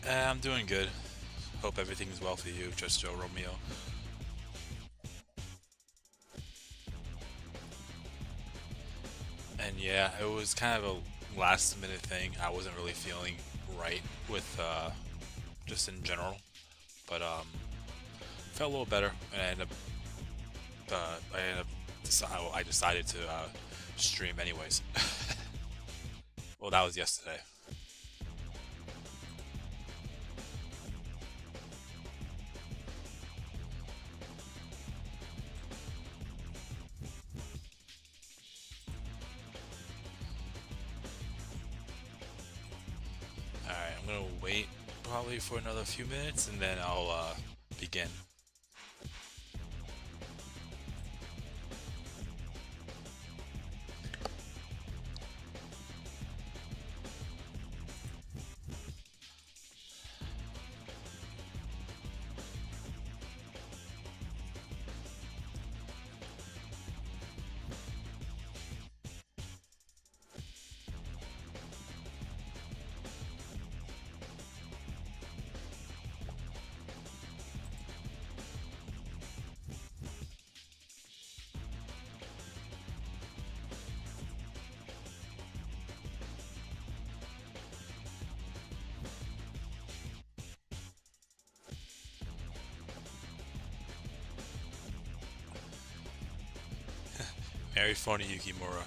I'm doing good. Hope everything is well for you, just Joe Romeo. And yeah, it was kind of a last minute thing. I wasn't really feeling right with just in general, but felt a little better, and I decided to stream anyways. Well, that was yesterday. All right, I'm gonna wait probably for another few minutes, and then I'll begin. Very funny, Yukimura.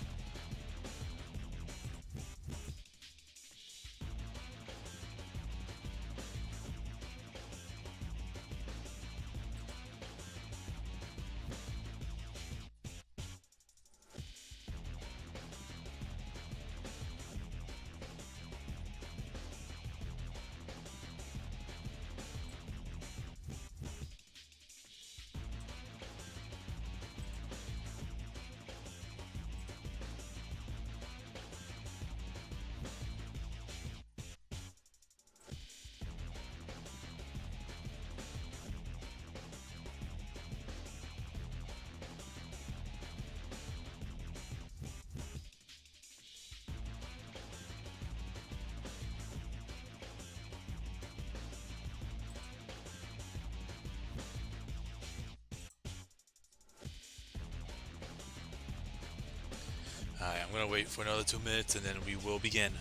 Alright, I'm gonna wait for another 2 minutes, and then we will begin.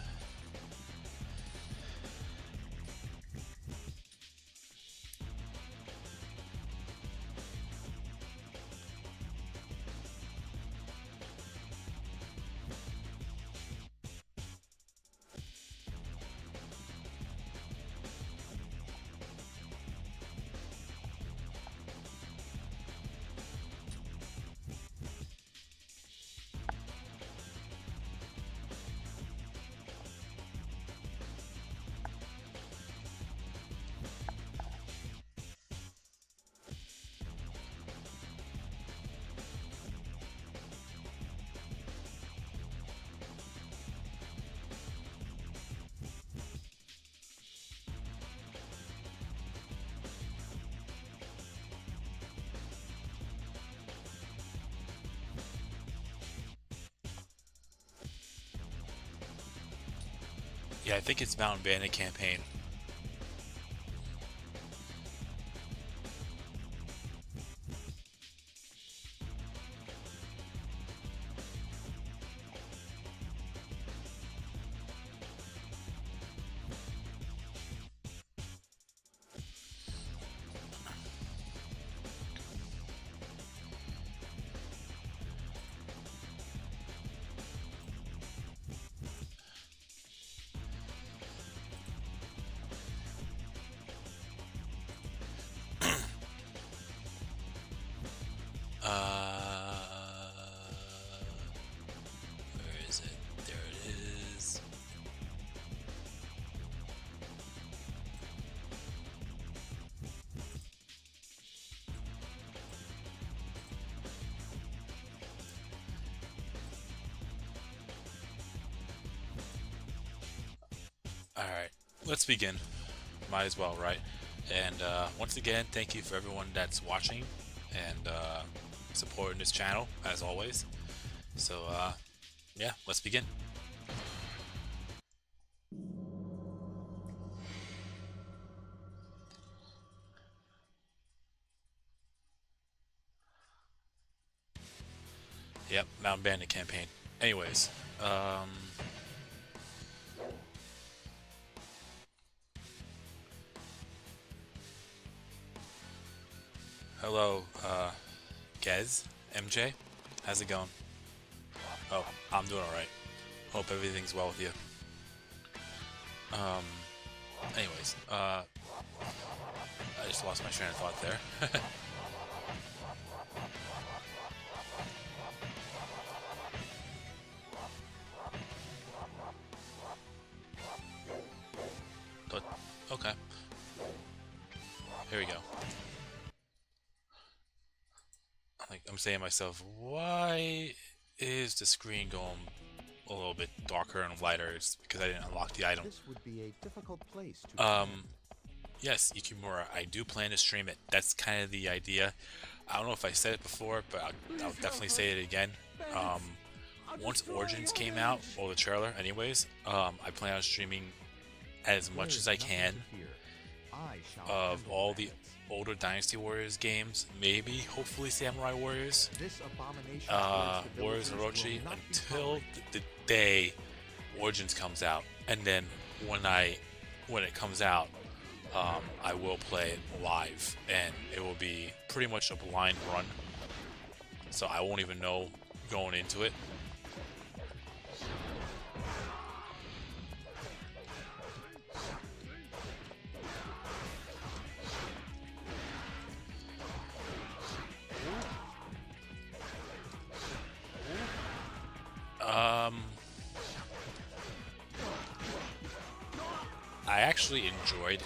Yeah, I think it's Mountain Bandit campaign. Where is it? There it is. Alright, let's begin. Might as well, right? And once again, thank you for everyone that's watching and supporting this channel, as always. So, yeah, let's begin. Bandit campaign. Anyways, hello, Gez, MJ, how's it going? Oh, I'm doing alright. Hope everything's well with you. Um, anyways, I just lost my train of thought there. But, okay. Here we go. I'm saying to myself, why is the screen going a little bit darker and lighter? It's because I didn't unlock the item. This would be a difficult place to Yes, Yukimura, I do plan to stream it. That's kind of the idea. I don't know if I said it before, but I'll definitely say it again. Once Origins came out, or the trailer anyways, I plan on streaming as much as I can of all the older Dynasty Warriors games, maybe, hopefully Samurai Warriors, Warriors Orochi, until the day Origins comes out. And then when it comes out, I will play it live, and it will be pretty much a blind run, so I won't even know going into it. I actually enjoyed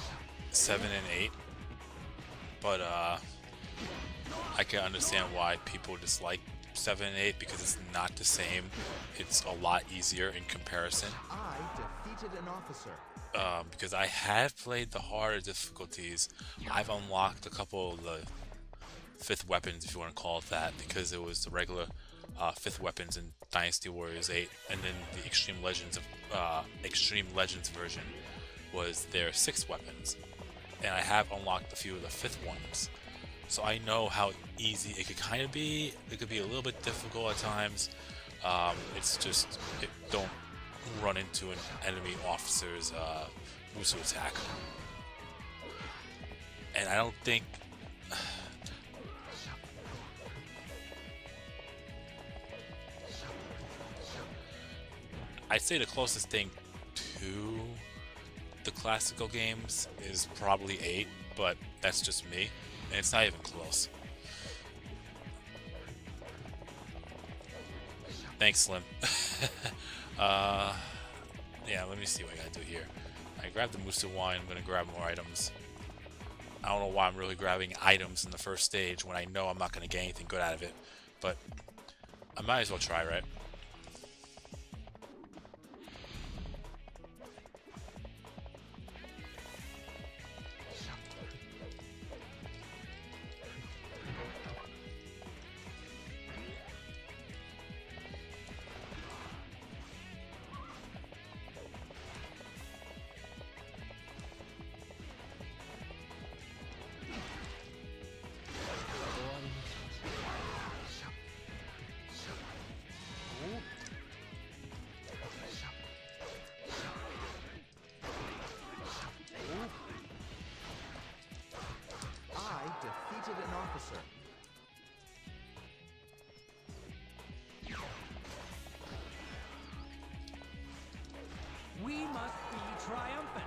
7 and 8, but I can understand why people dislike 7 and 8 because it's not the same. It's a lot easier in comparison. I defeated an officer. Because I have played the harder difficulties. I've unlocked a couple of the 5th weapons, if you want to call it that, because it was the regular 5th weapons in Dynasty Warriors 8, and then the Extreme Legends version was their 6th weapons, and I have unlocked a few of the 5th ones, so I know how easy it could kind of be. It could be a little bit difficult at times. It's just don't run into an enemy officer's Musu attack, and I don't think I'd say the closest thing to the classical games is probably 8, but that's just me, and it's not even close. Thanks, Slim. Yeah, let me see what I gotta do here. I grabbed the Musu wine, I'm gonna grab more items. I don't know why I'm really grabbing items in the first stage when I know I'm not gonna get anything good out of it, but I might as well try, right? Defeated an officer. We must be triumphant.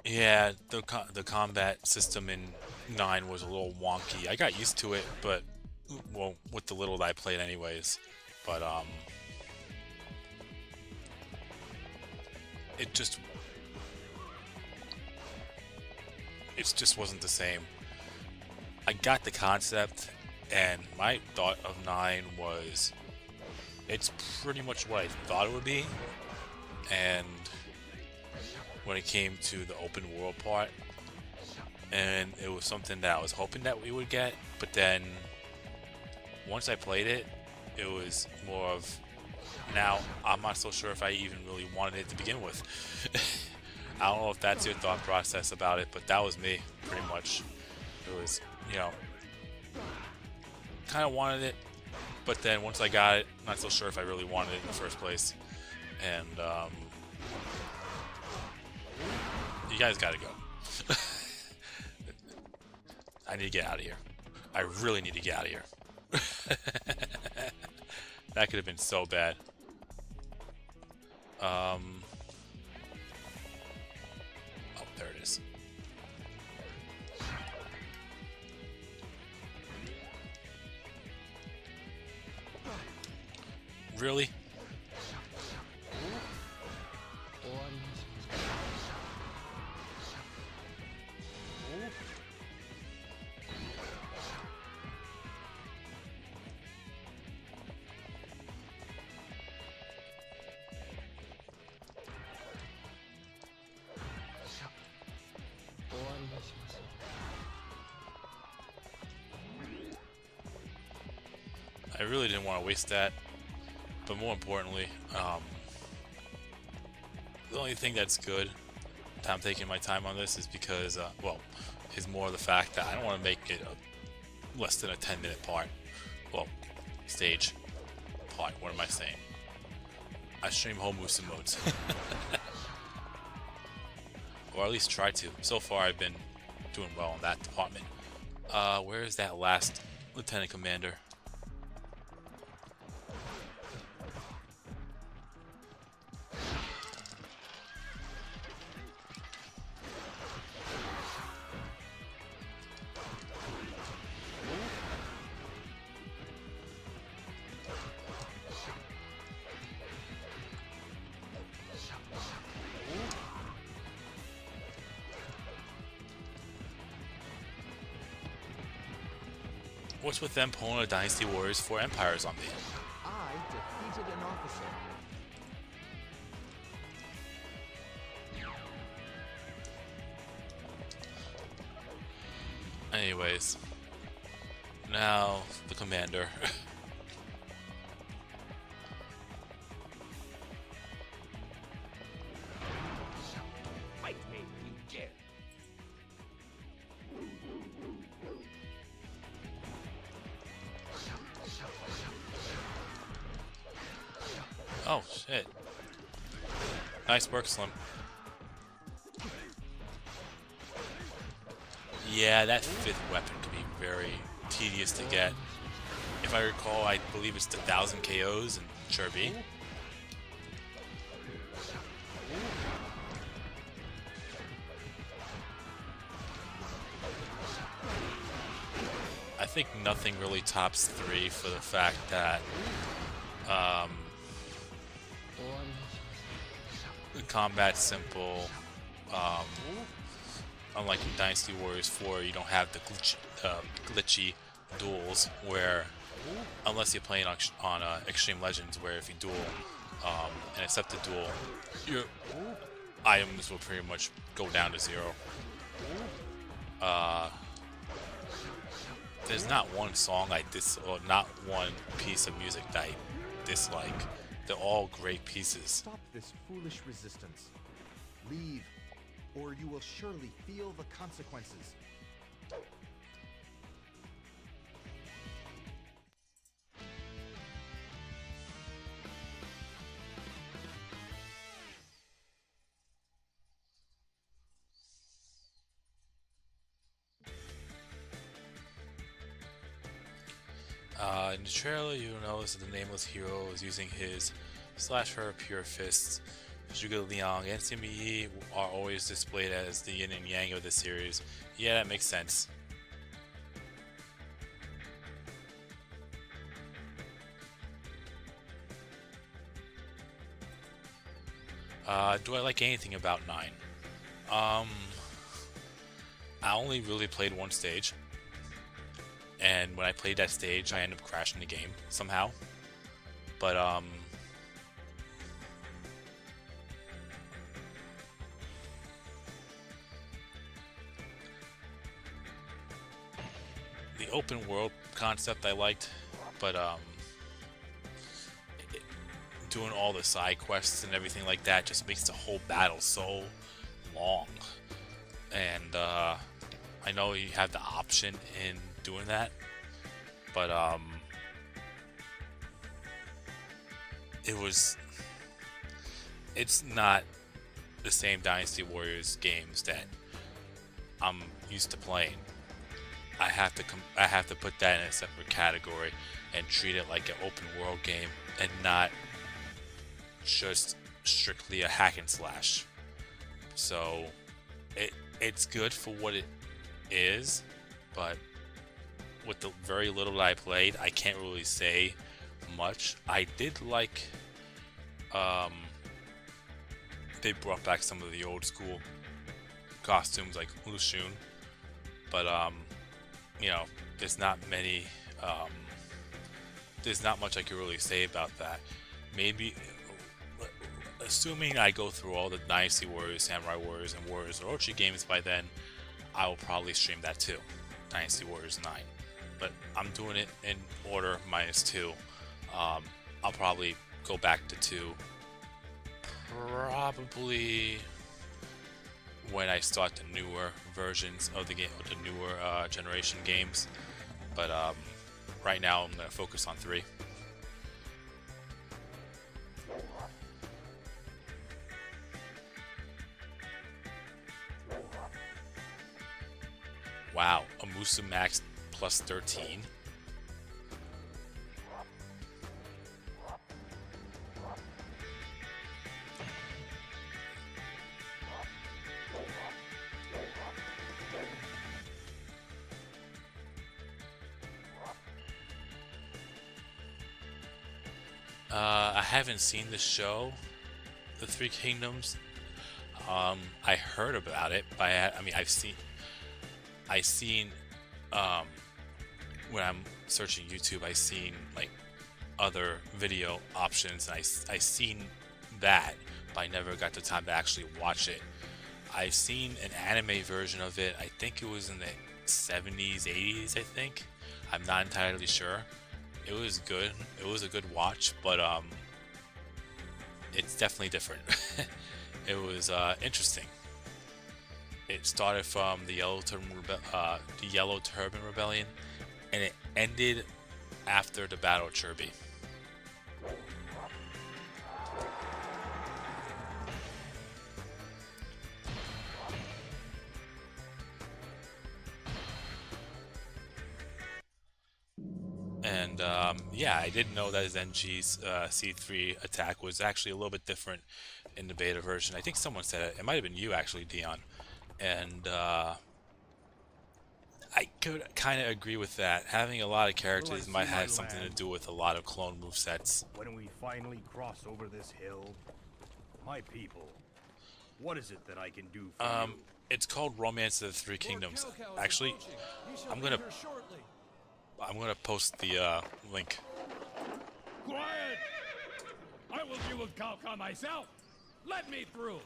Yeah, the combat system in 9 was a little wonky. I got used to it, but well, with the little that I played anyways. But it just wasn't the same. I got the concept, and my thought of 9 was it's pretty much what I thought it would be, and when it came to the open world part, and it was something that I was hoping that we would get, but then once I played it, it was more of, now I'm not so sure if I even really wanted it to begin with. I don't know if that's your thought process about it, but that was me, pretty much. It was, you know, kind of wanted it, but then once I got it, not so sure if I really wanted it in the first place. And you guys gotta go. I need to get out of here. I really need to get out of here. That could have been so bad. Oh, there it is. Really? I really didn't want to waste that, but more importantly, the only thing that's good that I'm taking my time on this is because, well, is more the fact that I don't want to make it a less than a 10-minute part. Well, stage part, what am I saying? I stream whole Musa modes. Or at least try to. So far I've been doing well in that department. Where is that last Lieutenant Commander? What's with them pulling a Dynasty Warriors 4 Empires on me? I defeated an officer. Anyways, now the commander. Fight me, you dare. Oh shit. Nice work, Slim. Yeah, that 5th weapon can be very tedious to get. If I recall, I believe it's the 1000 KOs and Chirby. I think nothing really tops 3 for the fact that the combat's simple. Unlike in Dynasty Warriors 4, you don't have the glitchy duels where, unless you're playing on Extreme Legends, where if you duel and accept the duel, your items will pretty much go down to 0. There's not one song or not one piece of music that I dislike. They're all great pieces. Stop this foolish resistance. Leave, or you will surely feel the consequences. In the trailer, you'll notice that the nameless hero is using his /her pure fists. Zhuge Liang and Sima Yi are always displayed as the yin and yang of the series. Yeah, that makes sense. Do I like anything about 9? I only really played one stage. And when I played that stage, I ended up crashing the game somehow. But, open world concept I liked, but doing all the side quests and everything like that just makes the whole battle so long. And I know you have the option in doing that, but it's not the same Dynasty Warriors games that I'm used to playing. I have to put that in a separate category and treat it like an open world game and not just strictly a hack and slash. So it's good for what it is, but with the very little that I played, I can't really say much. I did like they brought back some of the old school costumes like Lushun, but you know, there's not many there's not much I can really say about that. Maybe assuming I go through all the Dynasty Warriors, Samurai Warriors, and Warriors Orochi games by then, I will probably stream that too. Dynasty Warriors 9. But I'm doing it in order -2. I'll probably go back to 2 probably when I start the newer versions of the game, the newer generation games. But right now I'm going to focus on 3. Wow, a Musu Max plus 13. I haven't seen the show, The Three Kingdoms. I heard about it, but I mean, I've seen when I'm searching YouTube, I've seen like other video options, and I seen that, but I never got the time to actually watch it. I've seen an anime version of it. I think it was in the 70s, 80s, I think. I'm not entirely sure. It was good. It was a good watch, but it's definitely different. It was interesting. It started from the Yellow Turban Rebellion, and it ended after the Battle of Chirby. And yeah, I didn't know that Zenji's C3 attack was actually a little bit different in the beta version. I think someone said it. It might have been you, actually, Dion. And I could kind of agree with that. Having a lot of characters might have something to do with a lot of clone movesets. When we finally cross over this hill, my people, what is it that I can do for you? It's called Romance of the Three Kingdoms. Actually, I'm gonna post the link. Quiet! I will deal with Cao Cao myself. Let me through.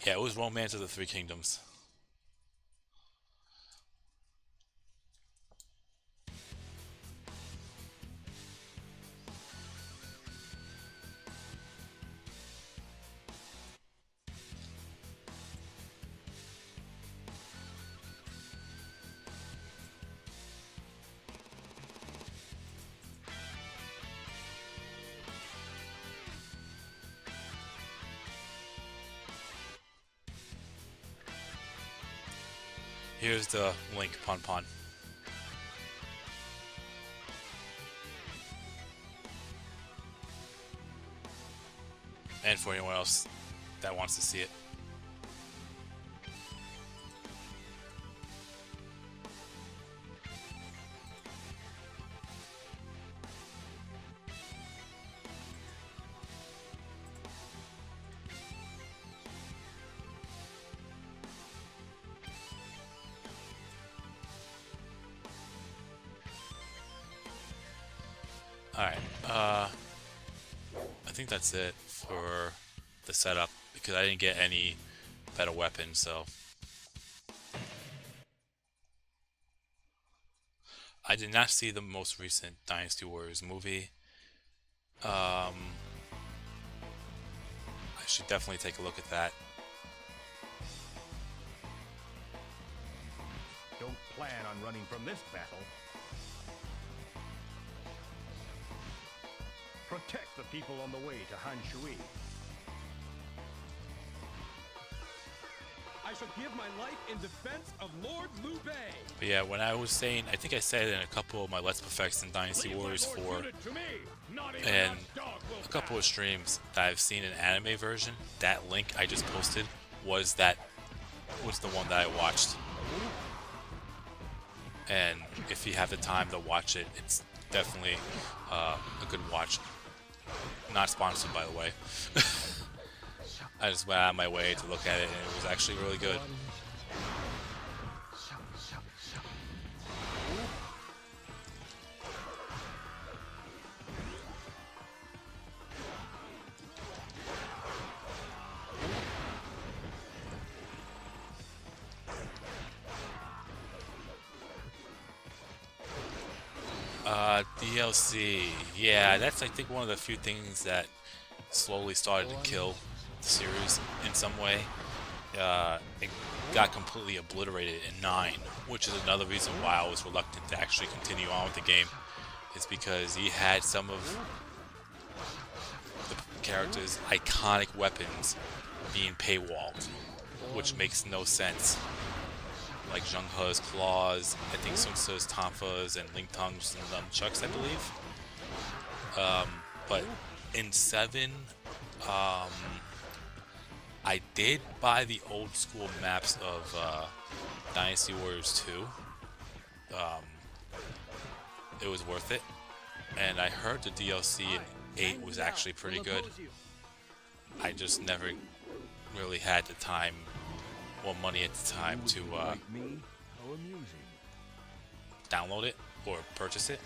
Yeah, it was Romance of the Three Kingdoms. Here's the link, Pon Pon. And for anyone else that wants to see it. Alright, I think that's it for the setup, because I didn't get any better weapons, so... I did not see the most recent Dynasty Warriors movie. I should definitely take a look at that. Don't plan on running from this battle. Protect the people on the way to Han Shui. I shall give my life in defense of Lord Liu Bei. But yeah, when I was saying, I think I said it in a couple of my Let's Perfects in Dynasty Warriors 4 and a couple of streams that I've seen an anime version. That link I just posted was the one that I watched. And if you have the time to watch it, it's definitely a good watch. Not sponsored, by the way. I just went out of my way to look at it, and it was actually really good. DLC, yeah, that's I think one of the few things that slowly started to kill the series in some way. It got completely obliterated in 9, which is another reason why I was reluctant to actually continue on with the game. Is because he had some of the characters' iconic weapons being paywalled, which makes no sense. Like Zheng He's claws, I think Sun Tzu's tonfas, and Ling Tong's nunchucks, I believe. But in 7, I did buy the old school maps of Dynasty Warriors 2. It was worth it. And I heard the DLC in 8 was actually pretty good. I just never really had the time or money at the time to download it or purchase it.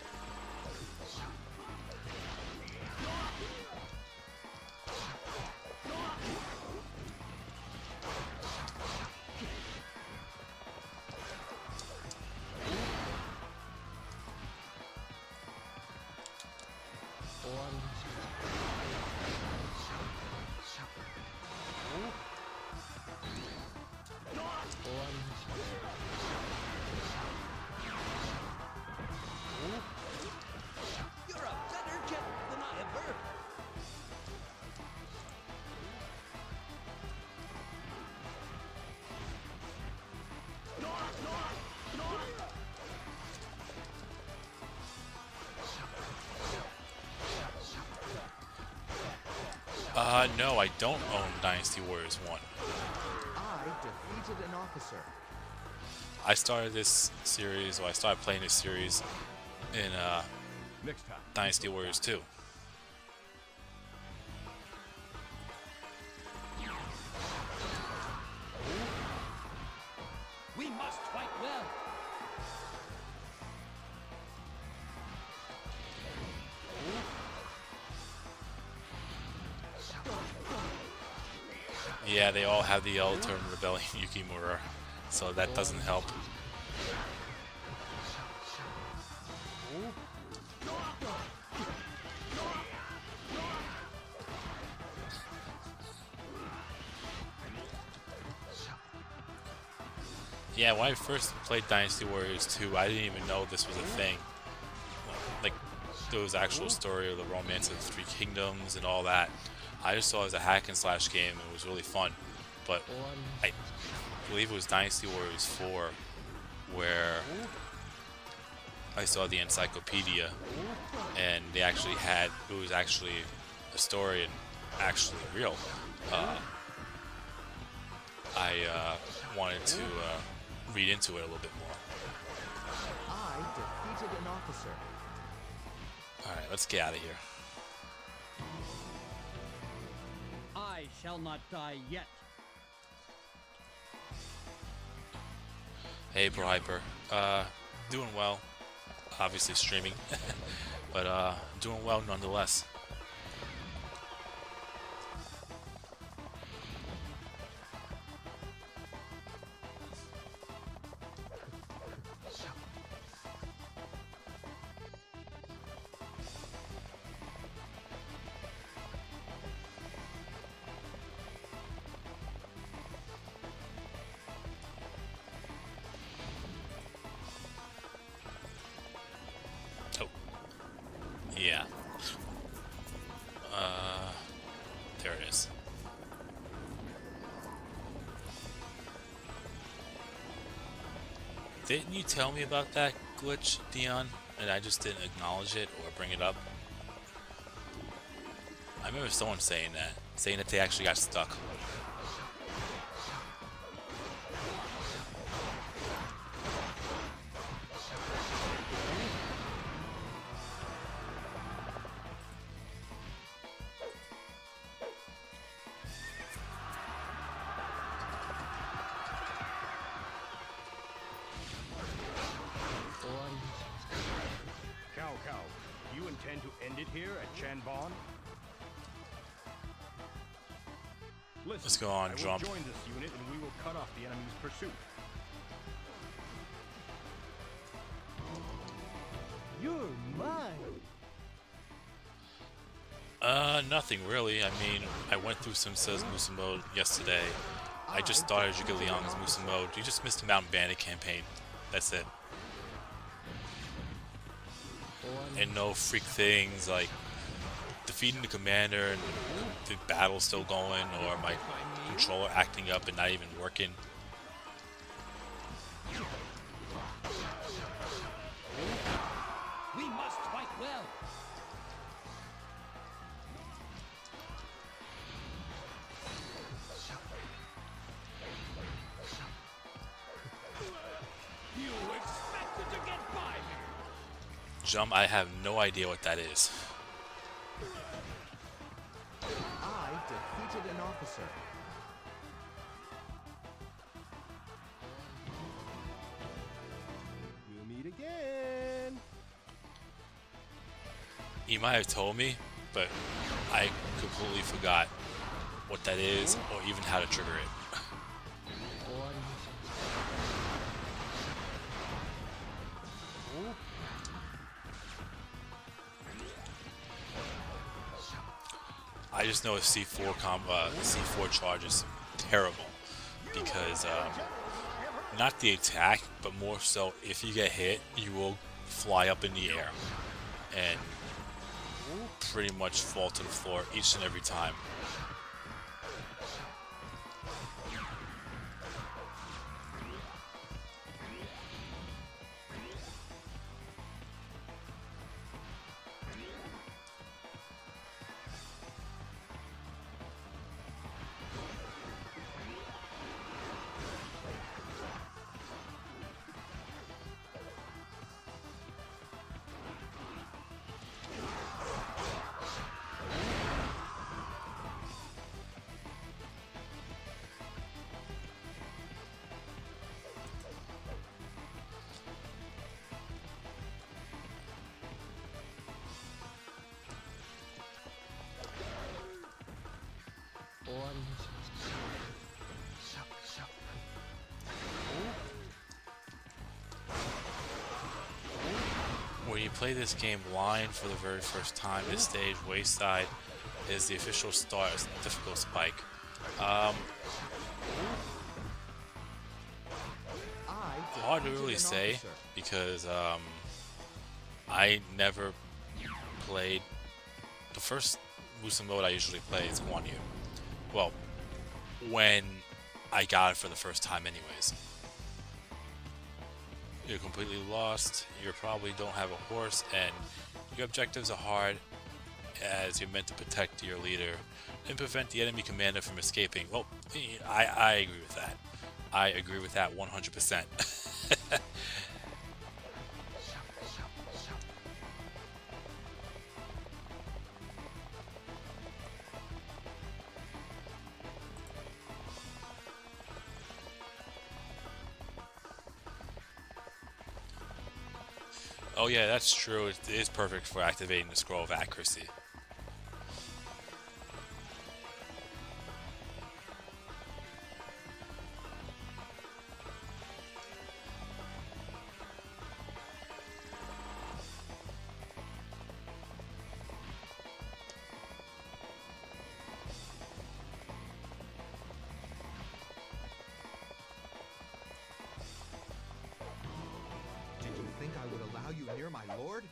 No, I don't own Dynasty Warriors 1. I defeated an officer. I started this series, or I started playing this series in Dynasty Warriors 2. We must fight well. Yeah, they all have the L turn Rebellion Yukimura, so that doesn't help. Yeah, when I first played Dynasty Warriors 2, I didn't even know this was a thing. Like, there was actual story of the romance of the Three Kingdoms and all that. I just saw it as a hack and slash game, and it was really fun. But I believe it was Dynasty Warriors 4 where I saw the encyclopedia, and they actually had, it was actually a story and actually real. I wanted to read into it a little bit more. I defeated an officer. Alright, let's get out of here. I shall not die yet. Hey, Bro Hyper. Doing well. Obviously streaming, but doing well nonetheless. Yeah. There it is. Didn't you tell me about that glitch, Dion? And I just didn't acknowledge it or bring it up? I remember someone saying that they actually got stuck. Cow, you intend to end it here at Chang Ban? Listen, Let's go on, I will jump. join this unit and we will cut off the enemy's pursuit. You're mine. Nothing really. I mean, I went through some Musa mode yesterday. I just started Zhuge Liang's Musa mode. You just missed the Mountain Bandit campaign. That's it. And no freak things like defeating the commander and the battle still going, or my controller acting up and not even working. We must fight well. You expected to get by me. Jump, I have no idea what that is. I defeated an officer. We'll meet again. You might have told me, but I completely forgot what that is or even how to trigger it. I just know a C4 charge is terrible because not the attack, but more so if you get hit, you will fly up in the air and pretty much fall to the floor each and every time. When you play this game blind for the very first time, this stage, Wayside, is the official start difficult spike. Hard to really say because I never played the first Musa mode I usually play is Guan Yu. Well, when I got it for the first time anyways. You're completely lost, you probably don't have a horse, and your objectives are hard as you're meant to protect your leader and prevent the enemy commander from escaping. Well, I agree with that. I agree with that 100%. Oh yeah, that's true. It is perfect for activating the Scroll of Accuracy. Did you think I would allow you near my lord?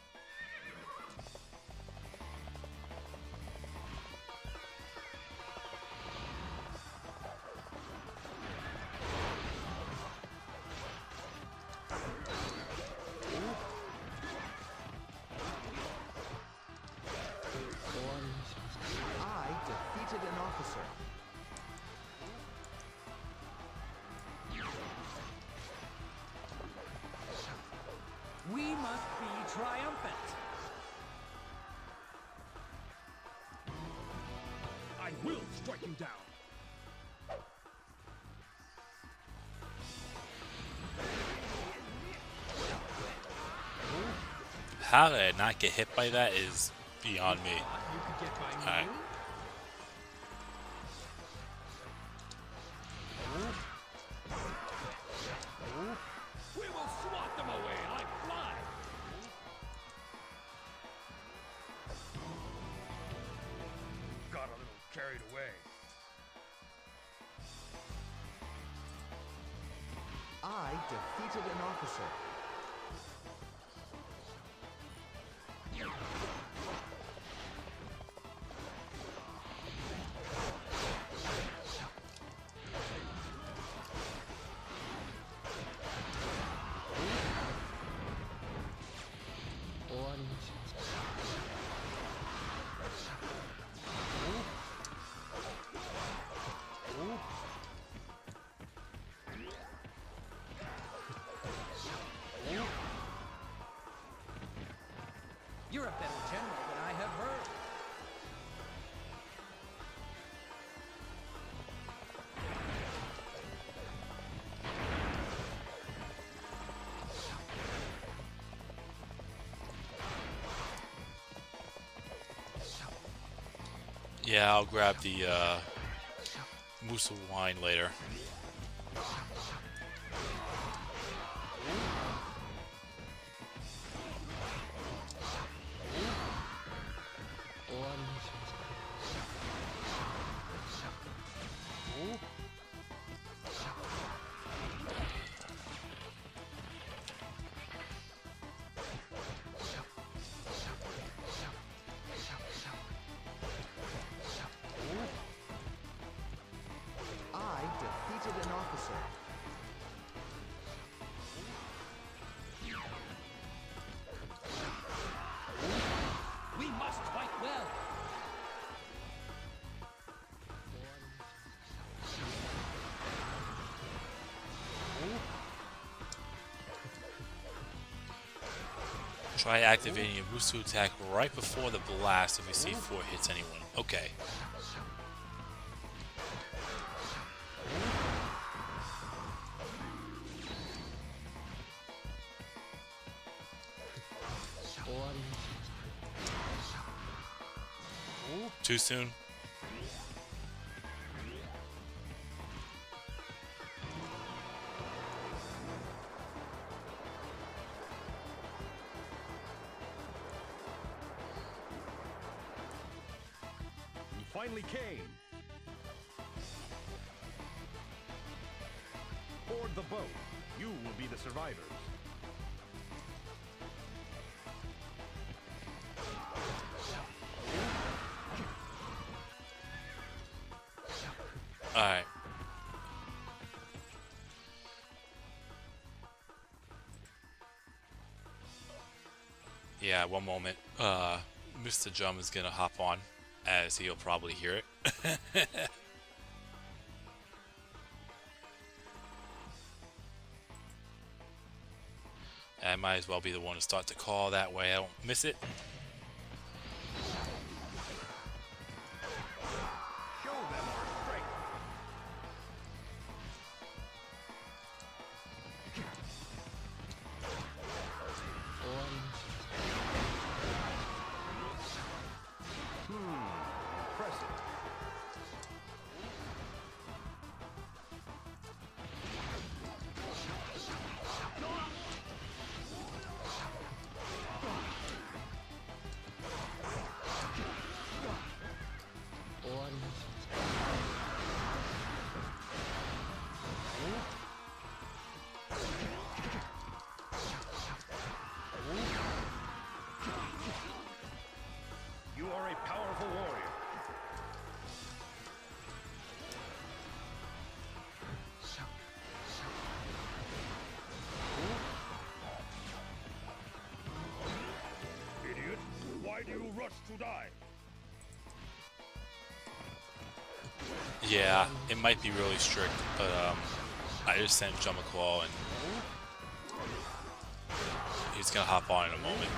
must be triumphant. I will strike you down. How did I not get hit by that is beyond me. You could get by me. Alright. We will swat them away like flies. Got a little carried away. I defeated an officer. You're a better general than I have heard. Yeah, I'll grab the Musa wine later. I defeated an officer. We must fight well. Try activating a Musu attack right before the blast if you see 4 hits anyone. Okay. Too soon? You finally came. Board the boat. You will be the survivors. Alright. Yeah, one moment. Mr. Jum is gonna hop on, as he'll probably hear it. I might as well be the one to start the call, that way I don't miss it. Show them our strength. Impressive. You are a powerful warrior. Idiot, why do you rush to die? Yeah, it might be really strict, but I just sent Jum a call and he's gonna hop on in a moment.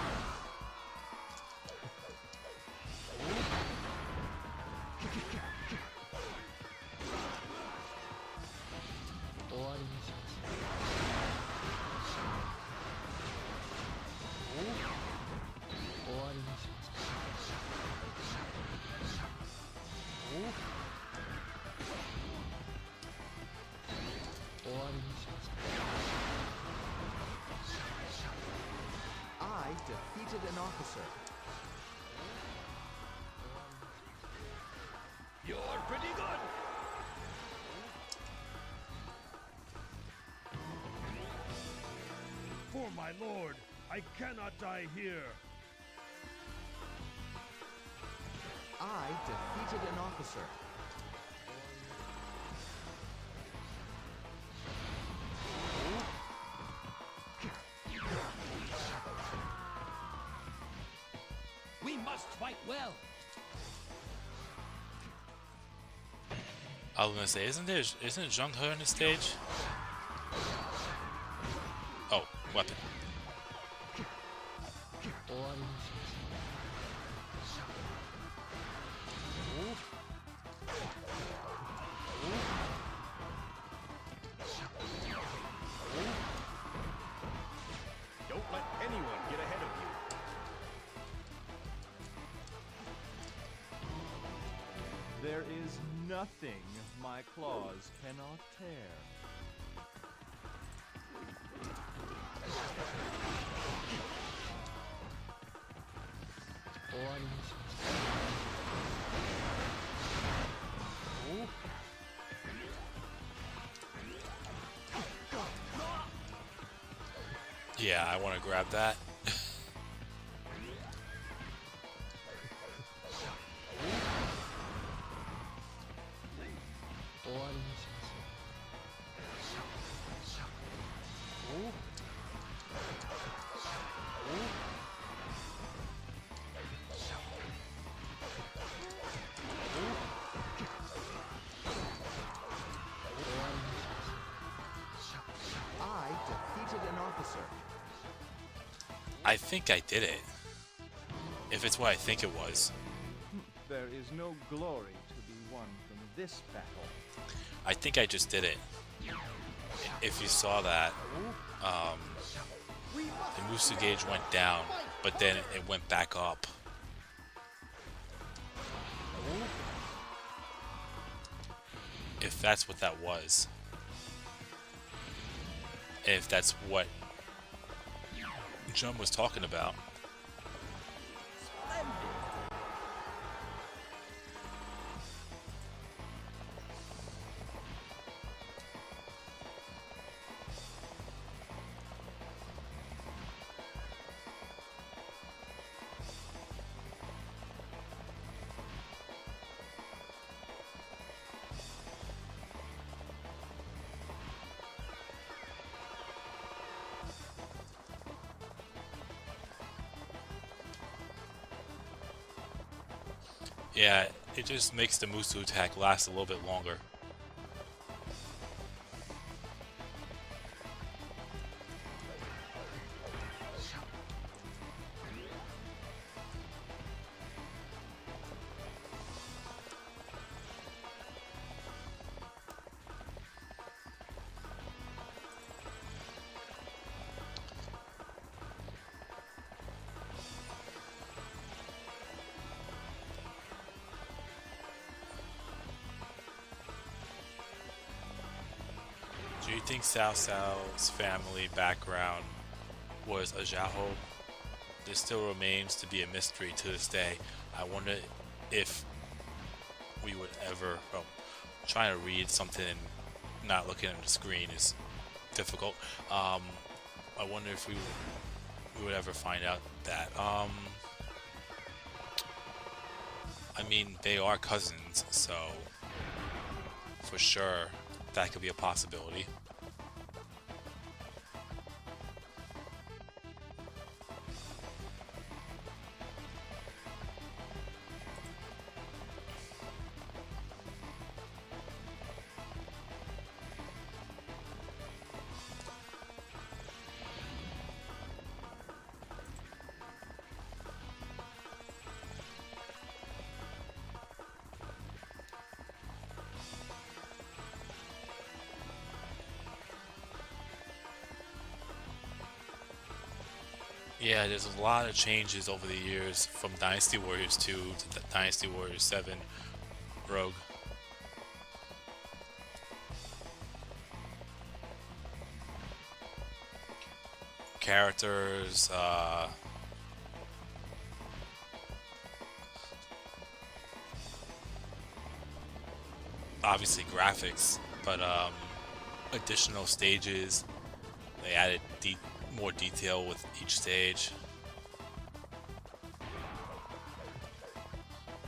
I defeated an officer. You're pretty good. For my lord, I cannot die here. I defeated an officer. We must fight well. I was gonna say, isn't Jung He on the stage? Oh, weapon. Don't let anyone get ahead of you. There is nothing my claws cannot tear. Yeah, I want to grab that. I defeated an officer. I think I did it. If it's what I think it was. There is no glory to be won from this battle. I think I just did it. If you saw that, the Musu gauge went down, but then it went back up. If that's what that was. If that's what Jum was talking about. Yeah, it just makes the Musu attack last a little bit longer. Do you think Cao Cao's family background was a Xiaohou? This still remains to be a mystery to this day. I wonder if we would ever... Well, trying to read something and not looking at the screen is difficult. I wonder if we would ever find out that. I mean, they are cousins, so for sure that could be a possibility. Yeah, there's a lot of changes over the years from Dynasty Warriors 2 to Dynasty Warriors 7 Rogue. Characters, obviously graphics, but additional stages. They added more detail with each stage.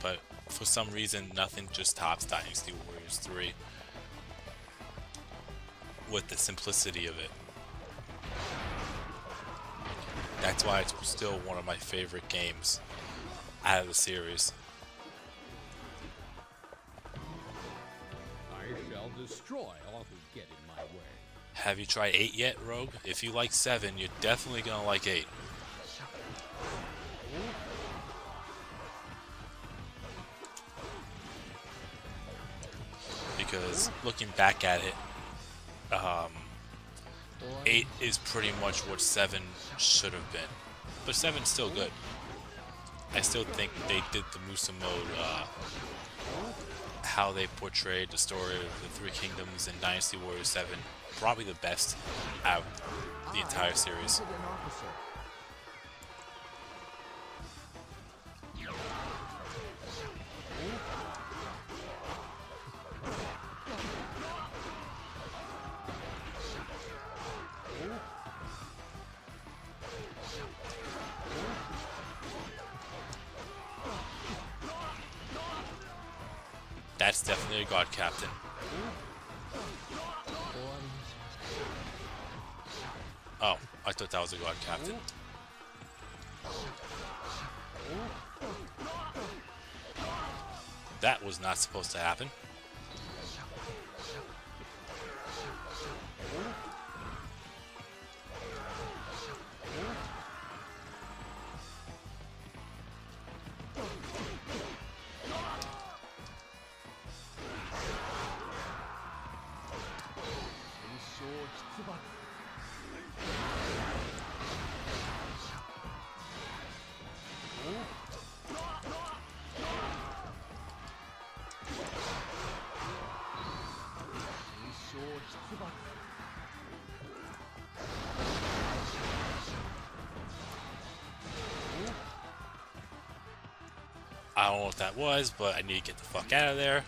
But for some reason, nothing just tops Dynasty Warriors 3 with the simplicity of it. That's why it's still one of my favorite games out of the series. I shall destroy all who get in my way. Have you tried 8 yet, Rogue? If you like 7, you're definitely gonna like 8. Because looking back at it, 8 is pretty much what 7 should have been. But 7's still good. I still think they did the Musa mode, how they portrayed the story of the Three Kingdoms in Dynasty Warriors 7, probably the best out of the entire series. An officer. That's definitely a God Captain. Oh, I thought that was a God Captain. That was not supposed to happen. I don't know what that was, but I need to get the fuck out of there.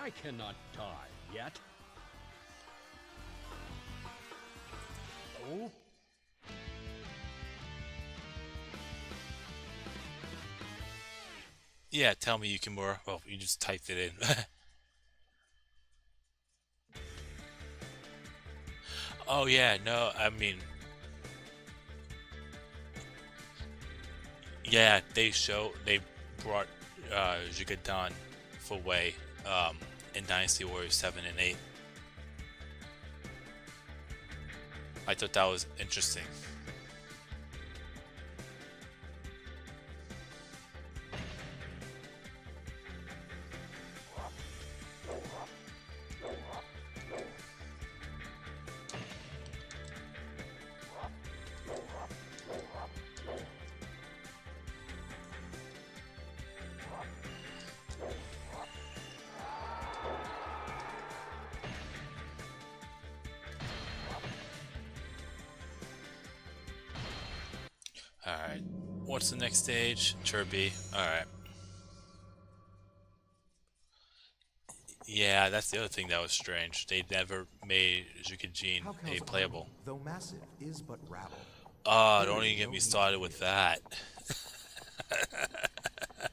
I cannot die yet. Oh. Yeah, tell me you can more. Well, you just typed it in. Oh yeah, no, I mean, yeah, they brought Jigadan for Wei in Dynasty Warriors 7 and 8. I thought that was interesting. Alright, what's the next stage? Turby. Alright. Yeah, that's the other thing that was strange. They never made Zhukijin a playable. Though massive, is but rabble. Oh, don't even get me started with that.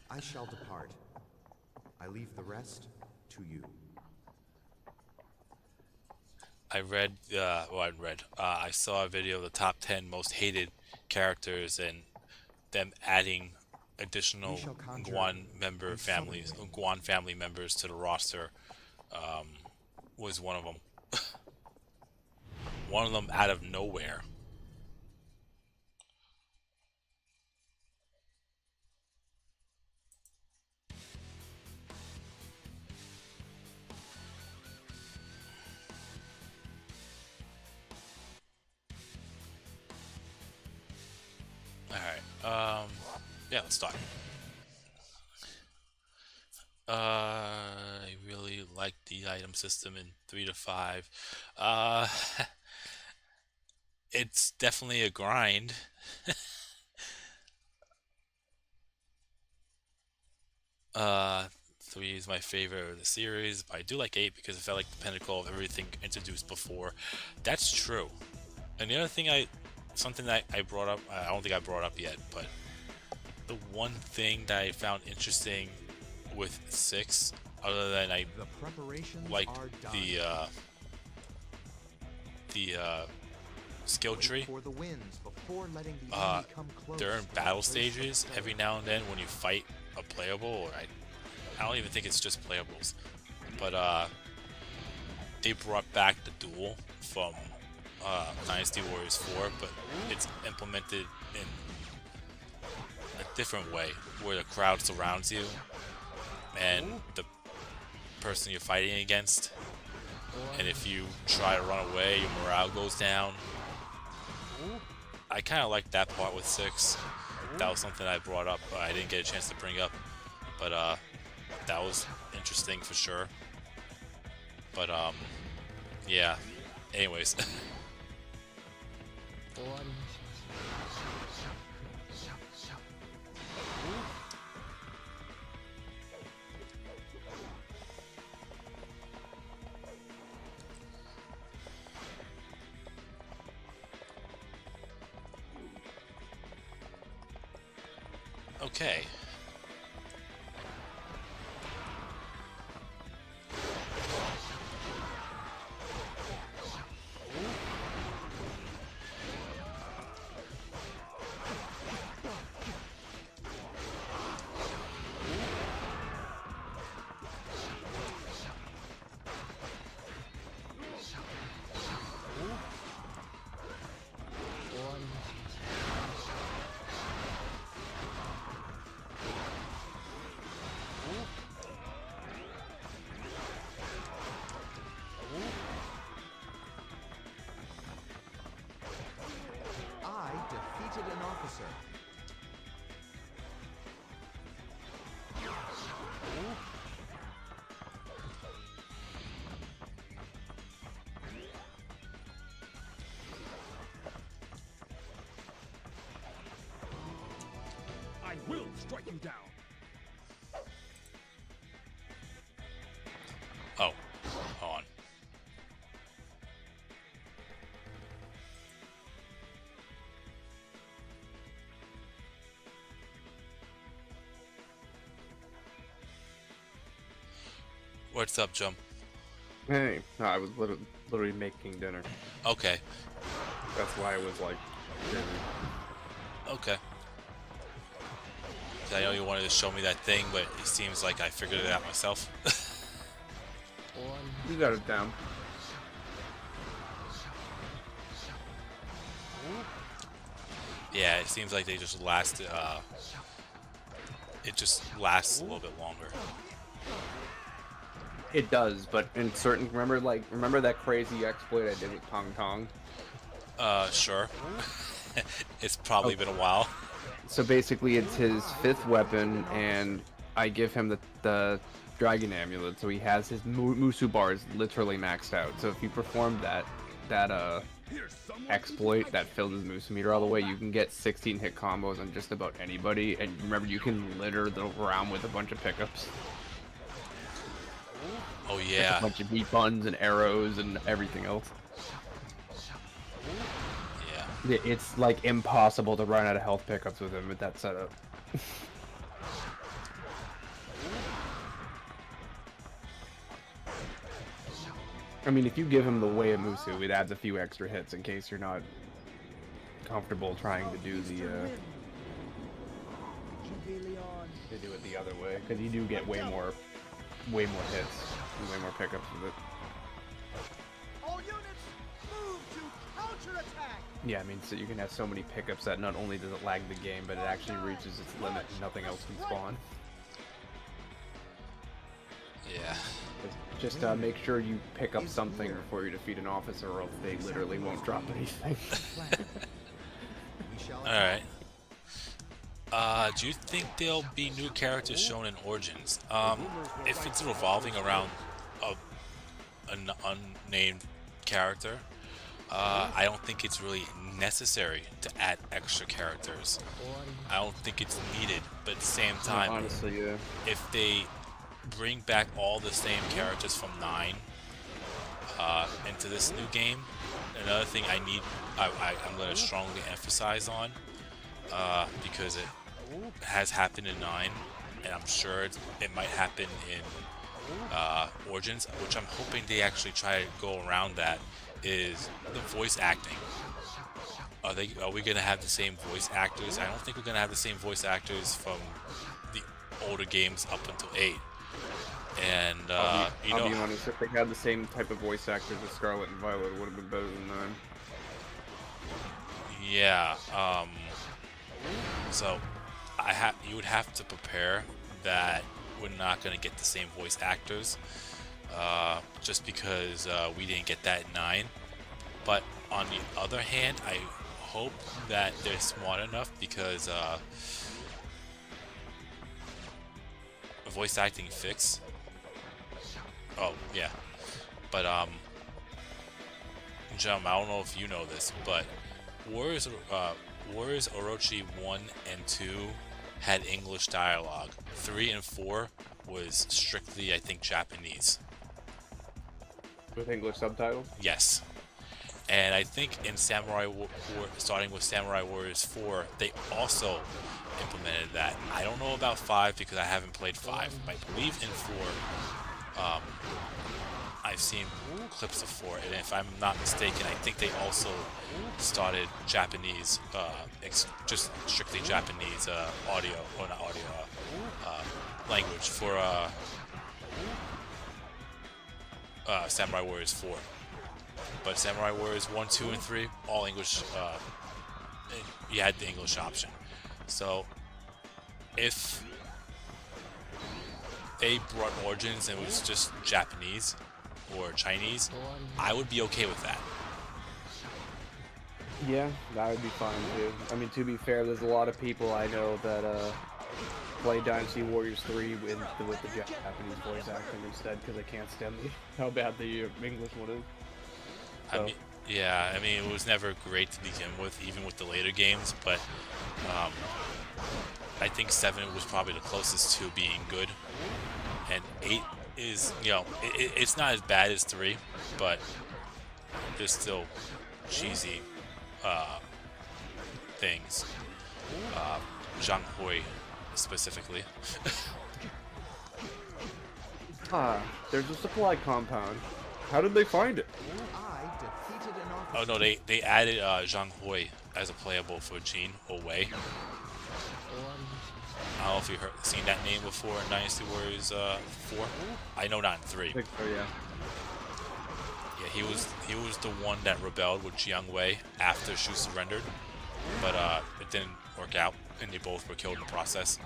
I shall depart. I leave the rest to you. I saw a video of the top 10 most hated characters and them adding additional Guan family members to the roster was one of them. One of them out of nowhere. Alright, yeah, let's start. I really like the item system in 3 to 5. It's definitely a grind. 3 is my favorite of the series, but I do like 8 because I felt like the pinnacle of everything introduced before. That's true. And the other thing something that I brought up, I don't think I brought up yet, but the one thing that I found interesting with 6, other than I The preparations like are done. the skill Wait tree, for the winds before letting the enemy come close. during battle stages, every now and then when you fight a playable, or I don't even think it's just playables, but they brought back the duel from Dynasty Warriors 4, but it's implemented in a different way, where the crowd surrounds you and the person you're fighting against, and if you try to run away, your morale goes down. I kind of like that part with 6. That was something I brought up, but I didn't get a chance to bring up, but that was interesting for sure. But yeah, anyways. Okay. I defeated an officer. I will strike you down. Oh, hold on. What's up, Jump? Hey, no, I was literally making dinner. Okay, That's why I was like, dinner. okay. I know you wanted to show me that thing, but it seems like I figured it out myself. You got it down. Yeah, it seems like they just last. It just lasts a little bit longer. It does, but in certain remember that crazy exploit I did with Tong Tong? Sure. It's probably been a while. So basically, it's his 5th weapon, and I give him the Dragon Amulet, so he has his Musu bars literally maxed out. So if you perform that exploit that fills his Musu meter all the way, you can get 16 hit combos on just about anybody, and remember, you can litter the round with a bunch of pickups. Oh A yeah. bunch of meat buns and arrows and everything else. Yeah. It's like impossible to run out of health pickups with him with that setup. I mean, if you give him the Way of Musu, it adds a few extra hits in case you're not comfortable trying to do the other way, because you do get way more hits and way more pickups with it. All units, move to counterattack. Yeah, I mean, so you can have so many pickups that not only does it lag the game, but it actually reaches its limit and nothing else can spawn. Yeah. Just make sure you pick up something before you defeat an officer, or else they literally won't drop anything. We shall Alright. Do you think there'll be new characters shown in Origins? If it's revolving around an unnamed character, I don't think it's really necessary to add extra characters. I don't think it's needed, but at the same time, Honestly, yeah. if they bring back all the same characters from 9 into this new game, another thing I'm going to strongly emphasize on, because it has happened in 9, and I'm sure it might happen in Origins, which I'm hoping they actually try to go around that, is the voice acting. Are we going to have the same voice actors? I don't think we're going to have the same voice actors from the older games up until 8. And I'll be honest, if they had the same type of voice actors as Scarlet and Violet, it would have been better than 9. Yeah, so you would have to prepare that we're not going to get the same voice actors, just because we didn't get that in 9. But on the other hand, I hope that they're smart enough, because voice acting fix. Oh yeah, but Jum, I don't know if you know this, but Warriors Orochi 1 and 2 had English dialogue. 3 and 4 was strictly, I think, Japanese. With English subtitles? Yes. And I think in starting with Samurai Warriors 4, they also implemented that. I don't know about 5 because I haven't played 5. I believe in 4, I've seen clips of 4, and if I'm not mistaken, I think they also started Japanese, just strictly Japanese audio, or not audio, language for Samurai Warriors 4. But Samurai Warriors 1, 2, and 3, all English, you had the English option. So, if they brought Origins and it was just Japanese or Chinese, I would be okay with that. Yeah, that would be fine too. I mean, to be fair, there's a lot of people I know that play Dynasty Warriors 3 with the Japanese voice acting instead, because they can't stand how bad the English one is. So. I mean, it was never great to begin with, even with the later games, but I think 7 was probably the closest to being good, and 8 is, it's not as bad as 3, but there's still cheesy things. Zhang Hui specifically. There's a supply compound. How did they find it? I defeated an officer. Oh no, they added Zhang Hui as a playable for Jean Wei. I don't know if you've seen that name before in Dynasty Warriors 4. I know not in 3. I think so, yeah. Yeah, he was the one that rebelled with Jiang Wei after Shu surrendered, but it didn't work out, and they both were killed in the process.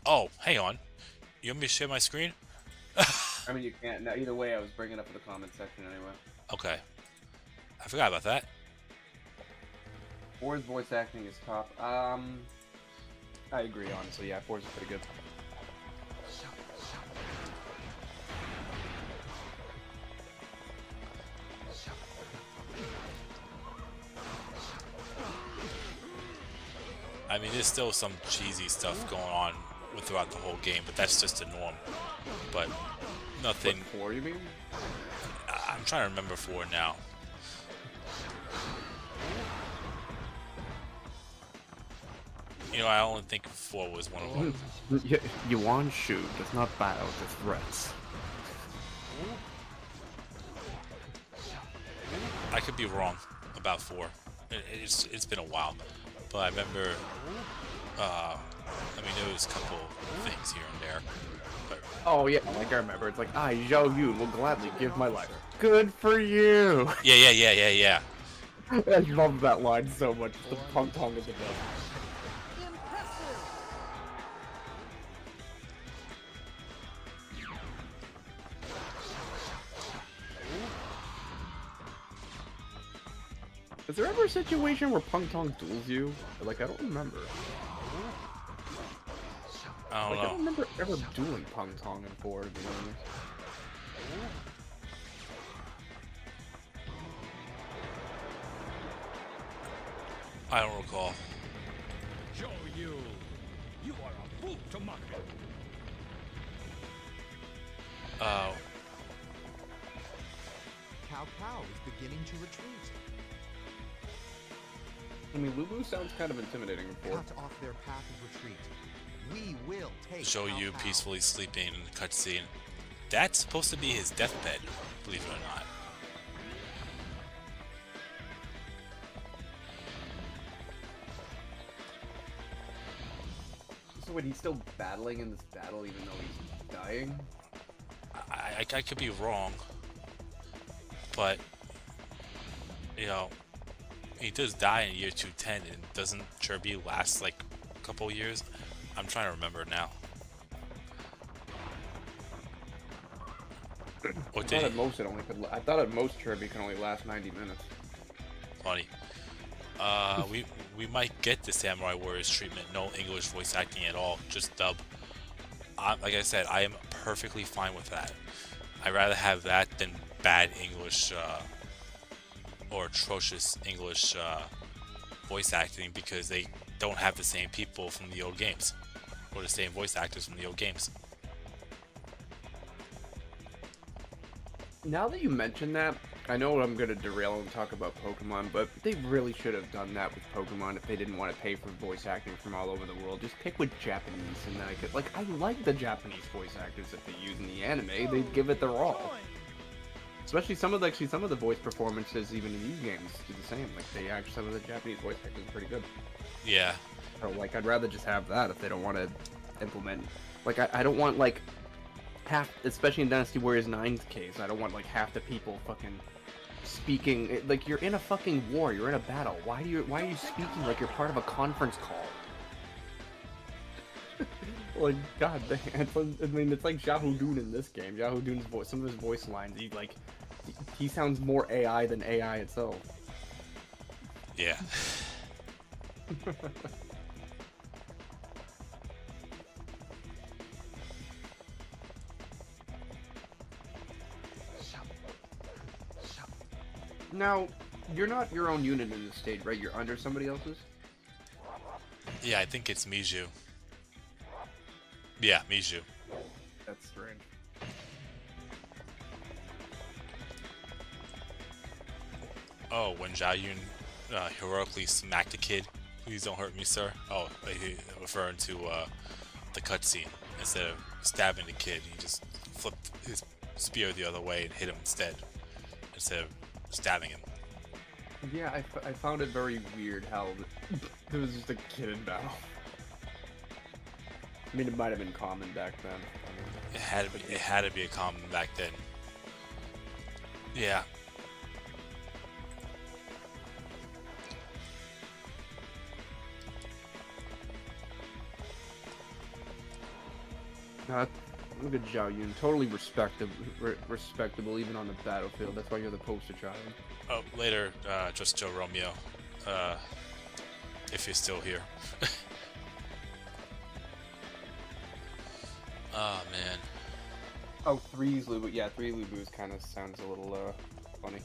Oh, hang on. You want me to share my screen? I mean, you can't. No, either way, I was bringing up in the comment section anyway. Okay. I forgot about that. Ford's voice acting is top. I agree, honestly. Yeah, Ford's pretty good. I mean, there's still some cheesy stuff going on throughout the whole game, but that's just the norm. But nothing. What, 4, you mean? I'm trying to remember 4 now. You know, I only think 4 was one of them. Yuan Shu does not bow to threats. I could be wrong about 4. It's been a while, but I remember. I mean, there was a couple things here and there, but Oh yeah, like I remember, it's like, I, Zhao Yun, will gladly give my life. Good for you! yeah. I love that line so much. The Punk Tong is the best. Impressive. Is there ever a situation where Punk Tong duels you? Like, I don't remember. I don't I don't know. remember ever dueling Punk Tong in 4, to be honest. I don't recall. Show you. You are a fool to mock me. Cao Cao is beginning to retreat. I mean, Lulu sounds kind of intimidating in 4. Cut off their path of retreat. We will take Show Cao you Cao. peacefully sleeping in the cutscene. That's supposed to be his deathbed, believe it or not. So wait, he's still battling in this battle even though he's dying? I could be wrong, but you know, he does die in year 210, and doesn't Kirby last like a couple years? I'm trying to remember now. What I did thought he? at most it only could. I thought at most Kirby can only last 90 minutes. Funny. We might get the Samurai Warriors treatment. No English voice acting at all, just dub. Like I said, I am perfectly fine with that. I'd rather have that than bad English or atrocious English voice acting, because they don't have the same people from the old games or the same voice actors from the old games. Now that you mention that, I know I'm gonna derail and talk about Pokemon, but they really should have done that with Pokemon if they didn't want to pay for voice acting from all over the world. Just pick with Japanese, and then I could, like, I like the Japanese voice actors that they use in the anime. They give it their all. Especially some of the voice performances, even in these games, do the same. Like, some of the Japanese voice actors are pretty good. Yeah. So, like, I'd rather just have that if they don't want to implement. Like, I don't want, like, half, especially in Dynasty Warriors 9's case, I don't want, like, half the people fucking speaking. Like, you're in a fucking war, you're in a battle. Why are you speaking like you're part of a conference call? Like, god damn. I mean, it's like Xiahou in this game. Xiahou's voice, some of his voice lines, he sounds more AI than AI itself. Yeah. Now, you're not your own unit in this stage, right? You're under somebody else's? Yeah, I think it's Miju. Yeah, Miju. That's strange. Oh, when Zhao Yun heroically smacked a kid. Please don't hurt me, sir. Oh, he referring to the cutscene. Instead of stabbing the kid, he just flipped his spear the other way and hit him instead of stabbing him. Yeah, I found it very weird how there was just a kid in battle. I mean, it might have been common back then. It had to be a common back then. Yeah. No, look at Zhao Yun. Totally respectable even on the battlefield. That's why you're the poster child. Oh, later, just Joe Romeo. If you're still here. Oh man. Oh, three's Lubu. Yeah, three Lubus kind of sounds a little funny.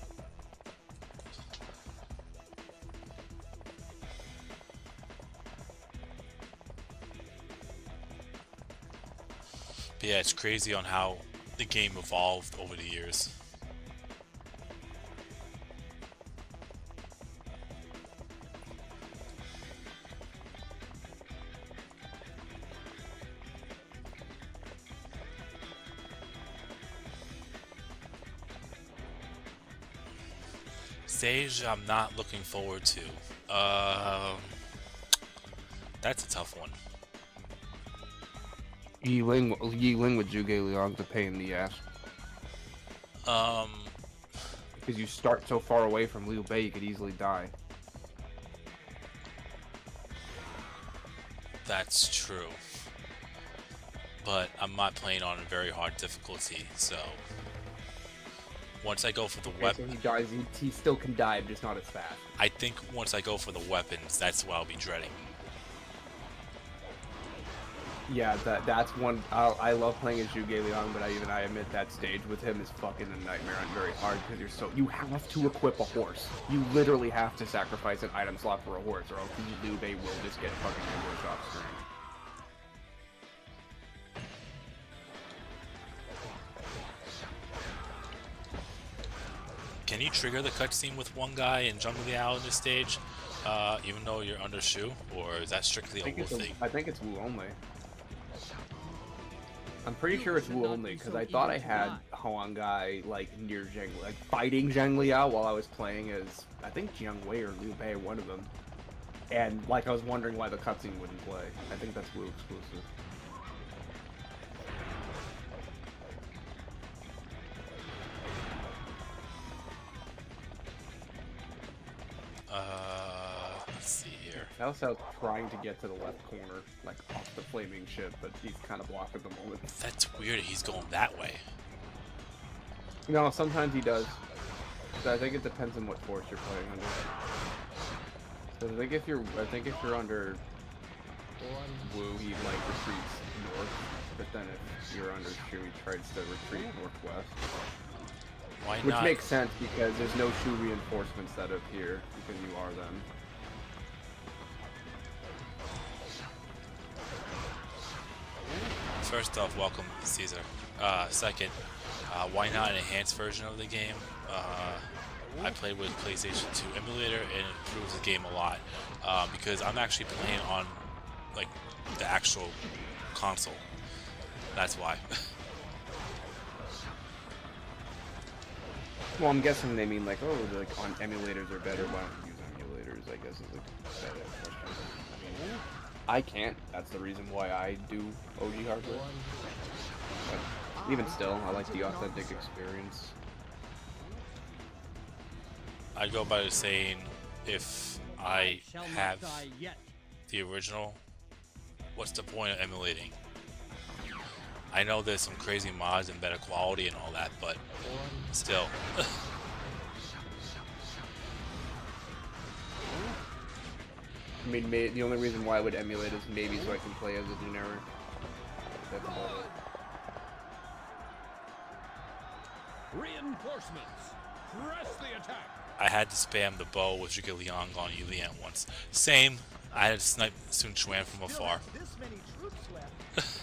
But yeah, it's crazy on how the game evolved over the years. Stage I'm not looking forward to. That's a tough one. Yi Ling with Zhuge Liang's a pain in the ass. Because you start so far away from Liu Bei, you could easily die. That's true. But I'm not playing on a very hard difficulty, so once I go for the weapon, So he dies. He still can die, but just not as fast. I think once I go for the weapons, that's what I'll be dreading. Yeah, that's one. I love playing as Zhuge Liang, but I admit that stage with him is fucking a nightmare and very hard because you have to equip a horse. You literally have to sacrifice an item slot for a horse, or else Liu Bei will just get fucking ambushed off screen. Can you trigger the cutscene with one guy and Jungle Liao in this stage, even though you're under Shu, or is that strictly a Wu thing? I think it's Wu only. I'm pretty sure it's Wu only because I thought I had Hoang Guy like near Zhang, like fighting Zhang Liao while I was playing as I think Jiang Wei or Liu Bei, one of them, and like I was wondering why the cutscene wouldn't play. I think that's Wu exclusive. Let's see here. Cao trying to get to the left corner, like off the flaming ship, but he's kind of blocked at the moment. That's weird. He's going that way. No, sometimes he does. So I think it depends on what force you're playing under. So I think if you're under Wu, he like retreats north, but then if you're under Shu, he tries to retreat northwest. Why Which not? makes sense because there's no Shu reinforcements that appear because you are them. First off, welcome, Caesar. Second, why not an enhanced version of the game? I played with PlayStation 2 emulator and it improves the game a lot because I'm actually playing on like the actual console. That's why. Well, I'm guessing they mean like, oh, like on emulators are better. Why don't you use emulators? I guess is a better question. I can't. That's the reason why I do OG hardware. But even still, I like the authentic experience. I'd go by saying if I have the original, what's the point of emulating? I know there's some crazy mods and better quality and all that, but still. I mean, the only reason why I would emulate is maybe so I can play as a generic. That's about it. Reinforcements! Press the attack! I had to spam the bow with Zhuge Liang on Yulian once. Same. I had to snipe Sun Quan from afar. This many troops left.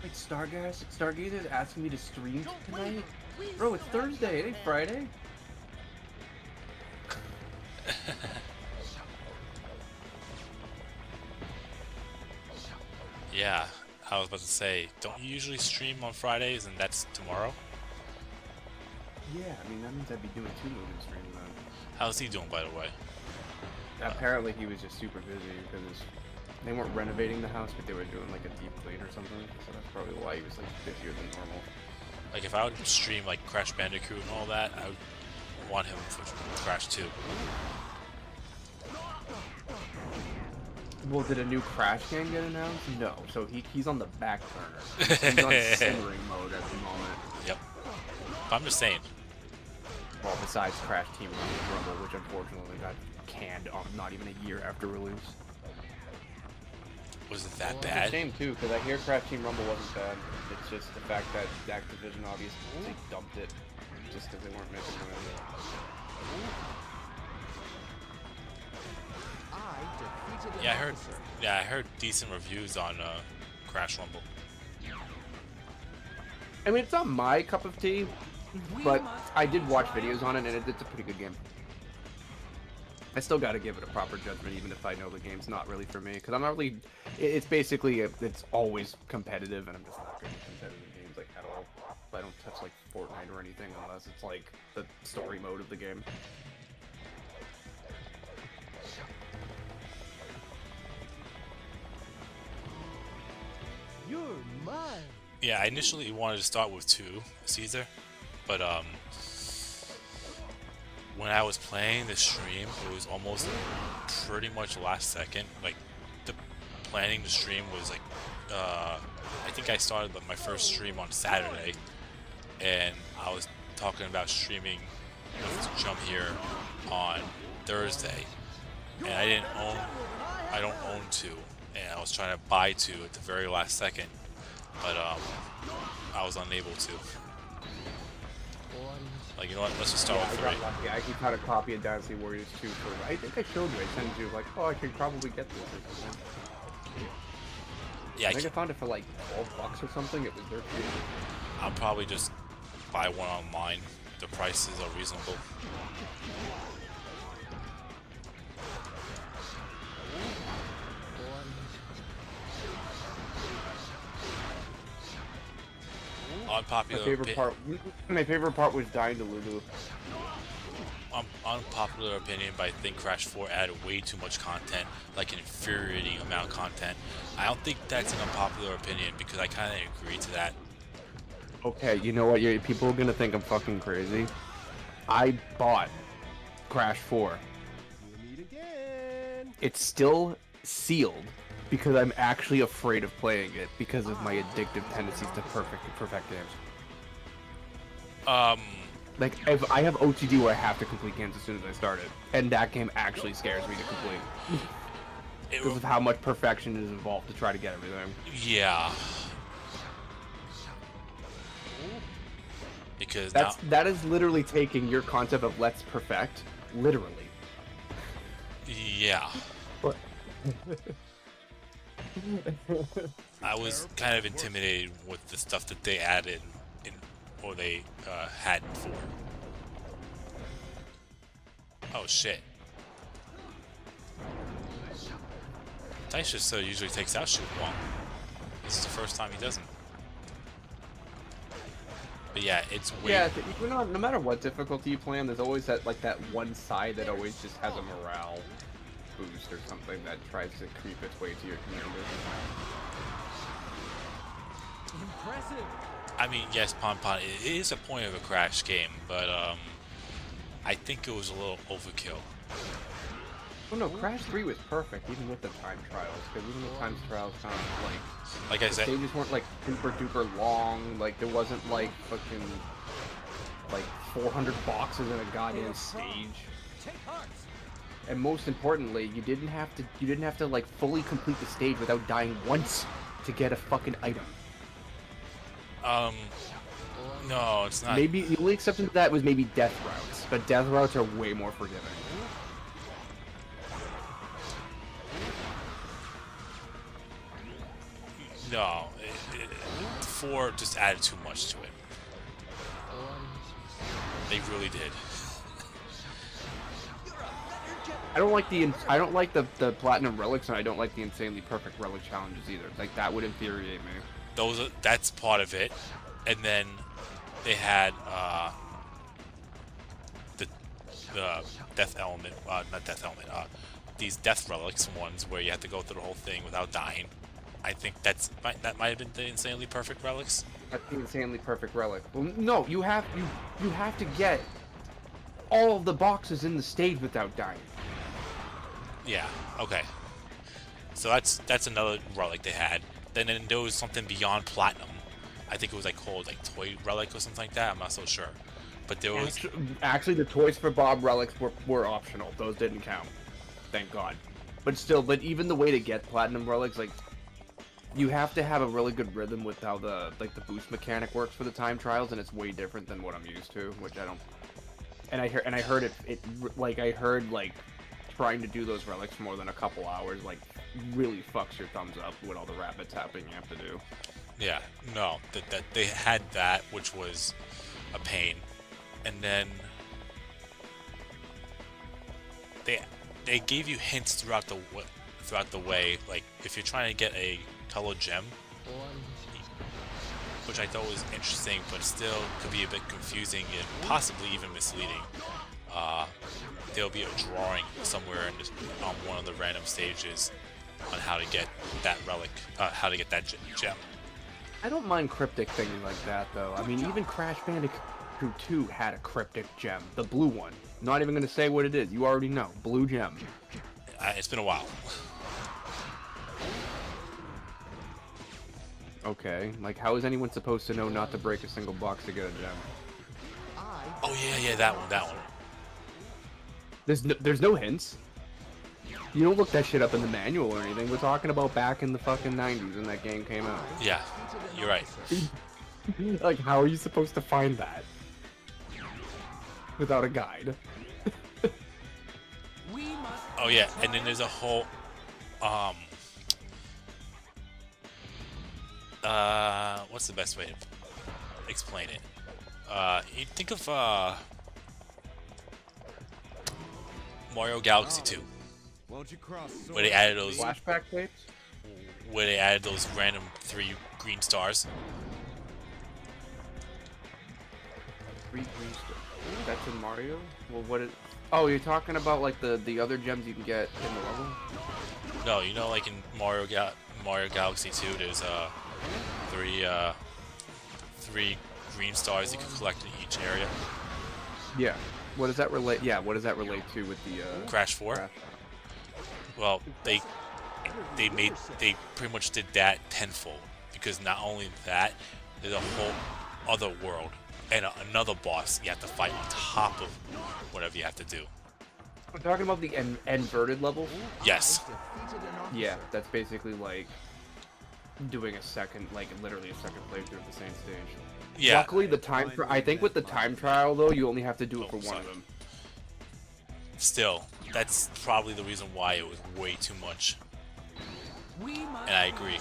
Like Stargazer's asking me to stream tonight? Bro, it's Thursday, it ain't Friday. Yeah, I was about to say, don't you usually stream on Fridays and that's tomorrow? Yeah, I mean, that means I'd be doing 2 movie streams then. How's he doing, by the way? Apparently he was just super busy because they weren't renovating the house, but they were doing like a deep clean or something. So that's probably why he was like busier than normal. Like if I would stream like Crash Bandicoot and all that, I would want him for Crash 2. Well, did a new Crash game get announced? No, so he's on the back burner. He's on simmering mode at the moment. Yep. But I'm just saying. Well, besides Crash Team Rumble, which unfortunately got canned not even a year after release. Was it that It's a bad? shame too, because I hear Crash Team Rumble wasn't bad. It's just the fact that Activision obviously dumped it just because they weren't making money. Yeah, I heard decent reviews on Crash Rumble. I mean, it's not my cup of tea, but I did watch videos on it, and it's a pretty good game. I still got to give it a proper judgment, even if I know the game's not really for me, because I'm not really. It's basically it's always competitive, and I'm just not good at competitive games like at all. But don't touch like Fortnite or anything unless it's like the story mode of the game. You're mine. Yeah, I initially wanted to start with 2 Caesar, but when I was playing the stream, it was almost pretty much last second. Like, the planning the stream was like, I think I started my first stream on Saturday, and I was talking about streaming with Jump here on Thursday, and I don't own 2, and I was trying to buy 2 at the very last second, but I was unable to. Like, you know what, let's just start with 3. I got lucky. I can kind of copy a Dynasty Warriors 2 for, I think I showed you, I sent you, like, oh, I could probably get this or something. Yeah, I think I found it for like $12 or something, it was dirt cheap. I'll probably just buy one online. The prices are reasonable. Unpopular My favorite part was dying to Lulu. Unpopular opinion, but I think Crash 4 added way too much content, like an infuriating amount of content. I don't think that's an unpopular opinion because I kind of agree to that. Okay, you know what? People are gonna think I'm fucking crazy. I bought Crash 4. You meet again. It's still sealed because I'm actually afraid of playing it because of my addictive tendencies to perfect games. Like, if I have OTD where I have to complete games as soon as I start it, and that game actually scares me to complete. Because of how much perfection is involved to try to get everything. Yeah. Because that is literally taking your concept of let's perfect, literally. Yeah. I was kind of intimidated with the stuff that they added or they had before. Oh shit. Taisha usually takes out Shoot Wong. This is the first time he doesn't. But yeah, it's weird. Yeah, no matter what difficulty you play on, there's always that one side that always just has a morale boost or something that tries to creep its way to your commander. Impressive. I mean, yes, Pon, it is a point of a Crash game, but I think it was a little overkill. Oh no, Crash 3 was perfect, even with the time trials, because even the time trials kind of like I said, the stages weren't like super duper long, like there wasn't like fucking like 400 boxes in a goddamn stage. And most importantly, you didn't have to like fully complete the stage without dying once to get a fucking item. No, it's not. Maybe the only exception to that was maybe death routes, but death routes are way more forgiving. No, 4 just added too much to it. They really did. I don't like the platinum relics, and I don't like the insanely perfect relic challenges either. Like that would infuriate me. That's part of it, and then they had the death element, not death element, these death relics ones where you have to go through the whole thing without dying. I think that might have been the insanely perfect relics. That's the insanely perfect relic. Well, no, you have to get all of the boxes in the stage without dying. Yeah. Okay. So that's another relic they had. Then there was something beyond platinum. I think it was called toy relic or something like that. I'm not so sure. But there was actually the toys for Bob relics were optional. Those didn't count. Thank God. But still, even the way to get platinum relics, you have to have a really good rhythm with how the boost mechanic works for the time trials, and it's way different than what I'm used to, which I don't. And I heard trying to do those relics for more than a couple hours really fucks your thumbs up with all the rapid tapping you have to do. Yeah, no, that they had that, which was a pain, and then they gave you hints throughout the way. Like if you're trying to get a color gem, which I thought was interesting, but still could be a bit confusing and possibly even misleading. There'll be a drawing somewhere on one of the random stages on how to get that relic, how to get that gem. I don't mind cryptic things like that, though. I mean, even Crash Bandicoot 2 had a cryptic gem, the blue one. Not even going to say what it is. You already know. Blue gem. It's been a while. Okay, like how is anyone supposed to know not to break a single box to get a gem? Oh yeah, that one. There's no hints. You don't look that shit up in the manual or anything. We're talking about back in the fucking 90s when that game came out. Yeah, you're right. Like, how are you supposed to find that without a guide? Oh yeah, and then there's a whole what's the best way to explain it? You think of Mario Galaxy 2, Won't you cross where they added those Flashback tapes? random 3 green stars. 3 green stars. That's in Mario? Well, what is... Oh, you're talking about like the other gems you can get in the level? No, you know, like in Mario Galaxy 2, there's 3 green stars you can collect in each area. Yeah. What does that relate? Yeah. What does that relate to with the Crash 4. Crash? Well, they pretty much did that tenfold, because not only that, there's a whole other world and another boss you have to fight on top of whatever you have to do. We're talking about the inverted levels? Yes. Yeah, that's basically like doing a second, like literally a second playthrough of the same stage. Yeah. Luckily, I think with the time trial though, you only have to do it for one of them. Still, that's probably the reason why it was way too much. And I agree.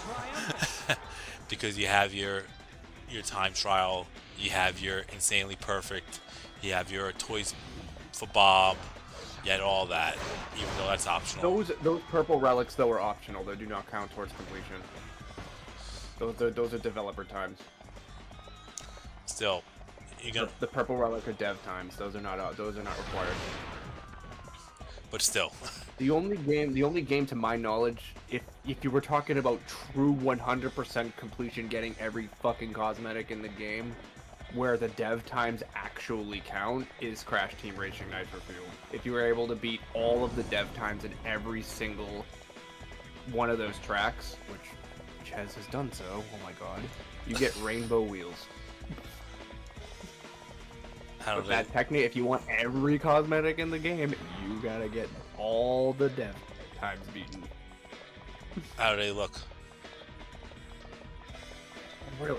Because you have your time trial, you have your insanely perfect, you have your toys for Bob, you had all that, even though that's optional. Those purple relics though are optional. They do not count towards completion. Those are developer times. Still, you gonna. The purple relic are dev times. Those are not required. But still. The only game to my knowledge, if you were talking about true 100% completion, getting every fucking cosmetic in the game, where the dev times actually count, is Crash Team Racing Nitro Fuel. If you were able to beat all of the dev times in every single one of those tracks, which Ches has done so, oh my god, you get rainbow wheels. But that technically, if you want every cosmetic in the game, you gotta get all the dev times beaten. How do they look?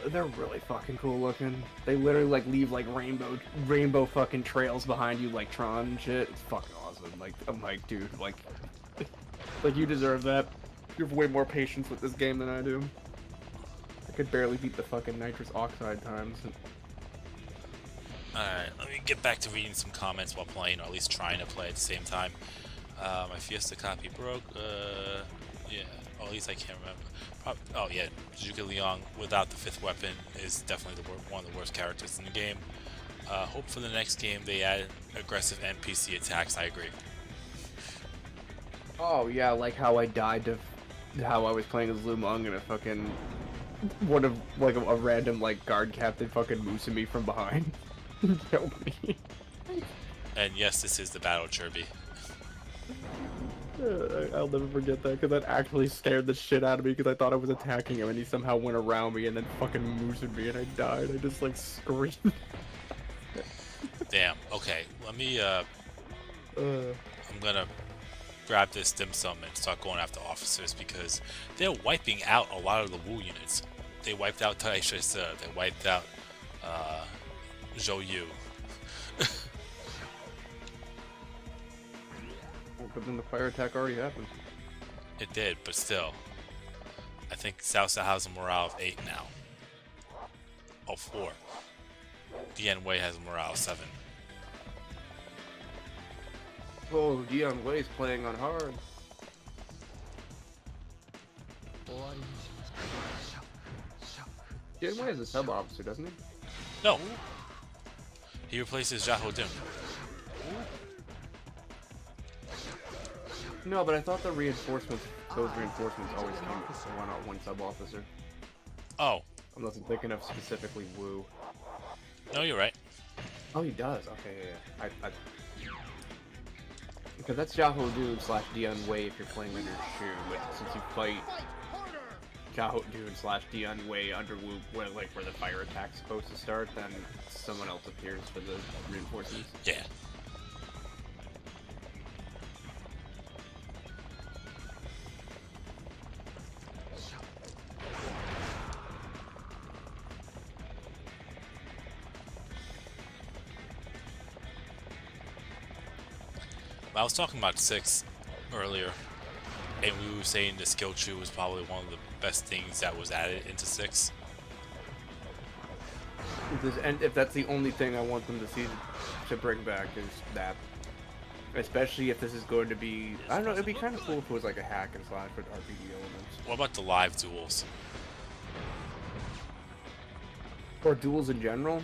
They're really fucking cool looking. They literally like leave like rainbow fucking trails behind you like Tron and shit. It's fucking awesome. Like, I'm like, dude, like you deserve that. You have way more patience with this game than I do. I could barely beat the fucking nitrous oxide times. Alright, let me get back to reading some comments while playing, or at least trying to play at the same time. My Fiesta copy broke. Yeah, or at least I can't remember. Oh yeah, Zhuge Liang without the 5th weapon is definitely one of the worst characters in the game. Hope for the next game they add aggressive NPC attacks. I agree. Oh yeah, like how I died to how I was playing as Lu Meng and a fucking one of like a random like guard captain fucking moosing me from behind. Killed me. And yes, this is the Battle Chirby. I'll never forget that, because that actually scared the shit out of me, because I thought I was attacking him and he somehow went around me and then fucking moosed me and I died. I just like screamed. Damn, okay, let me I'm gonna grab this dim sum and start going after officers, because they're wiping out a lot of the Wu units. They wiped out Taisha, they wiped out Zhou Yu. But then the fire attack already happened. It did, but still. I think Cao Cao has a morale of 8 now. Oh, 4. Dian Wei has a morale of 7. Oh, Dian Wei's playing on hard. Janeway has a sub officer, doesn't he? No. He replaces Jaho Dim. No, but I thought the reinforcements, those reinforcements always came with one sub officer. Oh. Unless I'm thinking of specifically Wu. No, you're right. Oh, he does. Okay, yeah. Because that's Jaho Dune / Dion Wei if you're playing under Shu, but since you fight Jaho Dune / Dion Wei under Wu, where the fire attack's supposed to start, then someone else appears for the reinforcements. Yeah. I was talking about 6 earlier, and we were saying the skill tree was probably one of the best things that was added into 6. And if that's the only thing I want them to see to bring back is that. Especially if this is going to be, I don't know, it'd be kind of cool if it was like a hack and slash with RPG elements. What about the live duels? Or duels in general.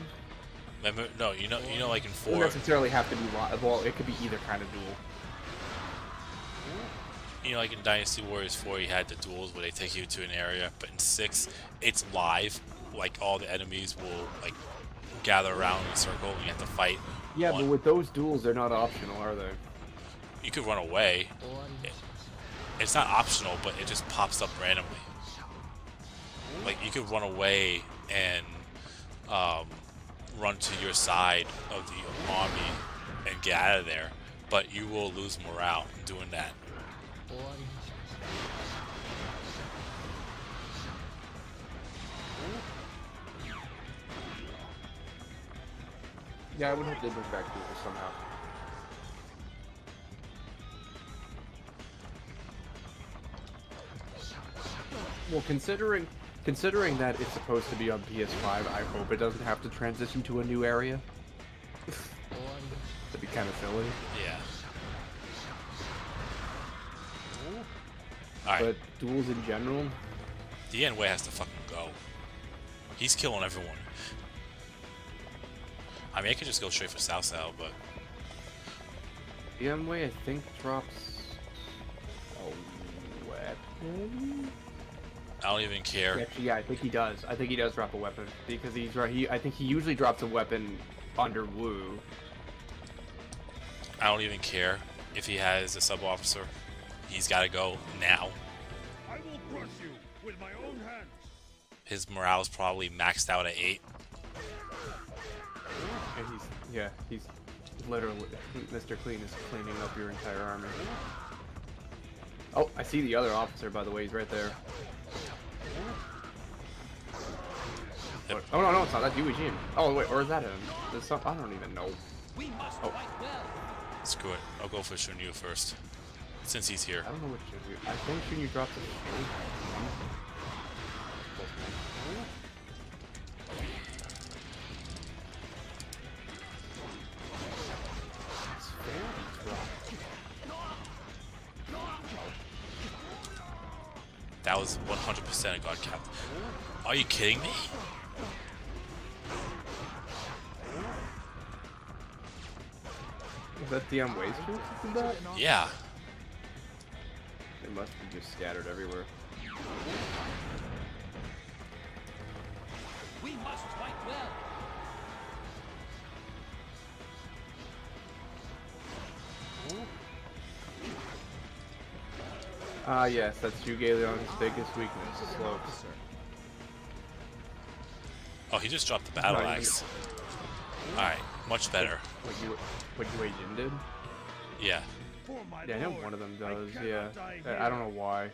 Remember, no, you know, like in It 4. doesn't necessarily have to be live. Well, it could be either kind of duel. You know, like in Dynasty Warriors 4, you had the duels where they take you to an area, but in 6, it's live. Like, all the enemies will, like, gather around in a circle, and you have to fight. Yeah, but with those duels, they're not optional, are they? You could run away. It's not optional, but it just pops up randomly. Like, you could run away and, run to your side of the army and get out of there, but you will lose morale doing that. Yeah, I would hope they bring back duels somehow. Well, considering that it's supposed to be on PS5, I hope it doesn't have to transition to a new area. That'd be kind of silly. Yeah. Alright. But duels in general, Dian Wei has to fucking go. He's killing everyone. I mean, I could just go straight for Cao Cao, but... Dian Wei, I think, drops a weapon? I don't even care. Actually, yeah, I think he does. I think he does drop a weapon because he's right. I think he usually drops a weapon under Wu. I don't even care if he has a sub-officer. He's gotta go now. I will crush you with my own hands. His morale's probably maxed out at 8. And he's literally, Mr. Clean is cleaning up your entire army. Oh, I see the other officer, by the way. He's right there. Yep. Oh no, it's not. That's Yui Jin. Oh wait, or is that him? I don't even know. We must Oh. fight well. Screw it. I'll go for Shunyu first. Since he's here. I don't know what Shunyu. I think Shunyu drops a shield. It's fair to drop. That was 100% a god count. Are you kidding me? Is that Dion Wei's troops that did that? Yeah. They must be just scattered everywhere. We must fight well. Ah, yes, that's Zhuge Liang's biggest weakness, slopes. Oh, he just dropped the battle Right. axe. Alright, much better. What Yue Jin did? Yeah. For my Yeah, I know lord, one of them I does, cannot yeah. die I don't here. know why.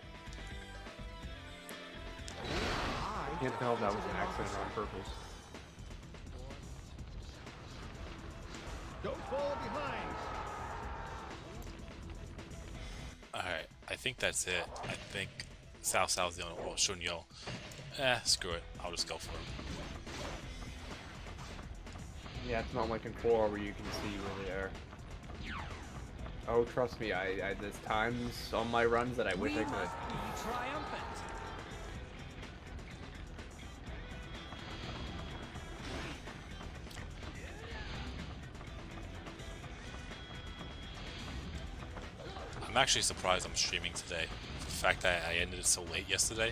I can't tell if that was an accident or on purpose. Don't fall behind. Alright, I think that's it. I think Cao Cao's the only one. Well, Shunyo. Screw it. I'll just go for him. Yeah, it's not like in 4 where you can see where they are. Oh, trust me, there's times on my runs that I wish I could. Be triumphant. I'm actually surprised I'm streaming today. The fact that I ended it so late yesterday,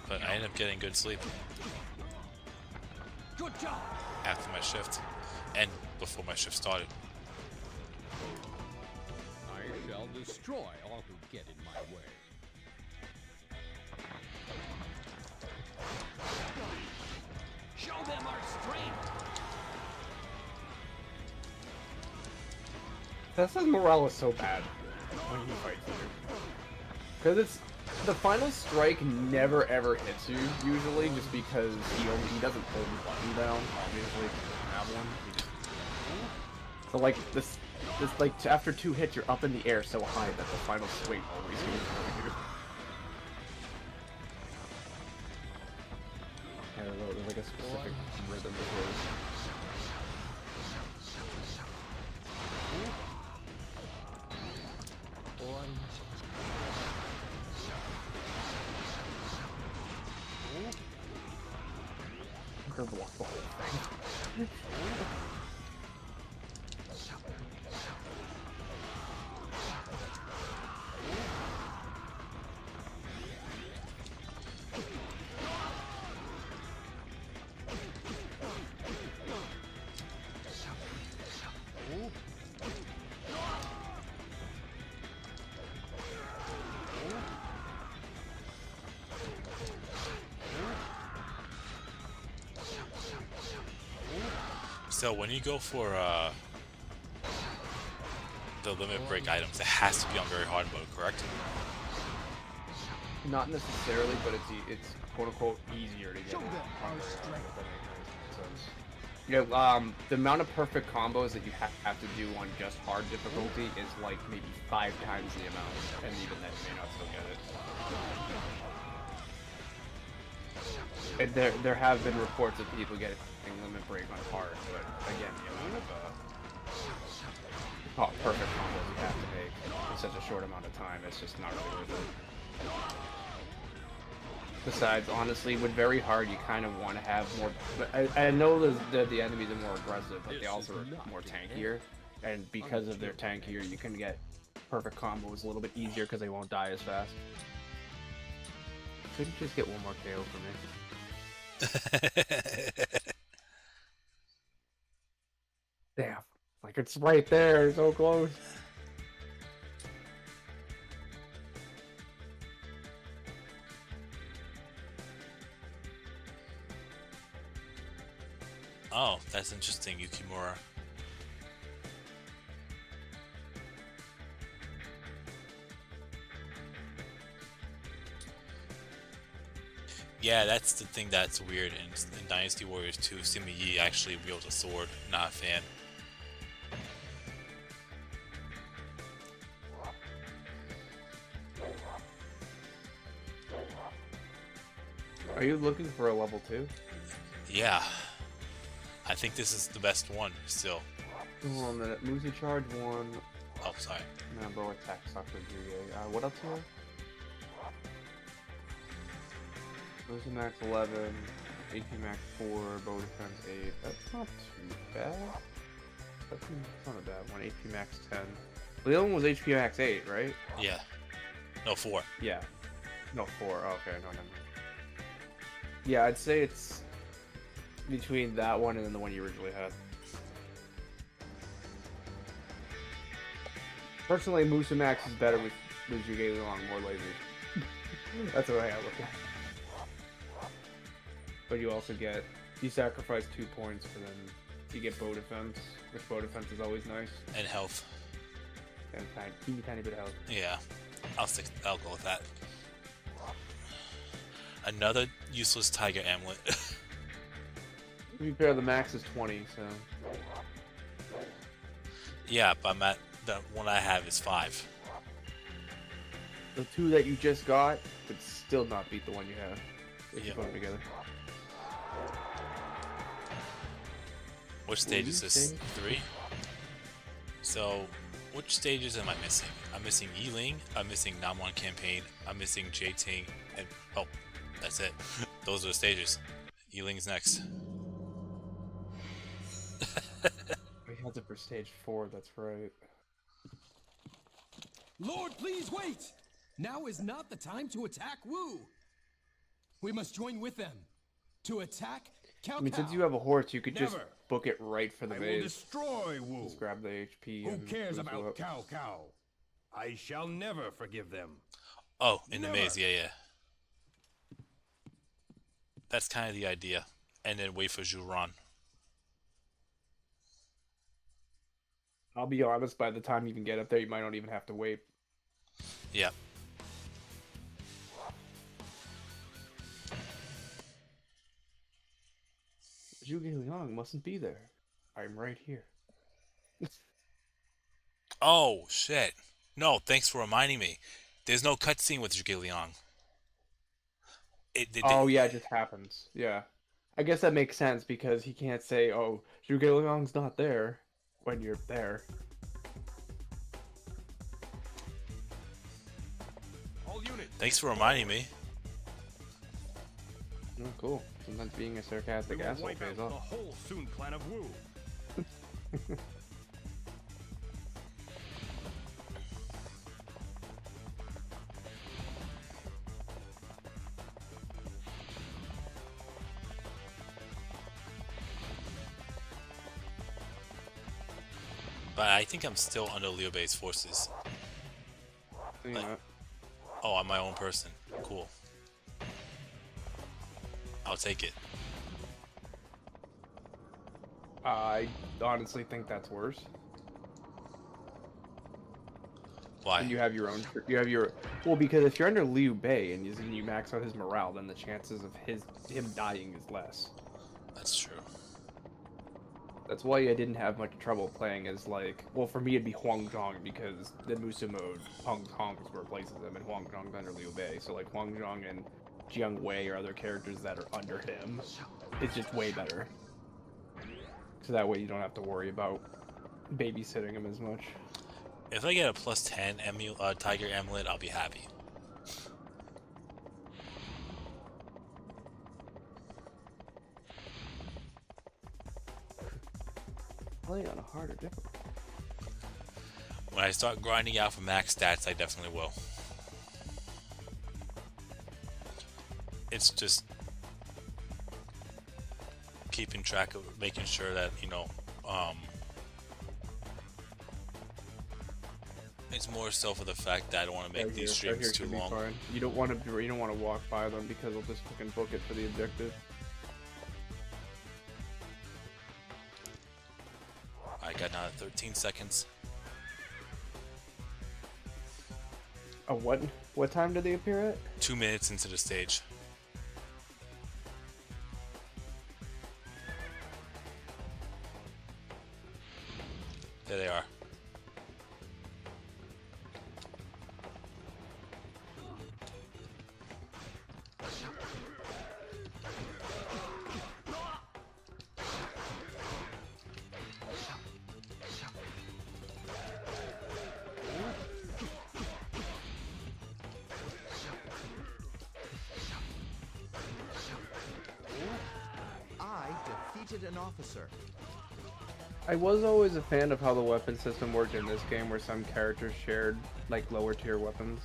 but I ended up getting good sleep Good job. after my shift and before my shift started. I shall destroy all who get in my way. Show them our strength. Tesla's morale is so bad when he fights you. Because it's the final strike never ever hits you usually, just because he doesn't hold the button down. Obviously, he doesn't have one. So like this like after 2 hits, you're up in the air so high that the final swing always goes for you. I don't know. There's like a specific rhythm of his. I'm gonna block the whole thing. So when you go for the limit break items, it has to be on very hard mode, correct? Not necessarily, but it's quote unquote easier to get. Show them our on strength. if that makes sense. You know, the amount of perfect combos that you have to do on just hard difficulty is like maybe 5 times the amount, and even then you may not still get it. And there have been reports of people getting limit break on hard, but again, the amount of perfect combos you have to make in such a short amount of time, it's just not really worth it. Besides, honestly, with very hard, you kind of want to have more. But I know the enemies are more aggressive, but they also are more tankier, and because of their tankier, you can get perfect combos a little bit easier because they won't die as fast. Couldn't just get one more KO for me. Damn, like it's right there, so close. Oh, that's interesting, Yukimura. Yeah, that's the thing that's weird. In Dynasty Warriors 2, Sima Yi actually wields a sword. Not a fan. Are you looking for a level 2? Yeah. I think this is the best one, still. Hold on a minute. Muzi charge 1. Oh, sorry. Bow attack sucker Juge. What else here? Muzi max 11. AP max 4. Bow defense 8. That's not too bad. That's not a bad one. AP max 10. Well, the other one was HP max 8, right? Yeah. No, 4. Yeah. No, 4. Oh, okay, no. Yeah, I'd say it's between that one and then the one you originally had. Personally, Musamax is better with Muzuge along more lasers. That's the way I look at it. But you also get, you sacrifice 2 points for them. You get bow defense, which bow defense is always nice. And health. And tiny bit of health. Yeah. I'll go with that. Another useless tiger amulet. To be fair, the max is 20, so... Yeah, but the one I have is 5. The 2 that you just got would still not beat the one you have if you Yep. put them together. Which stage is this? 3? So, which stages am I missing? I'm missing Yiling, I'm missing Namwon Campaign, I'm missing J-Ting, and oh, that's it. Those are the stages. Yiling's next. We had it for stage 4, that's right. Lord, please wait! Now is not the time to attack Wu. We must join with them. To attack Cao I mean, since Cao. you have a horse, you could just Never. book it right for the I will base. destroy Wu. Just grab the HP. Who and cares boost about it up. Cao Cao? I shall never forgive them. Oh, in the Never. maze, yeah. That's kind of the idea. And then wait for Juron. I'll be honest, by the time you can get up there, you might not even have to wait. Yeah. Zhuge Liang mustn't be there. I'm right here. Oh, shit. No, thanks for reminding me. There's no cutscene with Zhuge Liang. Oh, yeah, it just happens. Yeah. I guess that makes sense because he can't say, oh, Zhuge Liang's not there when you're there. All units. Thanks for reminding me. Oh, cool. Sometimes being a We sarcastic will asshole wipe out pays the off. whole Sun clan of Wu. But I think I'm still under Liu Bei's forces. You know, Oh, I'm my own person. Cool. I'll take it. I honestly think that's worse. Why? And you have your own. You have your. Well, because if you're under Liu Bei and you max out his morale, then the chances of him dying is less. That's true. That's why I didn't have much trouble playing as like. Well, for me it'd be Huang Zhong because the Musa mode, Huang Zhong replaces him, and Huang Zhong's under Liu Bei. So like Huang Zhong and Jiang Wei are other characters that are under him. It's just way better. So that way you don't have to worry about babysitting him as much. If I get a plus 10 Tiger Amulet, I'll be happy. Play on a harder difficulty. When I start grinding out for max stats, I definitely will. It's just keeping track of making sure that, you know, it's more so for the fact that I don't want to make these streams too long. Fine. You don't want to walk by them because they'll just fucking book it for the objective. I got another 13 seconds. Oh, what time did they appear at? 2 minutes into the stage. There they are. I defeated an officer. I was always a fan of how the weapon system worked in this game, where some characters shared like lower tier weapons.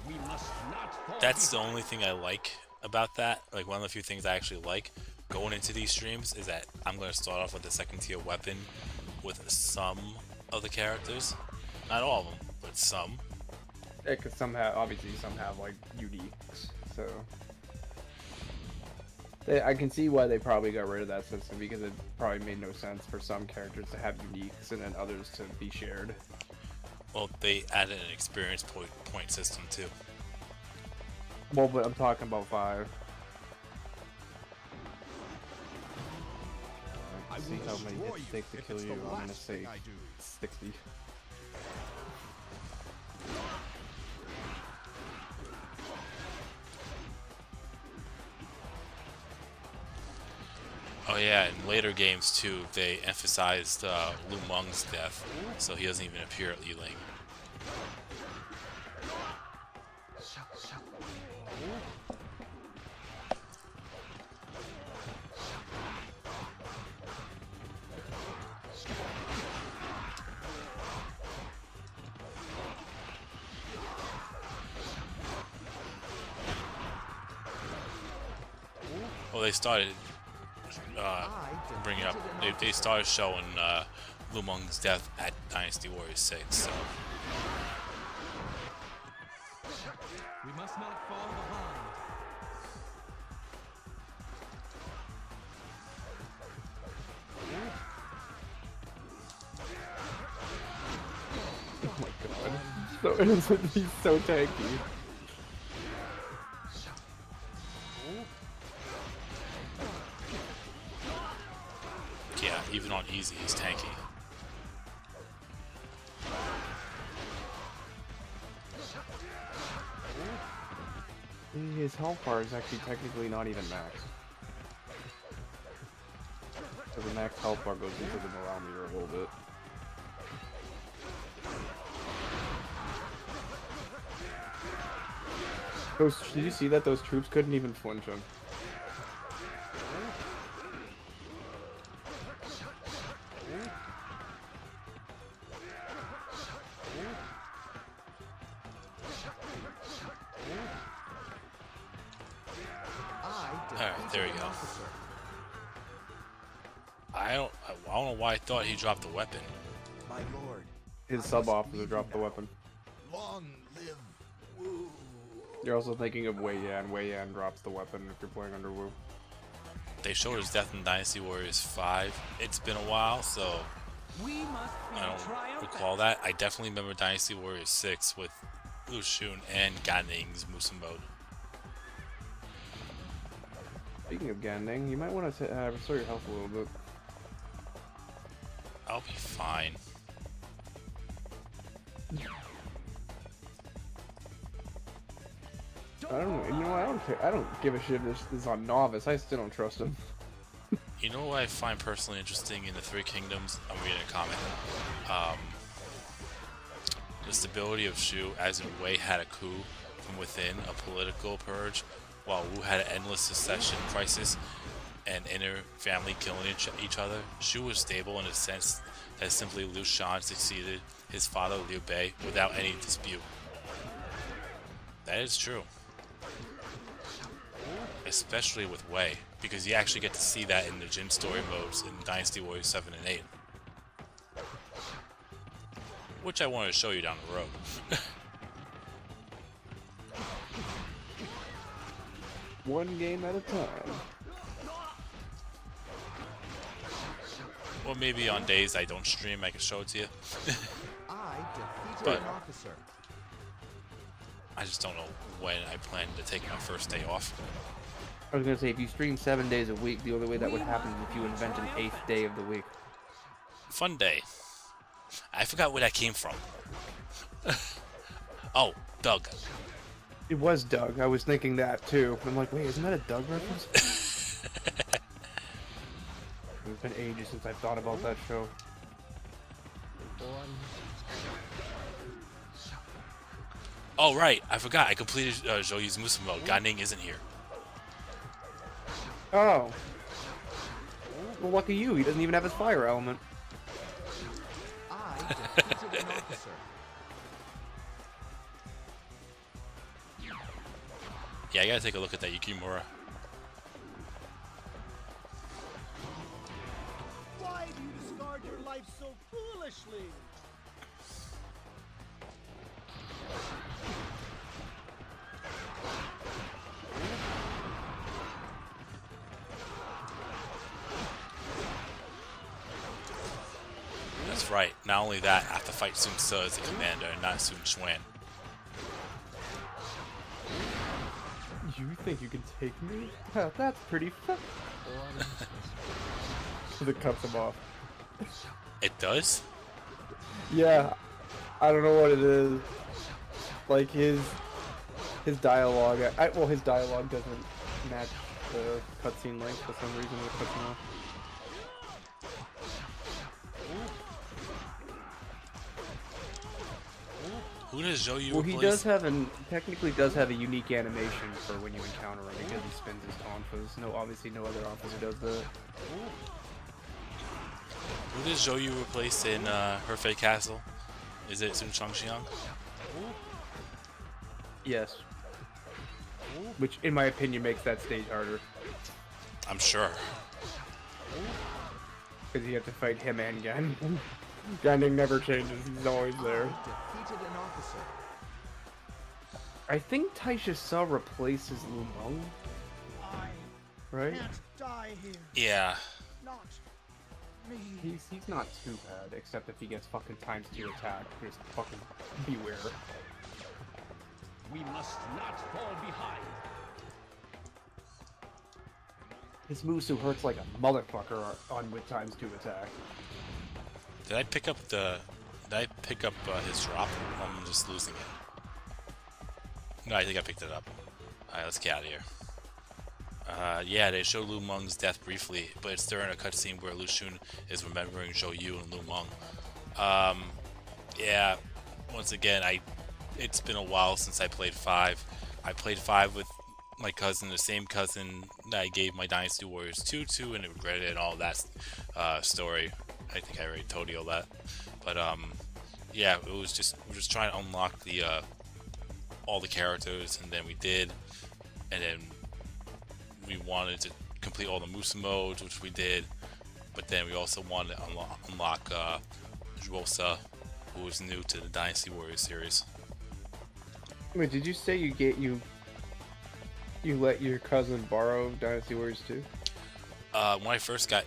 We must not fall That's the only thing I like about that. Like, one of the few things I actually like going into these streams is that I'm going to start off with a second tier weapon with some of the characters. Not all of them, but some. Yeah, because obviously some have like uniques, so I can see why they probably got rid of that system, because it probably made no sense for some characters to have uniques and then others to be shared. Well, they added an experience point system too. Well, but I'm talking about 5. I See will how many destroy hits you it takes to if kill it's you. the I'm gonna last say thing I do. 60. Oh yeah, in later games too, they emphasized Lu Meng's death, so he doesn't even appear at Yiling. Well, they started bringing up. They started showing Lu Meng's death at Dynasty Warriors 6. So We must not fall behind. Oh my god. So innocent, he's so tanky. yeah, even on easy, he's tanky. His health bar is actually technically not even max. So the max health bar goes into the morale meter a little bit. Did you see that? Those troops couldn't even flinch him. Alright, there we go. I don't know why I thought he dropped the weapon. My lord, His sub-officer dropped the weapon. long live Wu. You're also thinking of Wei Yan. Wei Yan drops the weapon if you're playing under Wu. They showed his death in Dynasty Warriors 5. It's been a while, so We must I don't recall that. I definitely remember Dynasty Warriors 6 with Lu Xun and Gan Ning's Musa mode. Speaking of Ganding, you might want to restore your health a little bit. I'll be fine. I don't know. You know, I don't care. I don't give a shit if this is on novice. I still don't trust him. You know what I find personally interesting in the Three Kingdoms? I'm reading a comment. The stability of Shu, as in Wei had a coup from within, a political purge, while Wu had an endless succession crisis and inner family killing each other. Shu was stable in a sense that simply Liu Shan succeeded his father Liu Bei without any dispute. That is true. Especially with Wei, because you actually get to see that in the Jin story modes in Dynasty Warriors 7 and 8. Which I want to show you down the road. One game at a time. Or maybe on days I don't stream, I can show it to you. I defeated But- an officer. I just don't know when I plan to take my first day off. I was gonna say, if you stream 7 days a week, the only way that would happen is if you invent an 8th day of the week. Fun day. I forgot where that came from. Oh, Doug. It was Doug. I was thinking that too. I'm like, wait, isn't that a Doug reference? It's been ages since I've thought about that show. Oh, right. I forgot. I completed Zhouyi's Musa mode. Gan Ning isn't here. Oh. Well, lucky you. He doesn't even have his fire element. I defeated an officer. Yeah, I gotta take a look at that Yukimura. Why do you discard your life so foolishly? That's right. Not only that, I have to fight Sun Ce as the commander and not Sun Quan. You think you can take me? Well, that's pretty fun. It cuts him off. It does? Yeah, I don't know what it is. Like his dialogue. Well, his dialogue doesn't match the cutscene length for some reason. It cuts him off. Who does Zhouyu Well, he replace? does have technically does have a unique animation for when you encounter him because he spins his tonfas. No, obviously no other officer does that. Who does Zhouyu replace in Hefei Castle? Is it Sun Changxiang? Yes. Which, in my opinion, makes that stage harder. I'm sure. Because you have to fight him and Gan. Ganding never changes, he's always there. Defeated an officer. I think Taisha Sa replaces Lu Meng, I right? can't die here. Yeah. Not me. He's not too bad, except if he gets fucking times 2 attack. Just fucking beware. We must not fall behind. His Musu hurts like a motherfucker on with times 2 attack. Did I pick up his drop? I'm just losing it. No, I think I picked it up. Alright, let's get out of here. Yeah, they show Lu Meng's death briefly, but it's during a cutscene where Lu Xun is remembering Zhou Yu and Lu Meng. Yeah, once again, it's been a while since I played 5. I played 5 with my cousin, the same cousin that I gave my Dynasty Warriors 2 to, and regretted it and all that story. I think I already told you all that. But yeah, we're just trying to unlock the all the characters, and then we did, and then we wanted to complete all the Musa modes, which we did, but then we also wanted to unlock Rosa, who is new to the Dynasty Warriors series. Wait, did you say you let your cousin borrow Dynasty Warriors 2? When I first got,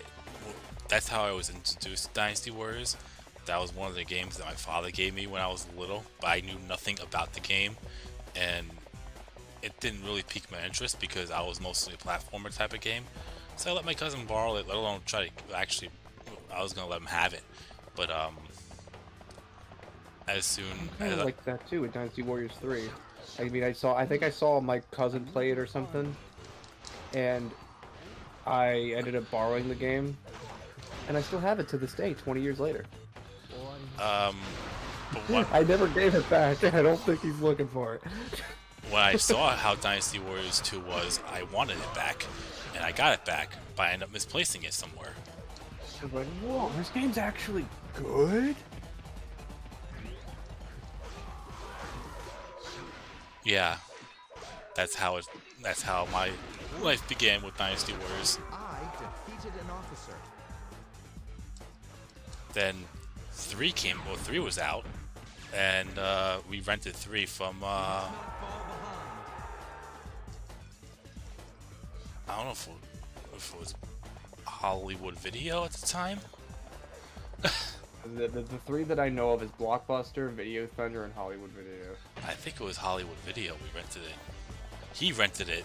that's how I was introduced to Dynasty Warriors. That was one of the games that my father gave me when I was little, but I knew nothing about the game, and it didn't really pique my interest because I was mostly a platformer type of game. So I let my cousin borrow it, let alone try to actually, I was gonna let him have it, but as soon I as like that too with Dynasty Warriors 3. I mean, I think I saw my cousin play it or something, and I ended up borrowing the game, and I still have it to this day, 20 years later. but what, I never gave it back. I don't think he's looking for it. when I saw how Dynasty Warriors 2 was, I wanted it back, and I got it back, but I ended up misplacing it somewhere. I was like, whoa, this game's actually good? Yeah, that's how my life began with Dynasty Warriors. I defeated an officer. Then 3 came, well, 3 was out, and we rented 3 from I don't know if it was Hollywood Video at the time. The 3 that I know of is Blockbuster, Video Thunder, and Hollywood Video. I think it was Hollywood Video. We rented it. He rented it,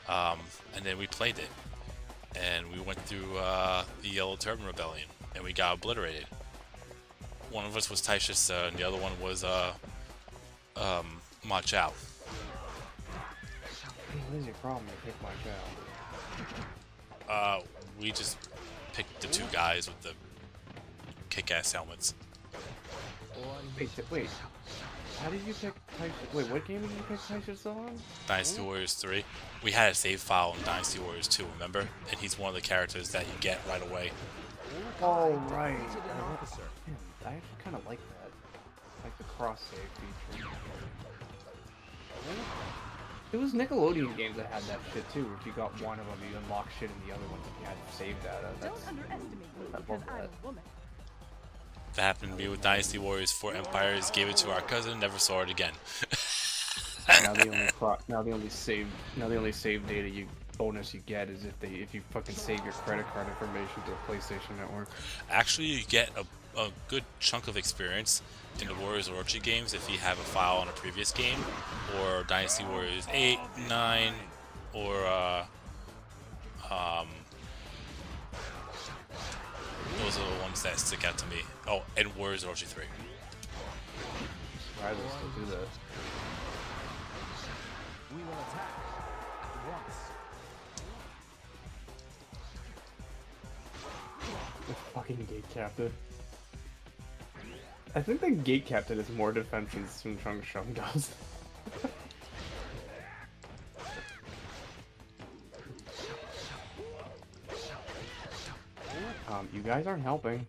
and then we played it, and we went through the Yellow Turban Rebellion, and we got obliterated. One of us was Taishus, and the other one was Ma Chao. What is your problem? You pick my child. We just picked the 2 guys with the kick-ass helmets. Wait. How did you pick Taisha? Wait, what game did you pick Taisha on? Dynasty Warriors 3. We had a save file in Dynasty Warriors 2, remember? And he's one of the characters that you get right away. Oh, right. Defeated an officer. I actually kind of like that. Like the cross-save feature. It was Nickelodeon games that had that shit too. If you got one of them, you unlock shit in the other ones if you had save data. That's, Don't underestimate me I because love I'm that. a woman. That happened to be with Dynasty Warriors 4 Empires. Gave it to our cousin, never saw it again. now the only save data bonus you get is if you fucking save your credit card information to a PlayStation Network. Actually, you get a good chunk of experience in the Warriors Orochi games if you have a file on a previous game, or Dynasty Warriors 8, 9, or those are the ones that stick out to me. Oh, and Warriors Orochi 3. Why does it still do that? We will attack at once. The fucking gate captain. I think the gate captain is more defense than Sun Chung Shung does. You guys aren't helping.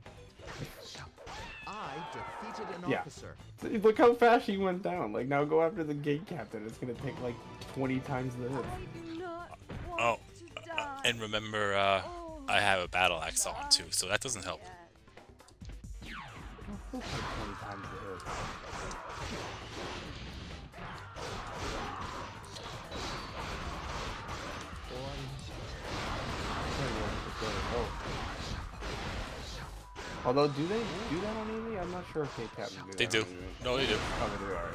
I defeated an Yeah. officer. Look how fast she went down. Like, now go after the gate captain. It's gonna take like 20 times the hit. I do not Oh, want to die. And remember, I have a battle axe on too, so that doesn't help. Like 20 times the hit. Oh. Although, do they do that on Eevee? I'm not sure if K-Captain do that. They do. On Eevee. No, they do. Oh, they do. Alright.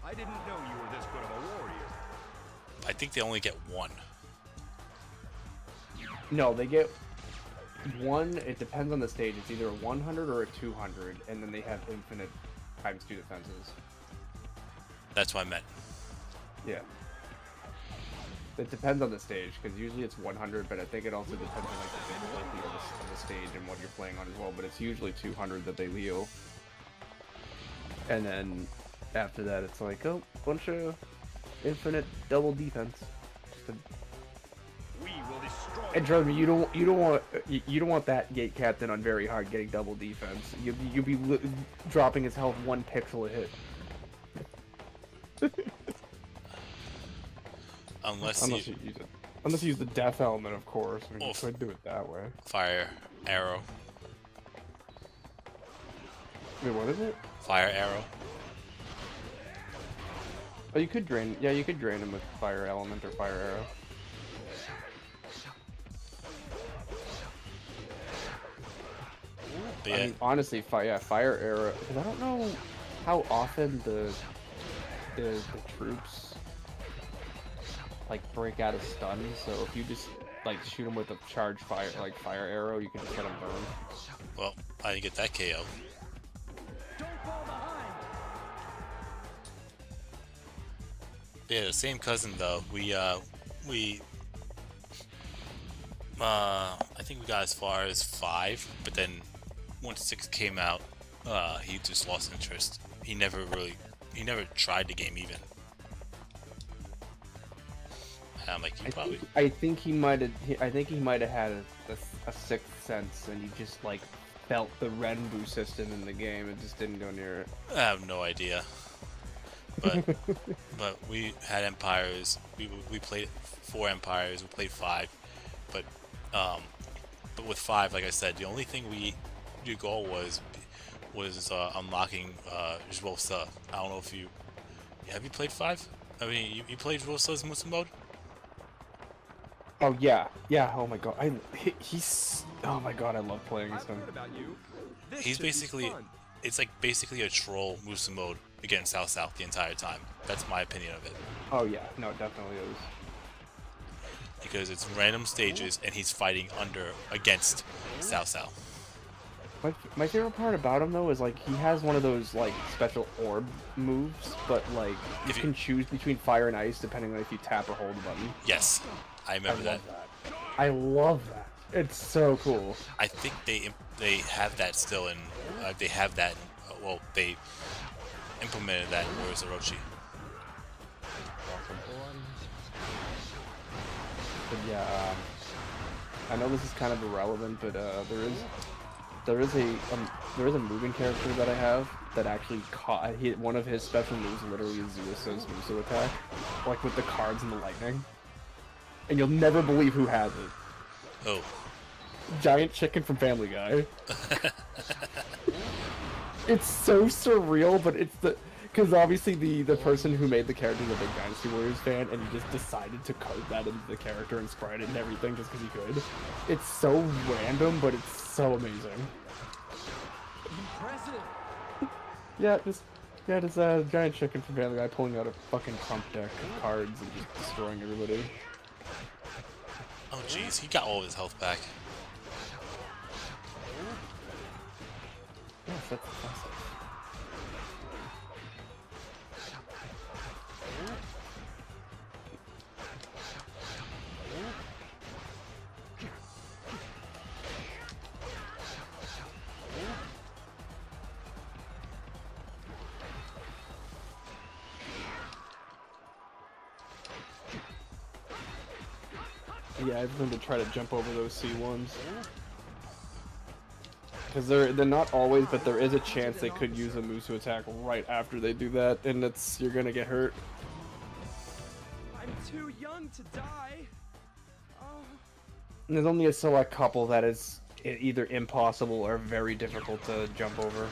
I didn't know you were this good of a warrior. I think they only get one. No, they get one. It depends on the stage. It's either a 100 or a 200, and then they have infinite times 2 defenses. That's what I meant. Yeah. It depends on the stage, because usually it's 100, but I think it also depends on like the difficulty of the stage and what you're playing on as well. But it's usually 200 that they heal, and then after that it's like, oh, bunch of infinite double defense. Just to... We will destroy. And trust me, you don't want that gate captain on very hard getting double defense. You'll be dropping his health 1 pixel a hit. Unless you use it. Unless you use the death element, of course. I mean, you Oof. could do it that way. fire arrow. Wait, what is it? Fire arrow. Oh, you could drain. Yeah, you could drain him with fire element or fire arrow. But I yeah, mean, honestly, fire arrow. Because I don't know how often the troops like break out of stun. So if you just like shoot them with a charged fire arrow, you can just let them burn. well, I didn't get that KO. Yeah, the same cousin though. I think we got as far as 5, but then once 6 came out, he just lost interest. He never tried the game even. And I'm like, you probably. I think he might have had a sixth sense, and he just like felt the Renbu system in the game and just didn't go near it. I have no idea. But but we had empires. We played 4 empires. We played 5, but with 5, like I said, the only thing your goal was unlocking Jwosa. I don't know if you have you played 5. I mean, you played Jwosa's Musu mode. Oh yeah. Oh my god, he's. Oh my god, I love playing as him. He's basically, it's like basically a troll Musu mode against South the entire time. That's my opinion of it. Oh yeah, no, it definitely is. Because it's random stages and he's fighting against South. My favorite part about him though is like he has one of those like special orb moves, but like you can choose between fire and ice depending on if you tap or hold the button. Yes, I remember that. I love that. It's so cool. I think they have that still in. They have that. Well, they implemented that in Warriors Orochi. But yeah, I know this is kind of irrelevant, but there is a moving character that I have that actually one of his special moves literally is Zeus's Musu attack, like with the cards and the lightning. And you'll never believe who has it. Oh. Giant Chicken from Family Guy. It's so surreal, but it's because obviously the person who made the character is a big Dynasty Warriors fan, and he just decided to code that into the character and sprite it and everything just because he could. It's so random, but it's so amazing. Impressive. Yeah, just Giant Chicken from Family Guy pulling out a fucking trump deck of cards and just destroying everybody. Oh jeez, he got all of his health back. Yes, that's impressive. Yeah, I've been to try to jump over those C1s. Because they're not always, but there is a chance they could use a Musu attack right after they do that, and you're gonna get hurt. I'm too young to die. And there's only a select couple that is either impossible or very difficult to jump over.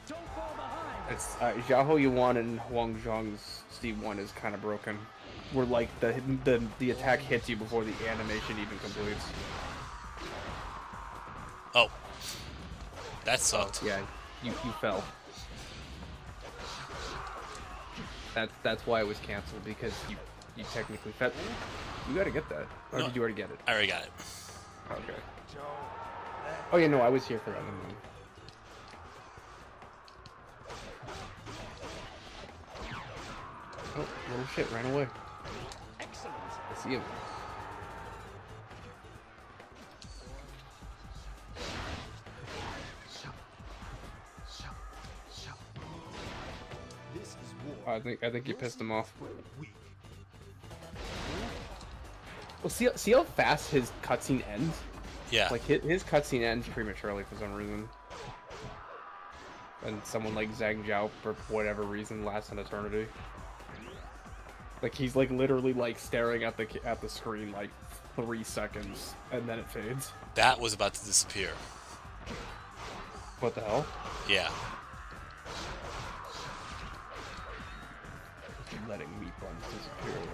Don't fall behind. It's Xiahou Yuan and Huang Zhang's Steve 1 is kind of broken. Where like the attack hits you before the animation even completes. Oh, that sucked. Yeah, you fell. That's why it was canceled, because you technically fell. You gotta get that. Or No, did you already get it? I already got it. Okay. Oh yeah, no, I was here for that one. Oh, little shit ran away. Excellent. I see him. This is war. I think you pissed him off. For the weak. Well, see how fast his cutscene ends? Yeah. Like his cutscene ends prematurely for some reason. And someone like Zhang Zhao, for whatever reason, lasts an eternity. Like he's like literally like staring at the screen like 3 seconds, and then it fades. That was about to disappear. What the hell? Yeah. Letting meat buns disappear. Like,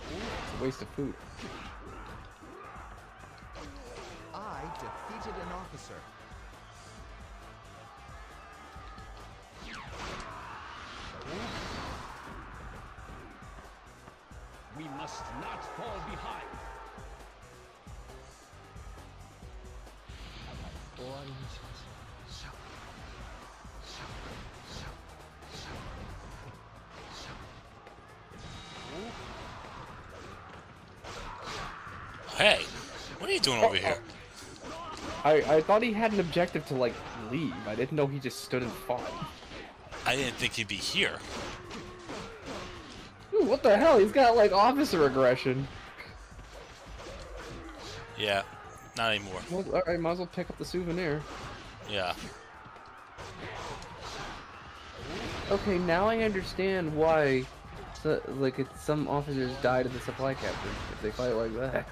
it's a waste of food. I defeated an officer. We must not fall behind. Hey, what are you doing over here? I thought he had an objective to like leave. I didn't know he just stood and fought. I didn't think he'd be here. Ooh, what the hell? He's got like officer aggression. Yeah, not anymore. Well, alright, might as well pick up the souvenir. Yeah. Okay, now I understand why, some officers die to the supply captain if they fight like that.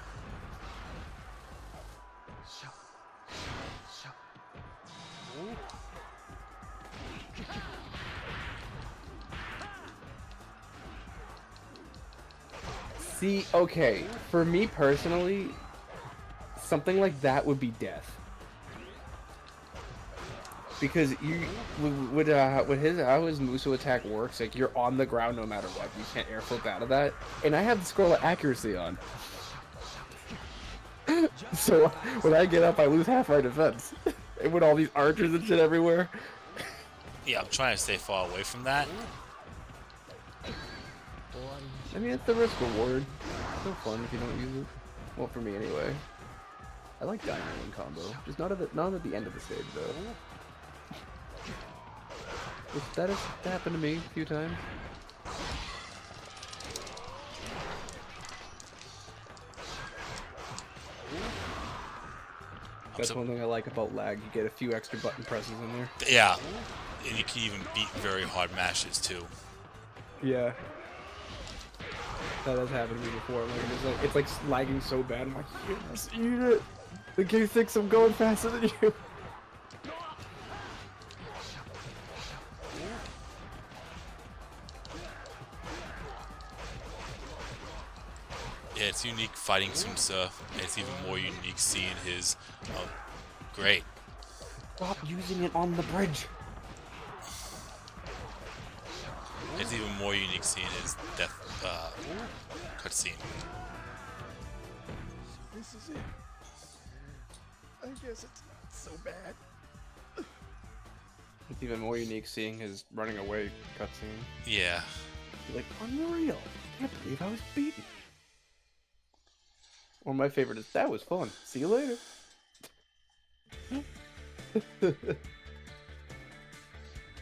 See, okay, for me personally, something like that would be death. Because how his Muso attack works, like you're on the ground no matter what. You can't air flip out of that. And I have the scroll of accuracy on. So when I get up, I lose half our defense. And with all these archers and shit everywhere. Yeah, I'm trying to stay far away from that. I mean, it's the risk reward. It's still fun if you don't use it. Well, for me anyway. I like Dynamo in combo. Just not at the end of the stage though. That has happened to me a few times. That's one thing I like about lag. You get a few extra button presses in there. Yeah, and you can even beat very hard mashes too. Yeah. That has happened to me before. Like, it's like lagging so bad. I'm like, yes, eat it. The game thinks I'm going faster than you. Yeah, it's unique fighting Sunsa, and it's even more unique seeing his. Oh, great. Stop using it on the bridge. It's even more unique seeing his death cutscene. This is it. I guess it's not so bad. It's even more unique seeing his running away cutscene. Yeah. Like, unreal. I can't believe I was beaten. Or my favorite is, that was fun. See you later.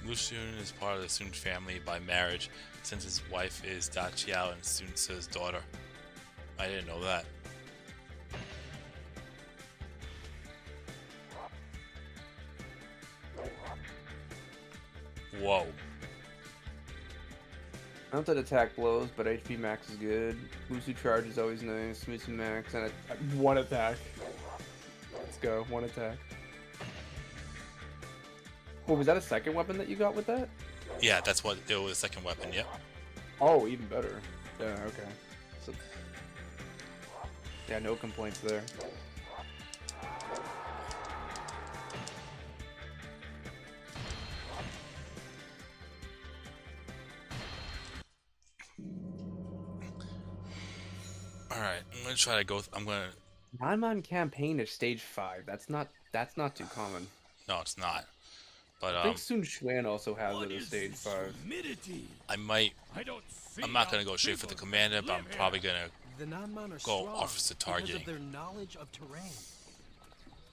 Lucian is part of the Sun family by marriage, since his wife is Da Qiao and Sunsa's daughter. I didn't know that. Whoa. Mounted attack blows, but HP max is good. Musu charge is always nice. Musu max and one attack. Let's go, one attack. Oh, was that a second weapon that you got with that? Yeah, that's what it was. Second weapon. Yep. Oh, even better. Yeah, okay. So, yeah, no complaints there. All right, I'm gonna try to go. I'm gonna. Non-mon campaign is stage 5. That's not too common. No, it's not. But I think Sun Xuan also has it as stage 5. Humidity. I might. I don't see I'm not how gonna go straight for the people commander, but I'm live here. probably gonna The non-mon are go strong officer because targeting. of their knowledge of terrain.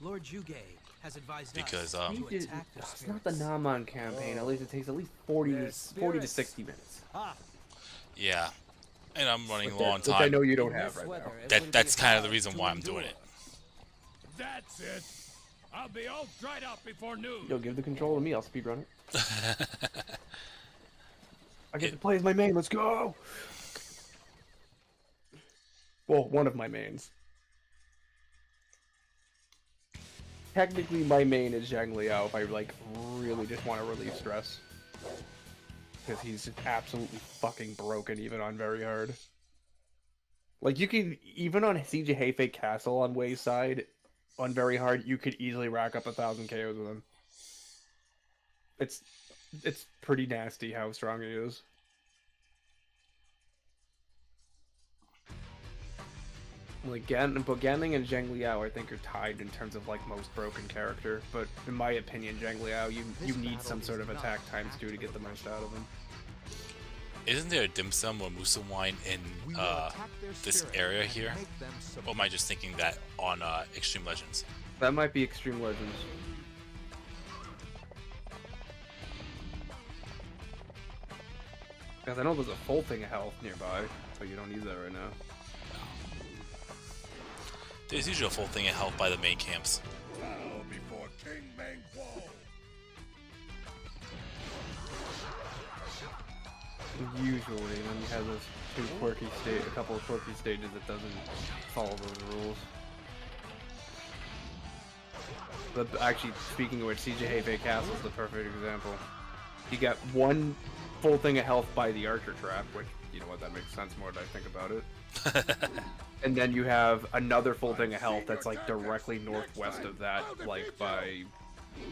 Lord Juge has advised Because, us to It's attack their not the spirits. non-mon campaign. At least it takes at least 40 to 60 minutes. Yeah, and I'm running Which low on which I time. know you don't have right now. That's kind of the reason why I'm doing it. That's it. I'll be all dried up before noon. Yo, give the control to me. I'll speedrun it. I get to play as my main. Let's go. Well, one of my mains. Technically, my main is Zhang Liao if I like really just want to relieve stress. Because he's absolutely fucking broken even on very hard. Like, you can, even on Siege of Hefei Castle on Wayside, on very hard, you could easily rack up 1,000 KOs with him. It's pretty nasty how strong he is. Like, Ganning and Zhang Liao, I think, are tied in terms of, like, most broken character. But in my opinion, Zhang Liao, you need some sort of attack times 2 to get the most out of him. Isn't there a dim sum or musa wine in this area here? Or am I just thinking that on Extreme Legends? That might be Extreme Legends. Because I know there's a full thing of health nearby, but you don't need that right now. There's usually a full thing of health by the main camps. Bow before King Meng Huo. Usually, when you have those a couple of quirky stages, it doesn't follow those rules. But actually, speaking of which, Siege of Hefei Castle is the perfect example. You got one full thing of health by the Archer Trap, which, you know what, that makes sense more than I think about it. And then you have another full thing of health that's like directly northwest of that, like by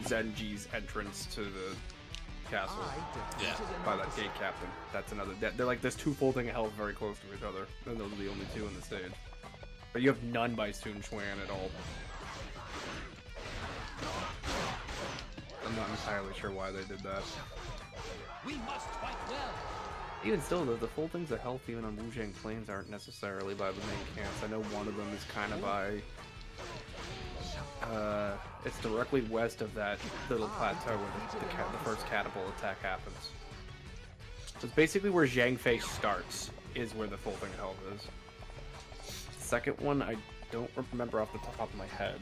Zenji's entrance to the castle. Yeah. By that gate captain. That's another. They're like, there's 2 full thing of health very close to each other, and those are the only 2 in the stage. But you have none by Sun Xuan at all. I'm not entirely sure why they did that. We must fight well. Even still, though, the full things of health even on Jang Plains aren't necessarily by the main camps. I know one of them is kind of by... it's directly west of that little plateau where the first catapult attack happens. So it's basically where Zhang Fei starts, is where the full thing of health is. The second one, I don't remember off the top of my head.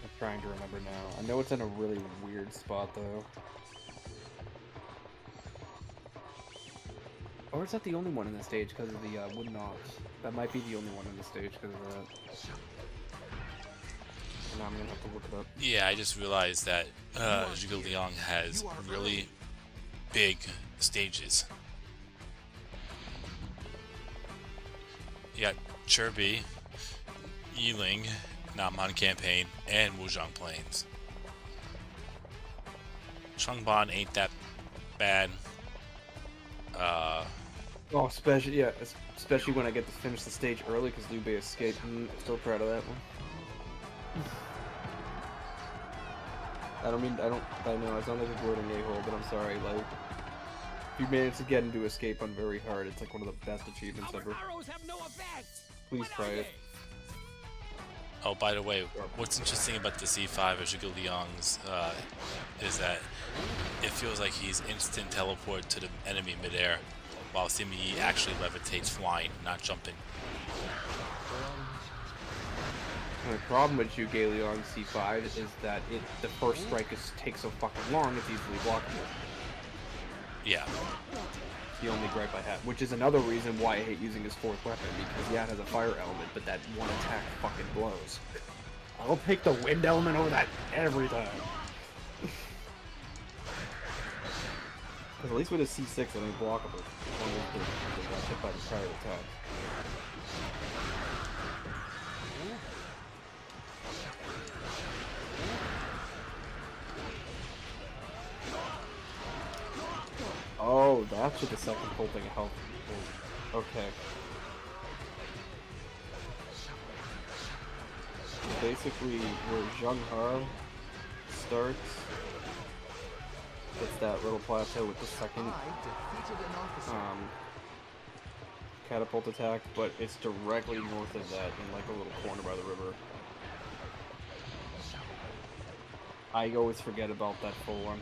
I'm trying to remember now. I know it's in a really weird spot, though. Or is that the only one in the stage because of the wooden ox? That might be the only one in the stage because of that. And now I'm gonna have to look it up. Yeah, I just realized that Zhuge Liang has really big stages. You got Chirby, Yiling, Non-Mon Campaign, and Wuzhong Plains. Chang Ban ain't that bad. Oh, especially when I get to finish the stage early because Liu Bei escaped. Still proud of that one. I know, I sound like a gloating a-hole, but I'm sorry, like, if you manage to get into escape on very hard, it's like one of the best achievements ever. Arrows have no effect. Please try it. Oh, by the way, what's interesting about the C5 of Zhuge Liang's is that it feels like he's instant teleport to the enemy midair, while Simi Yi actually levitates flying, not jumping. And the problem with Zhuge C5 is that the first strike takes so fucking long, it's easily blockable. Yeah. It's the only gripe I have. Which is another reason why I hate using his fourth weapon, because yeah, it has a fire element, but that one attack fucking blows. I'll take the wind element over that every time. Because at least with a C6, it ain't blockable. It's one of those that hit by the fire attack. Oh, that's what the second full thing of health is. Okay. So basically, where Zhang Ha starts, it's that little plateau with the second catapult attack, but it's directly north of that in like a little corner by the river. I always forget about that full one.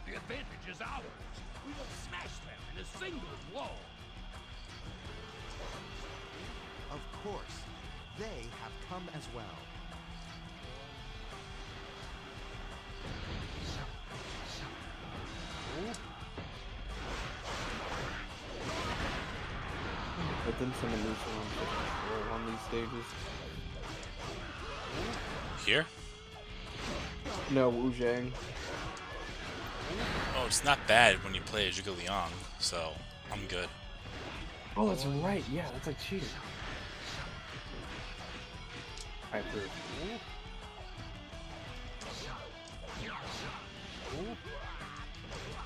The advantage is ours. We will smash them in a single blow. Of course, they have come as well. But then some neutral on these stages. Here? No, Wu Zhang. Oh, it's not bad when you play Zhuge Liang, so I'm good. Oh, that's right. Yeah, that's like cheating. I approve. Yeah,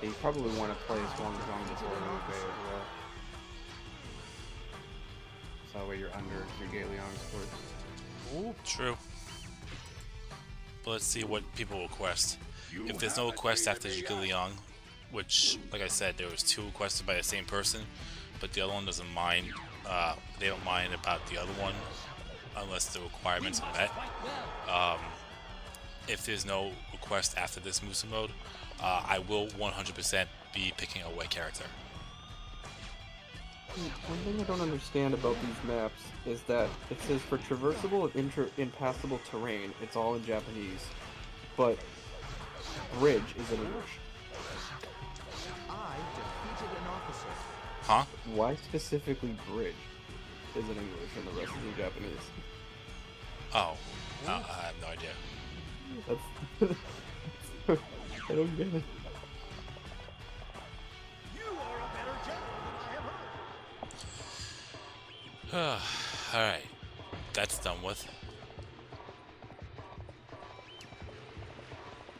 you probably want to play as long as before Liu Bei as well. So that way you're under your Zhuge Liang's force. True. But let's see what people request. If there's no request after Zhuge Liang, which, like I said, there was 2 requested by the same person, but the other one doesn't mind. They don't mind about the other one unless the requirements are met. If there's no request after this Musa mode, I will 100% be picking a white character. One thing I don't understand about these maps is that it says for traversable and impassable terrain, it's all in Japanese, but bridge is in English. I defeated an officer. Huh? Why specifically bridge is in English and the rest is in Japanese? Oh, I have no idea. That's I don't get it. You are a better general than I have heard. Alright, that's done with.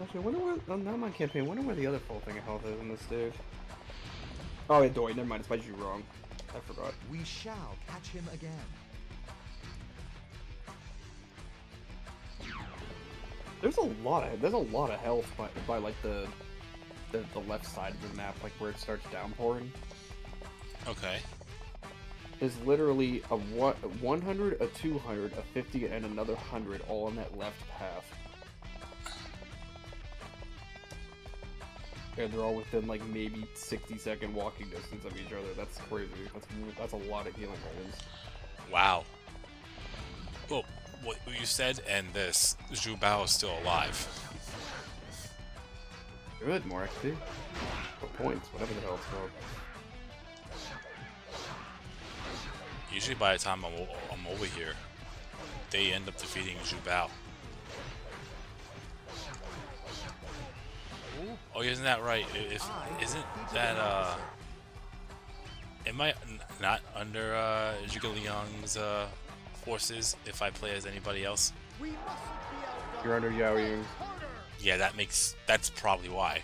Actually, I wonder where, not my campaign, I wonder where the other full thing of health is in this stage. Oh, yeah, Doi, never mind, it's by you wrong. I forgot. We shall catch him again. There's a lot of health by like the left side of the map, like where it starts downpouring. Okay. There's literally a 100, a 200, a 50, and another 100 all on that left path. And they're all within like maybe 60-second walking distance of each other. That's crazy. That's a lot of healing items. Wow. Well, what you said and this, Zhu Bao is still alive. Good, more XP. Or points, whatever the hell it's called. Usually by the time I'm over here, they end up defeating Zhu Bao. Oh, isn't that right? Isn't that, am I not under Zhuge Liang's forces if I play as anybody else? We mustn't be outdone. You're under Yao Ying. Harder. Yeah, that's probably why.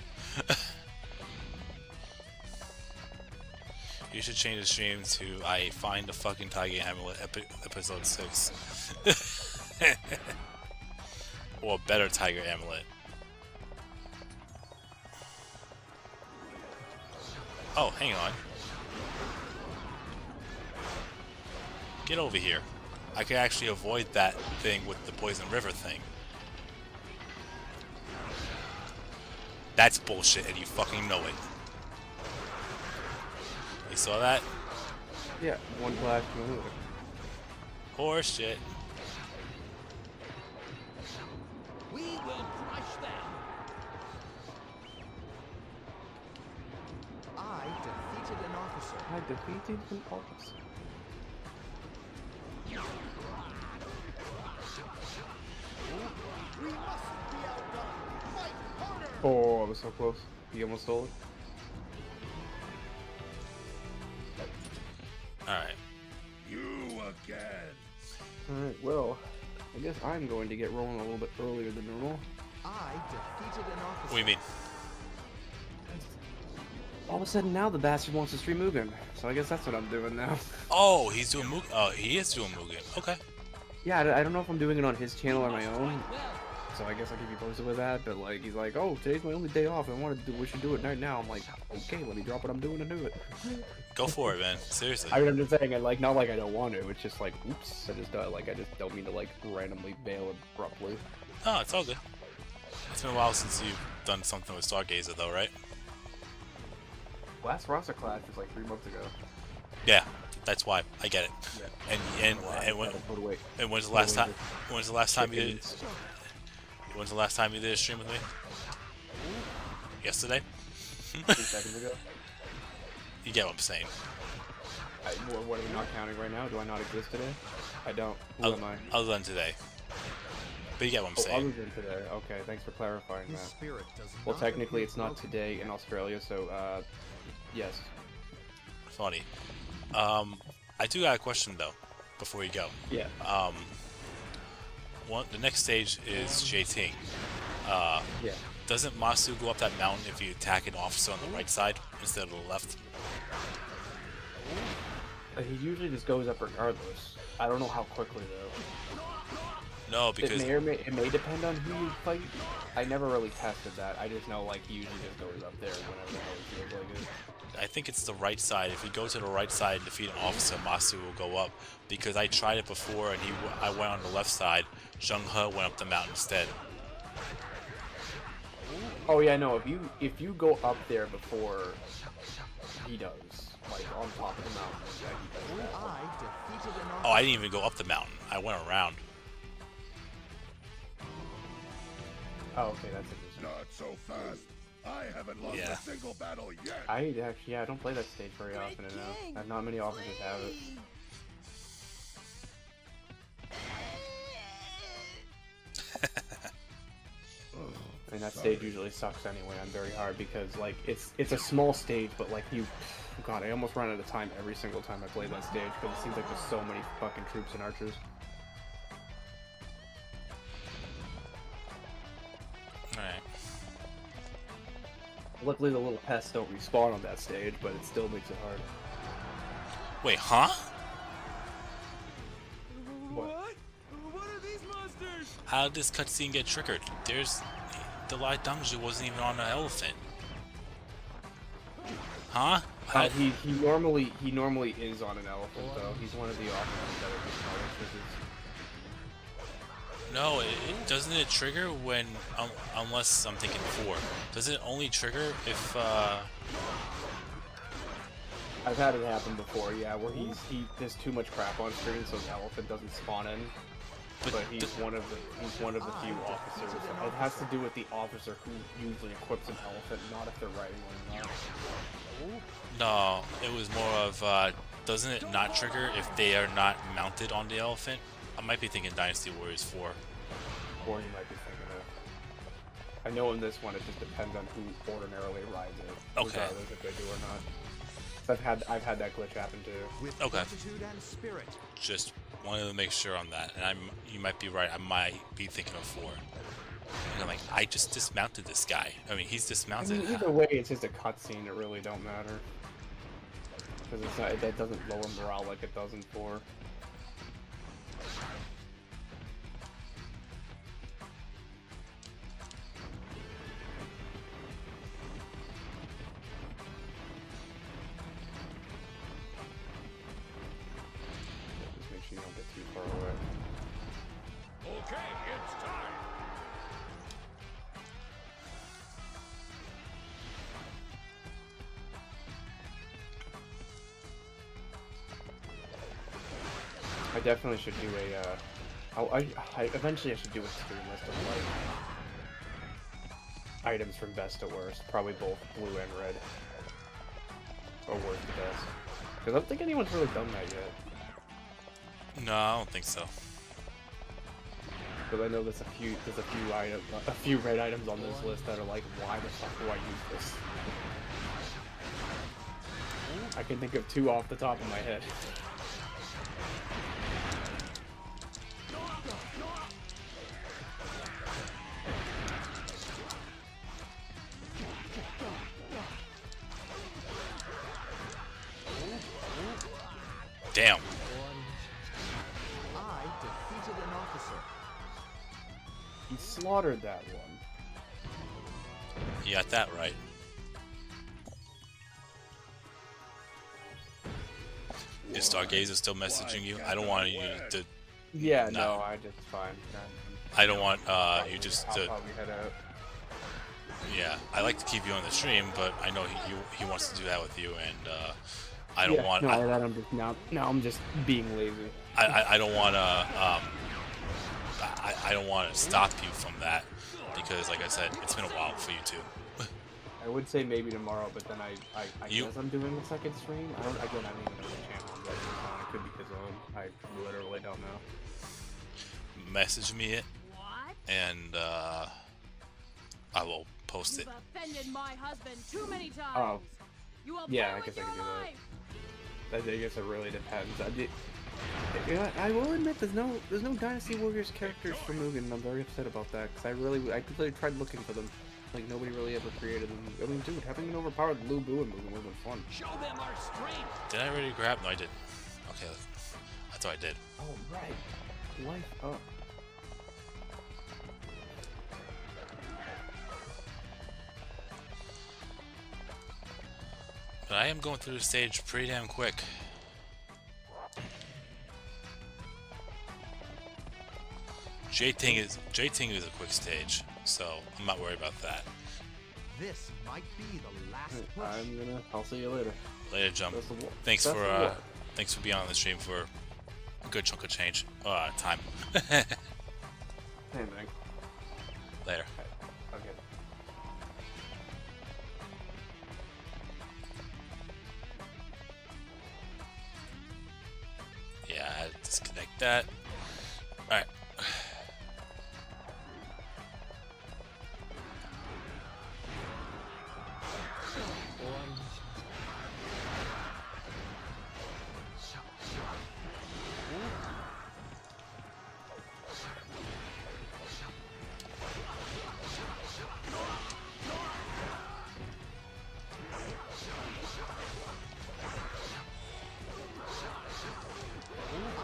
You should change the stream to I find the fucking Tiger Amulet episode 6. Or a better Tiger Amulet. Oh, hang on. Get over here. I could actually avoid that thing with the Poison River thing. That's bullshit and you fucking know it. You saw that? Yeah, one clash to another. Horse shit. We will crush them. I defeated an officer. I defeated an officer. We mustn't be outdone. Fight harder. Oh, I was so close. He almost stole it. Alright. You again. Alright, well, I guess I'm going to get rolling a little bit earlier than normal. I defeated an officer. What do you mean? All of a sudden now the bastard wants to stream Mugen, so I guess that's what I'm doing now. Oh, he's doing Mugen. Oh, he is doing Mugen. Okay. Yeah, I don't know if I'm doing it on his channel or my own, so I guess I can be posted with that, but like, he's like, oh, today's my only day off, we should do it right now. I'm like, okay, let me drop what I'm doing and do it. Go for it, man. Seriously. I mean, I'm just saying, like, not like I don't want to, it's just like, oops, I just don't mean to like randomly bail abruptly. Oh, it's all good. It's been a while since you've done something with Stargazer, though, right? Last roster clash was like 3 months ago. Yeah, that's why. I get it. Yeah. And when's the last time? When's the last time you did? When's the last time you did a stream with me? Yesterday. 2 seconds ago. You get what I'm saying. What are we not counting right now? Do I not exist today? I don't. Who am I? Other than today. But you get what I'm Oh, saying. other than today. Okay, thanks for clarifying His that. spirit does Well, not technically, appear it's not broken. today in Australia, so yes. Funny. I do got a question though, before you go. Yeah. The next stage is JT. Yeah. Doesn't Masu go up that mountain if you attack an officer on the right side instead of the left? He usually just goes up regardless. I don't know how quickly though. No, because It may depend on who you fight. I never really tested that. I just know like he usually just goes up there whenever he feels like it. I think it's the right side. If you go to the right side and defeat an officer, Masu will go up. Because I tried it before and I went on the left side. Zheng He went up the mountain instead. Oh yeah, no. If you go up there before he does, like on top of the mountain, yeah, he does that. I defeated an officer. Oh, I didn't even go up the mountain. I went around. Oh, okay, that's interesting. Not so fast. I haven't lost Yeah. a single battle yet. I actually, yeah, I don't play that stage very often enough. Not many officers have it. And that stage usually sucks anyway. I'm very hard because like it's a small stage, but like God, I almost run out of time every single time I play that stage because it seems like there's so many fucking troops and archers. Alright. Luckily, the little pests don't respawn on that stage, but it still makes it hard. Wait, huh? What? What are these monsters? How did this cutscene get triggered? The Lai Dangzhu wasn't even on an elephant. Huh? He normally is on an elephant though. He's one of the officers that are just No, doesn't it trigger when, unless I'm thinking 4. Does it only trigger if, I've had it happen before, yeah, where there's too much crap on screen, so the elephant doesn't spawn in. But he's one of the few officers. It has to do with the officer who usually equips an elephant, not if they're riding one or not. no, it was more of, doesn't it not trigger if they are not mounted on the elephant? I might be thinking Dynasty Warriors 4. Or you might be thinking of. I know in this one it just depends on who ordinarily rides it, Okay. regardless if they do or not. So I've had that glitch happen too. With Okay. fortitude and spirit. Just wanted to make sure on that, and you might be right. I might be thinking of 4. And I'm like, I just dismounted this guy. I mean, he's I dismounted. mean, either way, it's just a cutscene. It really don't matter because it's not. That doesn't lower morale like it does in 4. Just make sure you don't get too far away. Okay, it's time. I definitely should do eventually I should do a tier list of like items from best to worst, probably both blue and red, or worst to best. Because I don't think anyone's really done that yet. No, I don't think so. Because I know there's a few red items on this list that are like, why the fuck do I use this? I can think of 2 off the top of my head. Damn. I defeated an officer. He slaughtered that one. You got that right. Is Stargazer still messaging you? I don't want you to. Yeah, no, I just fine. I don't want you just I'll to. probably head out. Yeah, I like to keep you on the stream, but I know he wants to do that with you, and I don't want. No, that I'm just now I'm just being lazy. I don't want to. I don't want to stop you from that because, like I said, it's been a while for you too. I would say maybe tomorrow, but then I guess I'm doing a second stream. I don't know the channel I'm going on. It could be his own. I literally don't know. Message me it, and I will post it. You've offended my husband too many times. Oh, You will yeah, pay I guess with I could your do life. that. I guess it really depends. I will admit there's no Dynasty Warriors characters for Mugen, and I'm very upset about that because I completely tried looking for them. Like nobody really ever created them. I mean, dude, having an overpowered Lu Bu and Mugen would have been fun. Show them our strength. Did I already grab? No, I didn't. Okay, I thought I did. Oh right, life up. But I am going through the stage pretty damn quick. J-Ting is a quick stage, so I'm not worried about that. This might be the last push. I'll see you later. Later, Jump. Thanks for being on the stream for a good chunk of change. Time. Hey man. Later. Okay. Yeah, I had to disconnect that. Alright.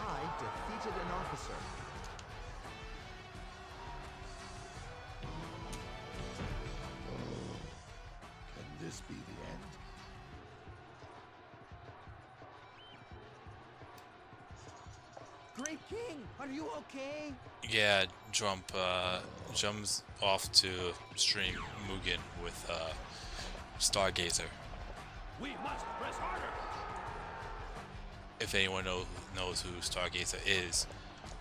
I defeated an officer. Can this be the end? Great King, are you okay? Yeah, Jum's off to stream Mugen with Stargazer. We must press harder. If anyone knows who Stargazer is,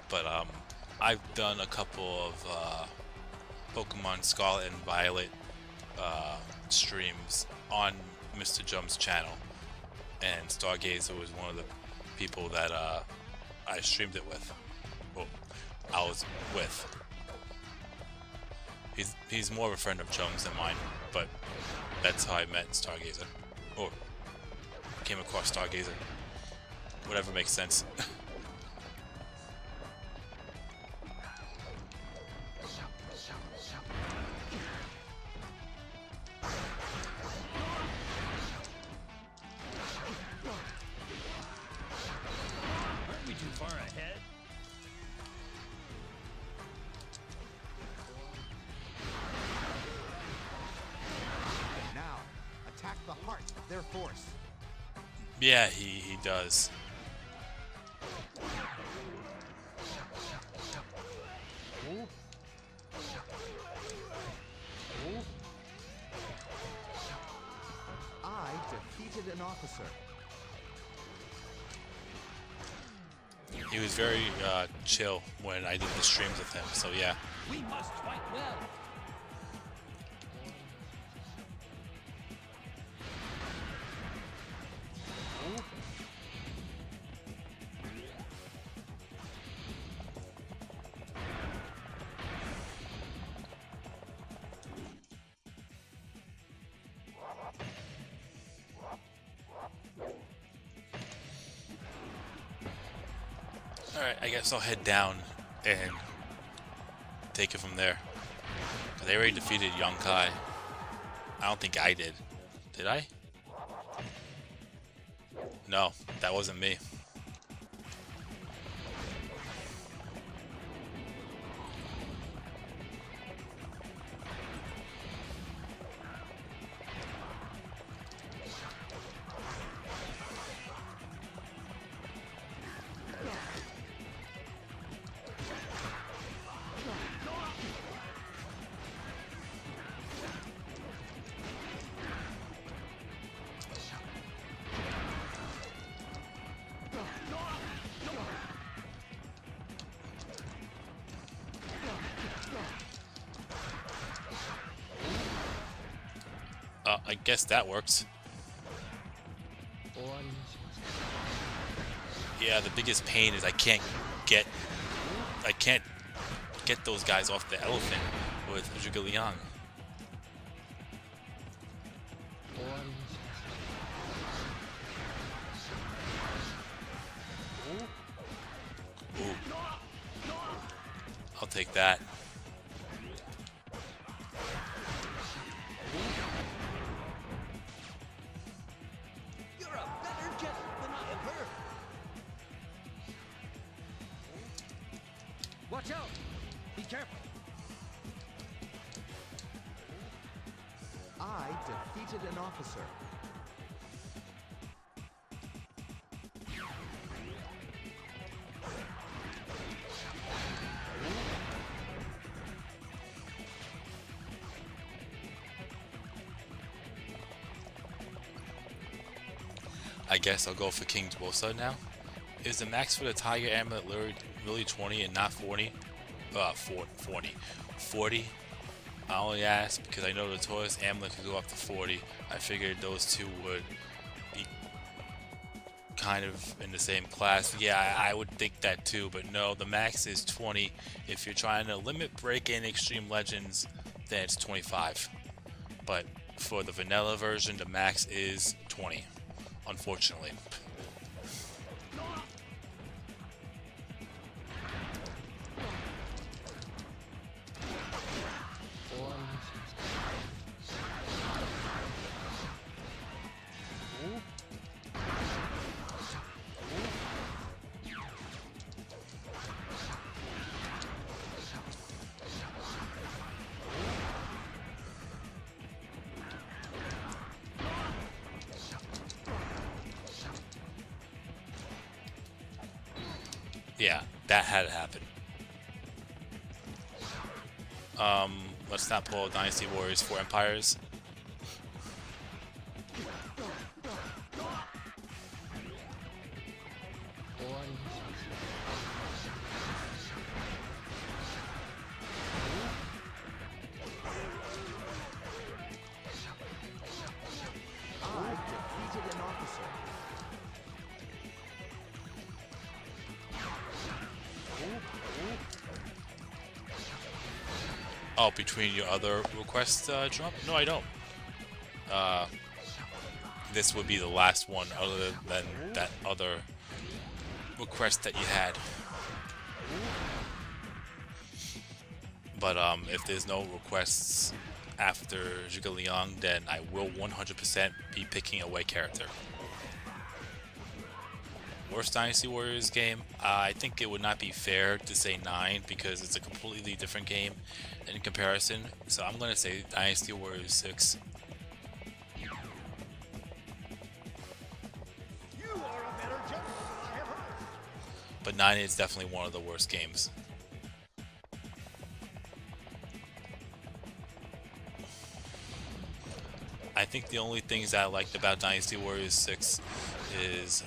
but I've done a couple of Pokemon Scarlet and Violet streams on Mr. Jum's channel, and Stargazer was one of the people that I streamed it with. Well, I was with. He's more of a friend of Jum's than mine, but that's how I met Stargazer, or came across Stargazer. Whatever makes sense. Aren't we too far ahead? Now, attack the heart of their force. Yeah, he does. I defeated an officer. He was very chill when I did the streams with him. So yeah. We must fight well. Alright, I guess I'll head down and take it from there. 'Cause they already defeated Yonkai. I don't think I did. Did I? No, that wasn't me. I guess that works. Yeah, the biggest pain is I can't get those guys off the elephant with Zhuge Liang. Ooh. I'll take that. Watch out! Be careful! I defeated an officer. I guess I'll go for King Dwosa now. Is the max for the Tiger Amulet really 20 and not 40? 40. I only asked because I know the Taurus Amulet could go up to 40. I figured those two would be kind of in the same class. Yeah, I would think that too, but no, the max is 20. If you're trying to limit break in Extreme Legends, then it's 25. But for the vanilla version, the max is 20, unfortunately. Yeah, that had to happen. Let's not pull Dynasty Warriors 4 Empires. I defeated an officer. Oh, between your other requests, Trump? No, I don't. This would be the last one other than that other request that you had. But if there's no requests after Zhuge Liang, then I will 100% be picking a white character. Worst Dynasty Warriors game? I think it would not be fair to say 9 because it's a completely different game in comparison. So I'm going to say Dynasty Warriors 6. You are a better judge than I have heard. But 9 is definitely one of the worst games. I think the only things that I liked about Dynasty Warriors 6 is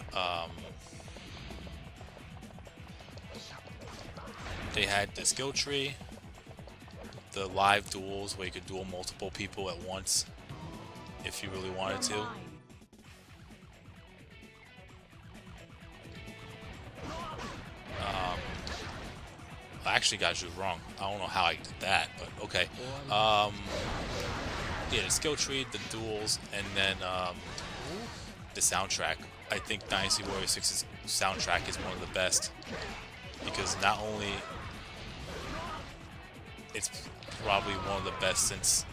they had the skill tree, the live duels where you could duel multiple people at once if you really wanted to. I actually got you wrong. I don't know how I did that, but okay. Yeah, the skill tree, the duels, and then the soundtrack. I think Dynasty Warriors 6's soundtrack is one of the best because not only it's probably one of the best since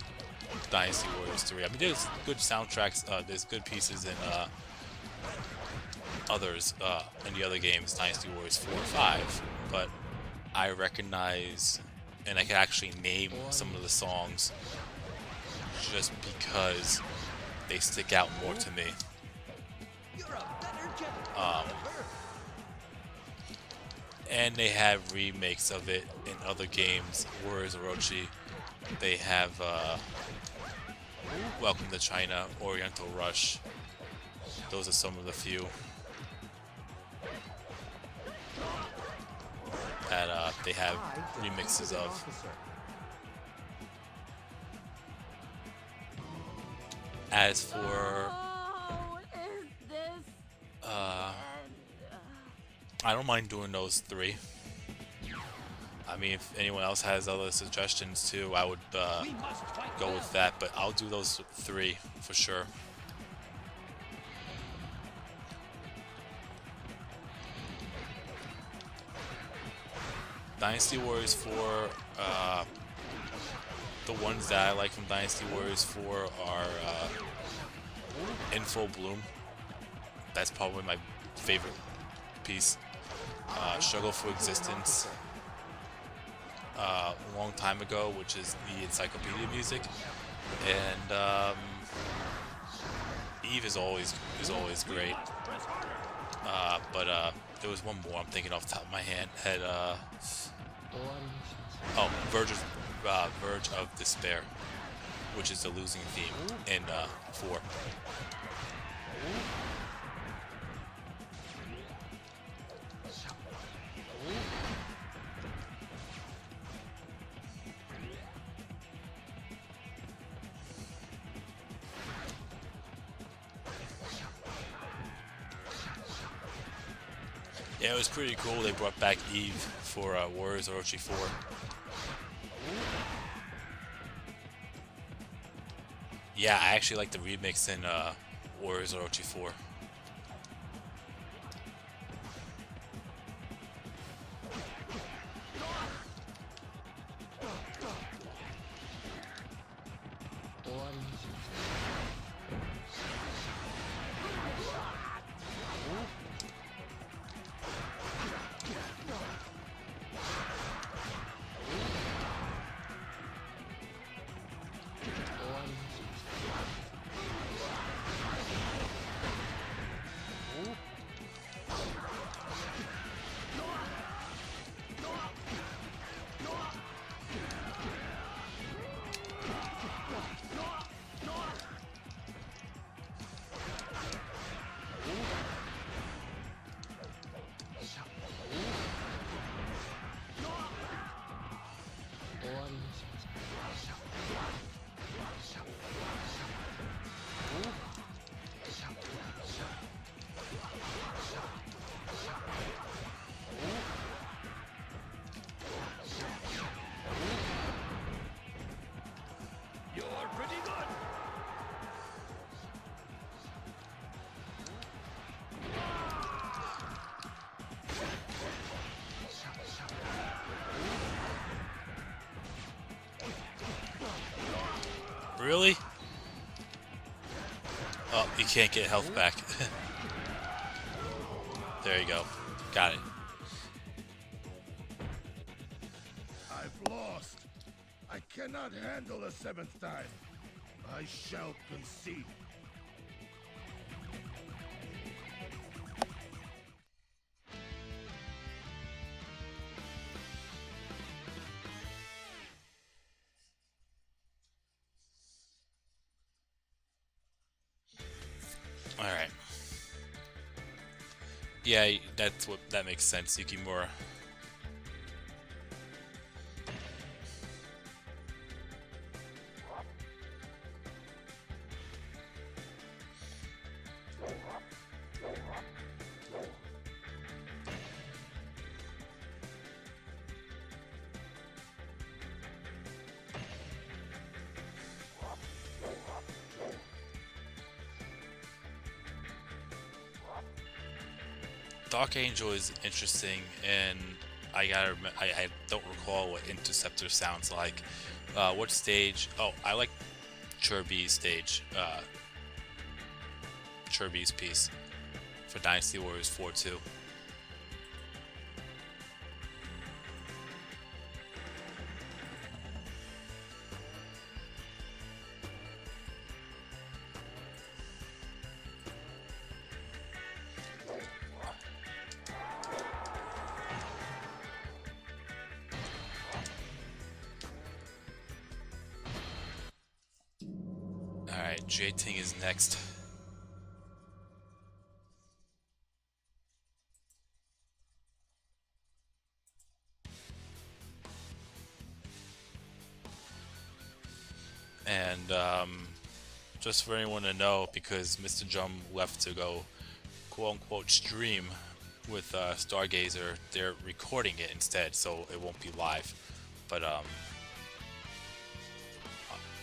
Dynasty Warriors 3. I mean, there's good soundtracks, there's good pieces in others in the other games, Dynasty Warriors 4 and 5, but I recognize and I can actually name some of the songs just because they stick out more to me. And they have remakes of it in other games. Warriors Orochi, they have Welcome to China, Oriental Rush. Those are some of the few that they have remixes of. As for I don't mind doing those 3. I mean, if anyone else has other suggestions too, I would go with that, but I'll do those 3 for sure. Dynasty Warriors 4, the ones that I like from Dynasty Warriors 4 are In Full Bloom. That's probably my favorite piece. Struggle for Existence, a long time ago, which is the encyclopedia music, and Eve is always great. But there was one more I'm thinking off the top of my head. Verge of Despair, which is the losing theme in 4. Yeah, it was pretty cool. They brought back Eve for Warriors Orochi 4. Yeah, I actually like the remix in Warriors Orochi 4. Really? Oh, you can't get health back. There you go. Got it. I've lost. I cannot handle a 7th time. I shall concede. Alright. Yeah, that makes sense. Yukimura. Dark Angel is interesting, and I don't recall what Interceptor sounds like. What stage? Oh, I like Chirby's stage. Chirby's piece for Dynasty Warriors 4-2. Alright, J-Ting is next. And just for anyone to know, because Mr. Jum left to go quote-unquote stream with Stargazer, they're recording it instead, so it won't be live. But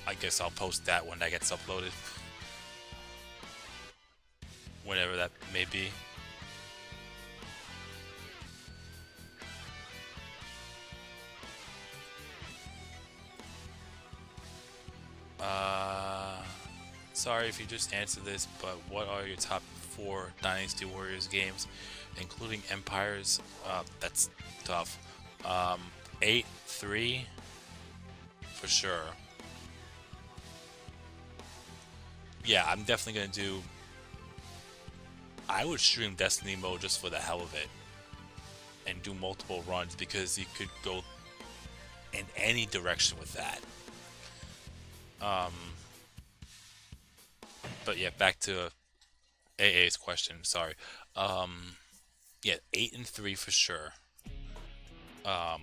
I guess I'll post that when that gets uploaded. Whenever that may be. Sorry if you just answered this, but what are your top 4 Dynasty Warriors games, including Empires? That's tough. 8-3 for sure. Yeah, I'm definitely gonna do. I would stream Destiny mode just for the hell of it, and do multiple runs because you could go in any direction with that. But yeah, back to AA's question. Sorry. Yeah, 8-3 for sure. I'll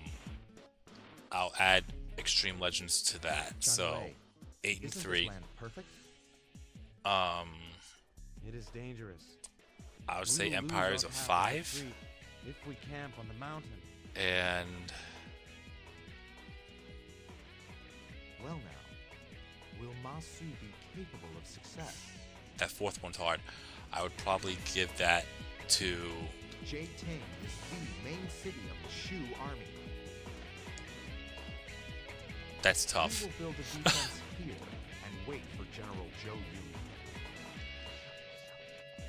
add Extreme Legends to that. So 8-3. Perfect? It is dangerous. I would say We will lose Empires our of path 5. retreat if we camp on the mountain. And Well now, will Masu be capable of success? that 4th one's hard. I would probably give that to. J-Ting is the main city of the Shu army. That's tough. We will build a defense here and wait for General Zhou Yu.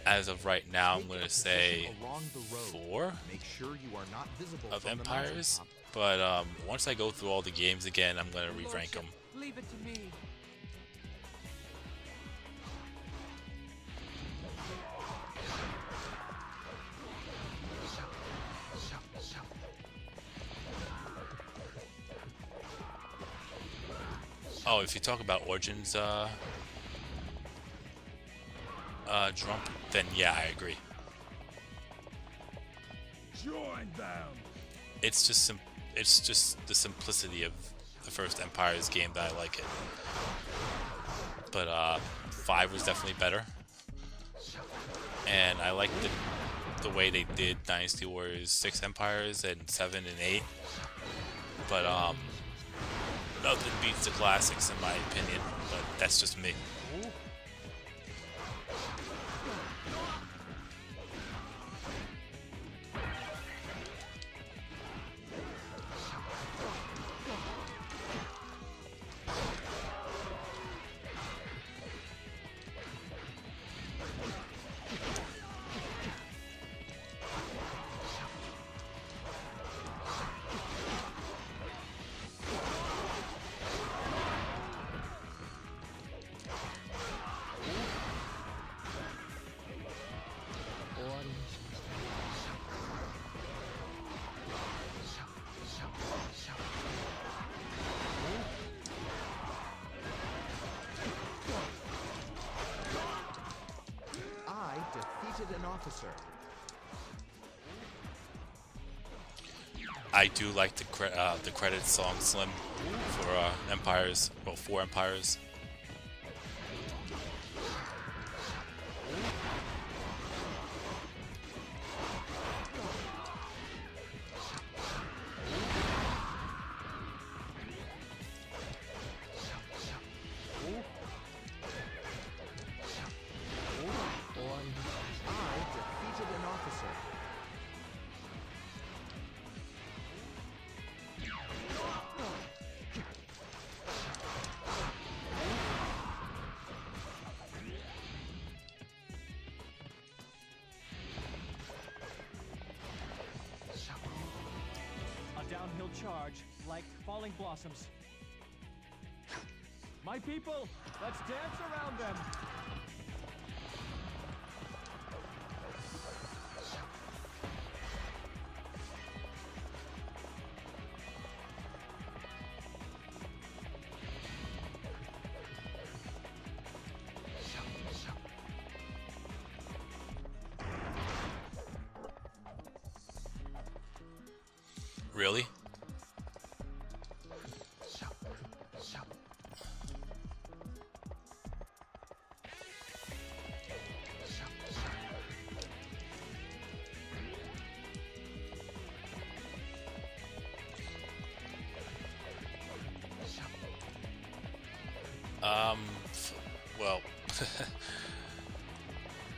As of right now, I'm Take going a to say position along the road. 4 Make sure you are not visible of from the Empires. mountaintop. But once I go through all the games again, I'm going to re-rank them. Leave it to me. Oh, if you talk about Origins drum, then yeah, I agree. Join them. It's just the simplicity of the first Empires game that I like it. But 5 was definitely better, and I like the way they did Dynasty Warriors 6 Empires and 7 and 8. But nothing beats the classics in my opinion. But that's just me. I defeated an officer. I do like the credit song Slim for Empires, well, 4 Empires. I defeated an officer. will charge like falling blossoms. My people, let's dance around them. Really? Well,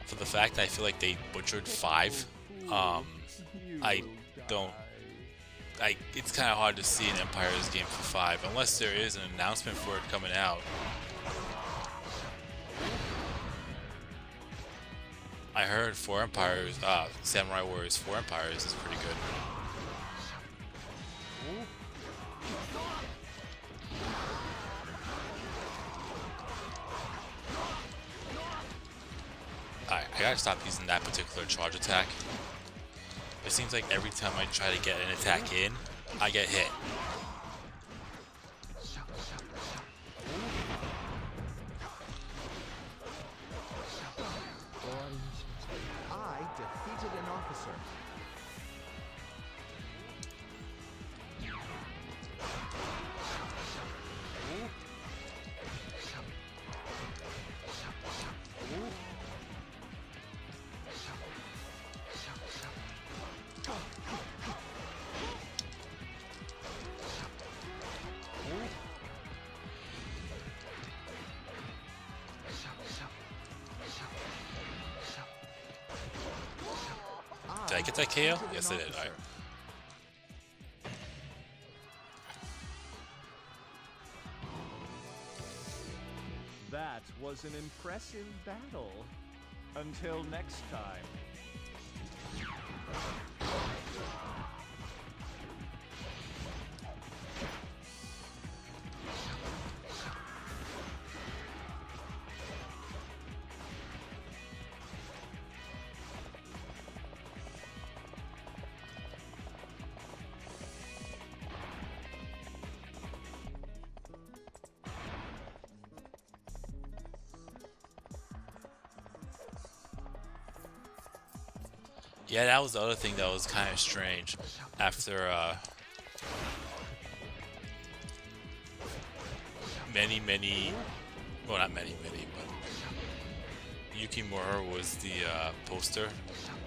for the fact I feel like they butchered 5, I don't. It's kind of hard to see an Empire's game for 5 unless there is an announcement for it coming out. I heard 4 Empires, Samurai Warriors 4 Empires is pretty good. Alright, I gotta stop using that particular charge attack. It seems like every time I try to get an attack in, I get hit. I defeated an officer. Did I get that KO? Yes, I did. Alright. That was an impressive battle. Until next time. Yeah, that was the other thing that was kind of strange. After well, not many, but Yukimura was the poster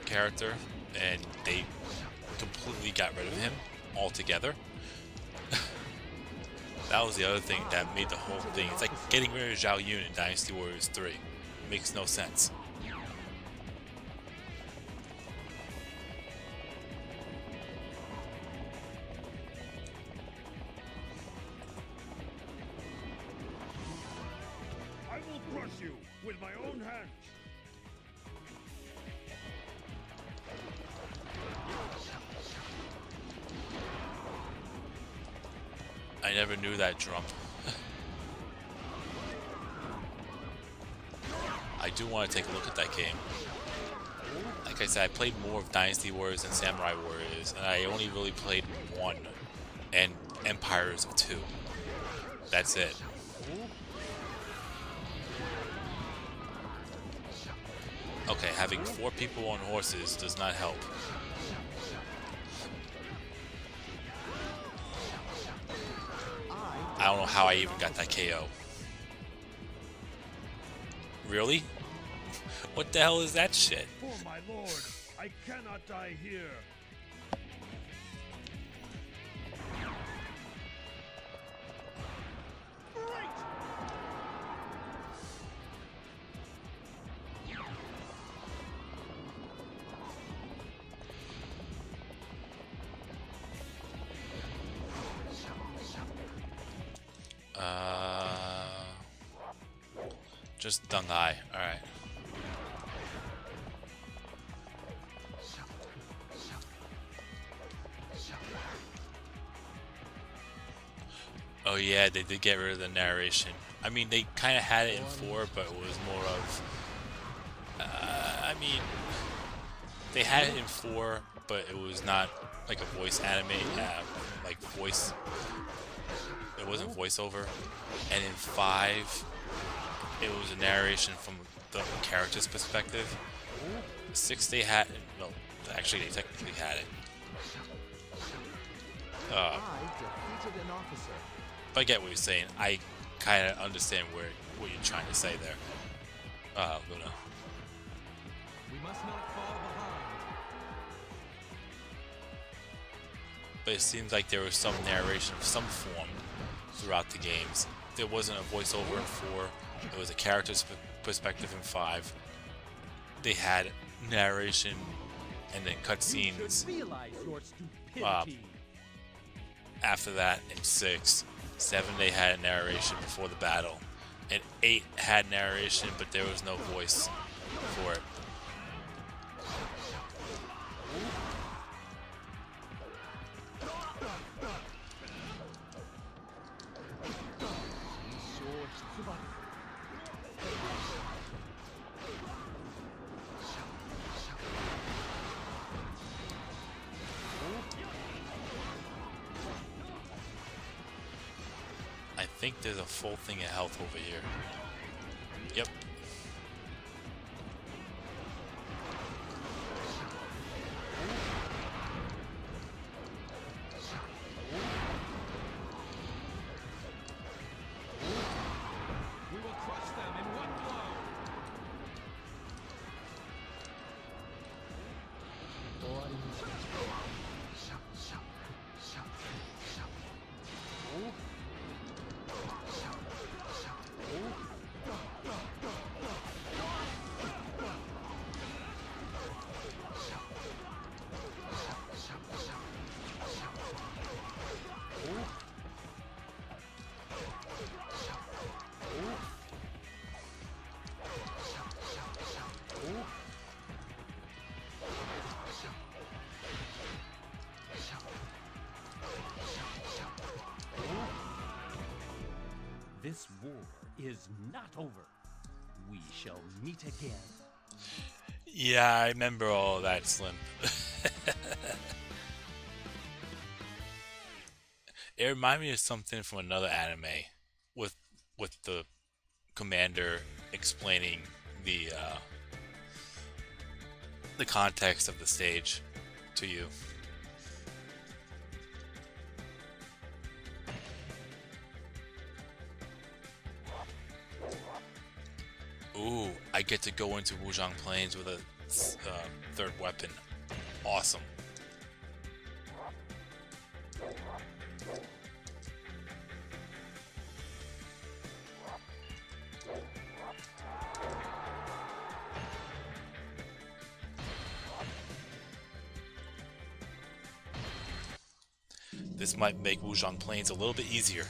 character, and they completely got rid of him altogether. That was the other thing that made the whole thing. It's like getting rid of Zhao Yun in Dynasty Warriors 3. Makes no sense. I will crush you with my own hands. I never knew that drum. I do want to take a look at that game. Like I said, I played more of Dynasty Warriors than Samurai Warriors, and I only really played 1 and Empires of 2. That's it. Okay, having 4 people on horses does not help. I don't know how I even got that KO. Really? What the hell is that shit? For my lord, I cannot die here. Just Dung Eye. Alright. Oh yeah, they did get rid of the narration. I mean, they kind of had it in 4, but it was more of... I mean, they had it in 4, but it was not like a voice anime, like voice... It wasn't voiceover. And in 5, it was a narration from the character's perspective. 6, they had... No, actually, they technically had it. I defeated an officer. But I get what you're saying. I kind of understand what you're trying to say there, Luna. We must not fall behind. But it seems like there was some narration of some form throughout the games. There wasn't a voiceover in 4. It was a character's perspective in 5. They had narration and then cutscenes. Realize your stupidity. After that, in 6, 7 they had narration before the battle, and 8 had narration, but there was no voice for it. I think there's a full thing of health over here. Yep. We will crush them in one blow. This war is not over. We shall meet again. Yeah, I remember all that, Slim. It reminded me of something from another anime, with the commander explaining the context of the stage to you. Ooh, I get to go into Jang Plains with a 3rd weapon. Awesome. This might make Jang Plains a little bit easier.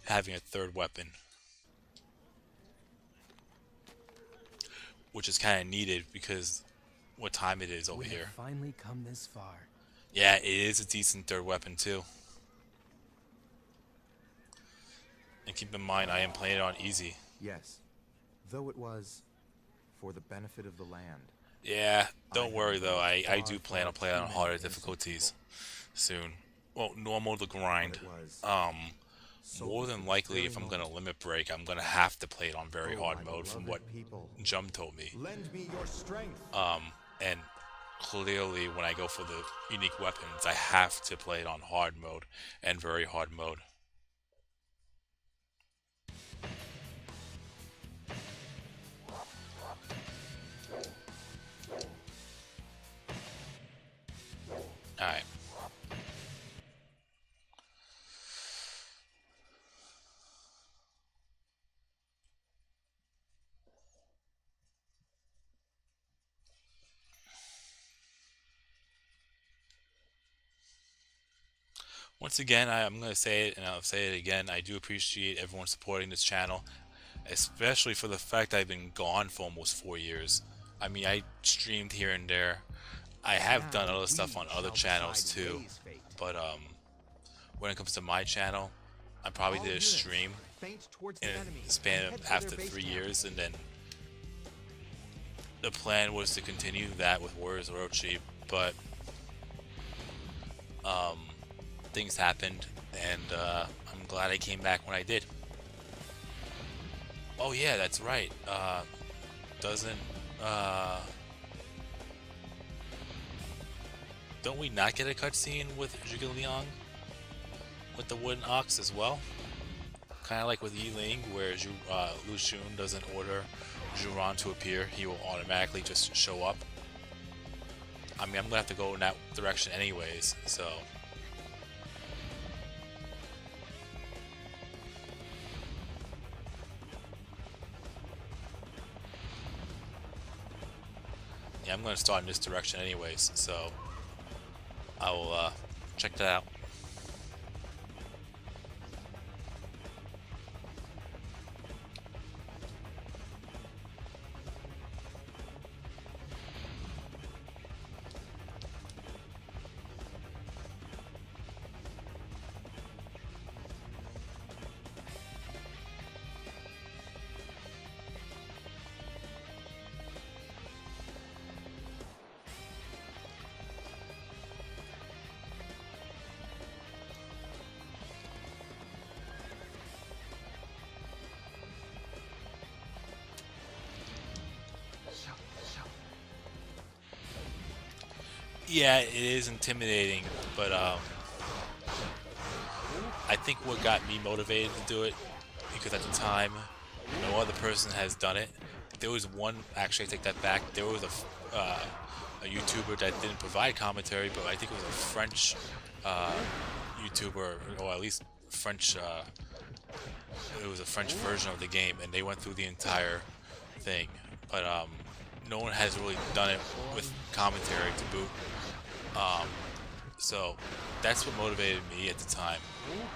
Having a 3rd weapon. Which is kind of needed because what time it is over here. Finally come this far. Yeah, it is a decent 3rd weapon too. And keep in mind, I am playing it on easy. Yes, though it was for the benefit of the land. Yeah, don't worry though. I do plan on playing on harder difficulties soon. Well, normal to grind. More than likely, if I'm gonna limit break, I'm gonna have to play it on very hard mode, from what Jum told me. Lend me your strength. And clearly, when I go for the unique weapons, I have to play it on hard mode and very hard mode. Alright. Once again, I'm going to say it, and I'll say it again, I do appreciate everyone supporting this channel, especially for the fact I've been gone for almost 4 years. I mean, I streamed here and there. I have done other stuff on other channels too, but when it comes to my channel, I probably All did a units, stream feint towards in the enemy a span and of head for after their base 3 camp. years, and then the plan was to continue that with Warriors of Orochi, but things happened, and I'm glad I came back when I did. Oh yeah, that's right. Doesn't don't we not get a cutscene with Zhuge Liang with the wooden ox as well? Kind of like with Yi Ling, where Lu Xun doesn't order Zhuran to appear, he will automatically just show up. I mean, I'm gonna have to go in that direction anyways, so. Yeah, I'm gonna start in this direction anyways, so I will check that out. Yeah, it is intimidating, but I think what got me motivated to do it, because at the time, no other person has done it. There was one, actually I take that back, there was a YouTuber that didn't provide commentary, but I think it was a French YouTuber, or at least French, it was a French version of the game, and they went through the entire thing, but no one has really done it with commentary to boot. So that's what motivated me at the time,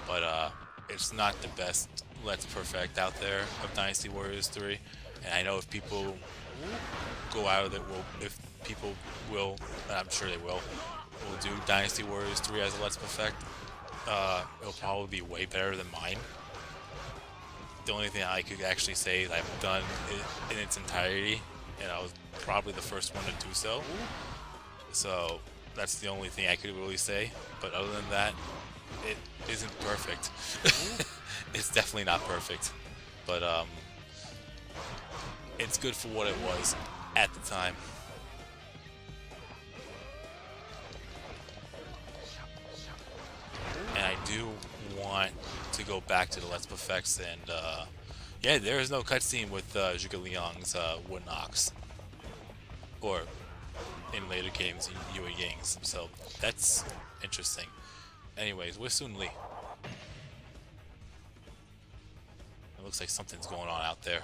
but it's not the best Let's Perfect out there of Dynasty Warriors 3, and I know if people go out of it, if people will, and I'm sure they will do Dynasty Warriors 3 as a Let's Perfect, it'll probably be way better than mine. The only thing I could actually say is I've done it in its entirety, and I was probably the first one to do so. So that's the only thing I could really say. But other than that, it isn't perfect. It's definitely not perfect. But it's good for what it was at the time. And I do want to go back to the Let's Perfects, and yeah, there is no cutscene with Zhuge Liang's wooden ox, or in later games in Yue Ying's, so that's interesting. Anyways, we're Sun Li. It looks like something's going on out there.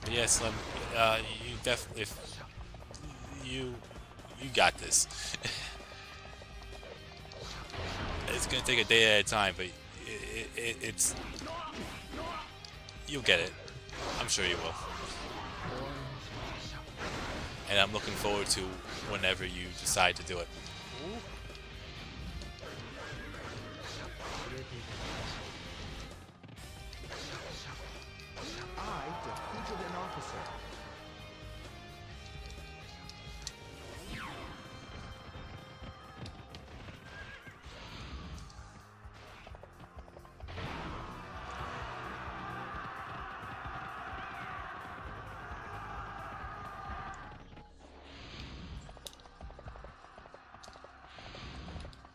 But yes, Slim, you definitely, you got this. It's gonna take a day at a time, but it's you'll get it. I'm sure you will. And I'm looking forward to whenever you decide to do it. I defeated an officer.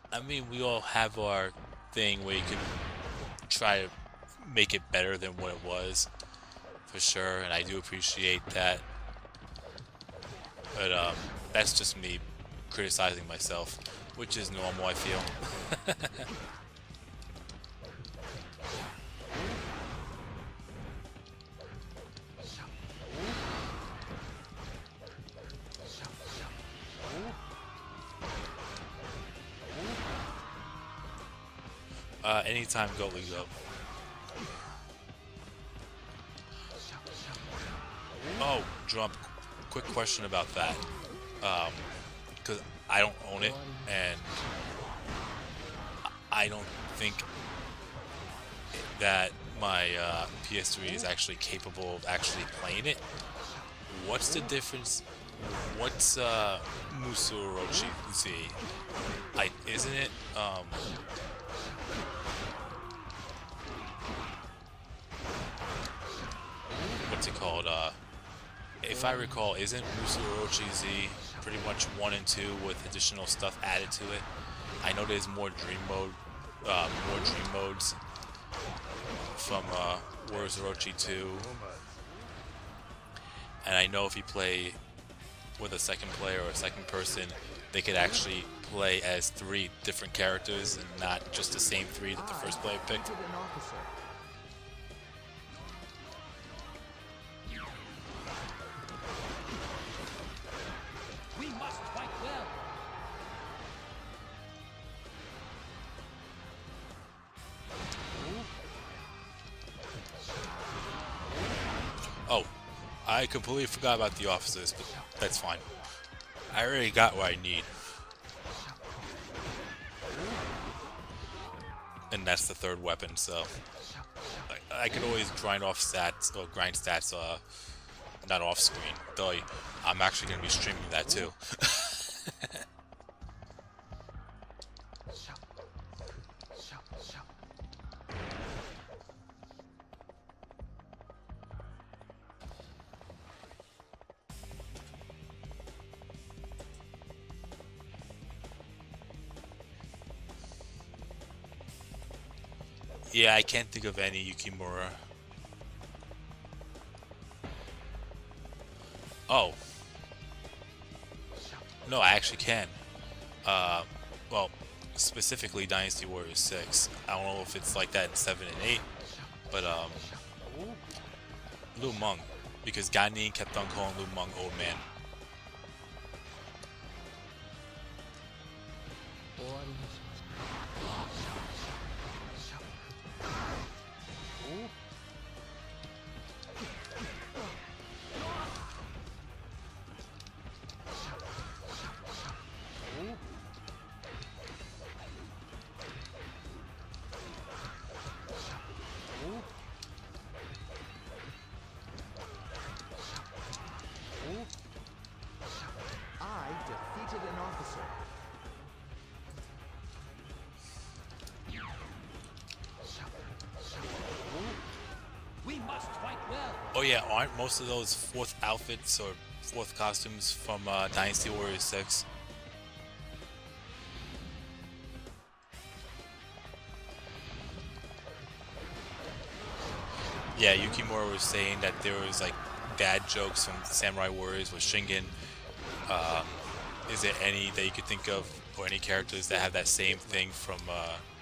I mean, we all have our thing where you can try to make it better than what it was, for sure, and I do appreciate that. But that's just me criticizing myself, which is normal, I feel. Anytime go, we go. Oh, Jump, quick question about that. because I don't own it, and I don't think that my PS3 is actually capable of actually playing it. What's the difference? What's Musu Orochi Z? Isn't it what's it called? If I recall, isn't Musu Orochi Z pretty much 1 and 2 with additional stuff added to it? I know there's more dream modes from Warriors Orochi 2, and I know if you play with a second player or a second person, they could actually play as 3 different characters and not just the same 3 that the first player picked. We must fight well. Oh, I completely forgot about the officers, but that's fine. I already got what I need. And that's the 3rd weapon, so I could always grind stats not off screen, though I'm actually going to be streaming that too. Yeah, I can't think of any Yukimura. Oh. No, I actually can. Well, specifically Dynasty Warriors 6. I don't know if it's like that in 7 and 8, but Lu Meng, because Ganin kept on calling Lu Meng old man. I defeated an officer. We must fight well. Oh yeah, aren't most of those 4th outfits or 4th costumes from Dynasty Warriors 6? Yeah, Yukimura was saying that there was like dad jokes from Samurai Warriors with Shingen. Is there any that you could think of, or any characters that have that same thing from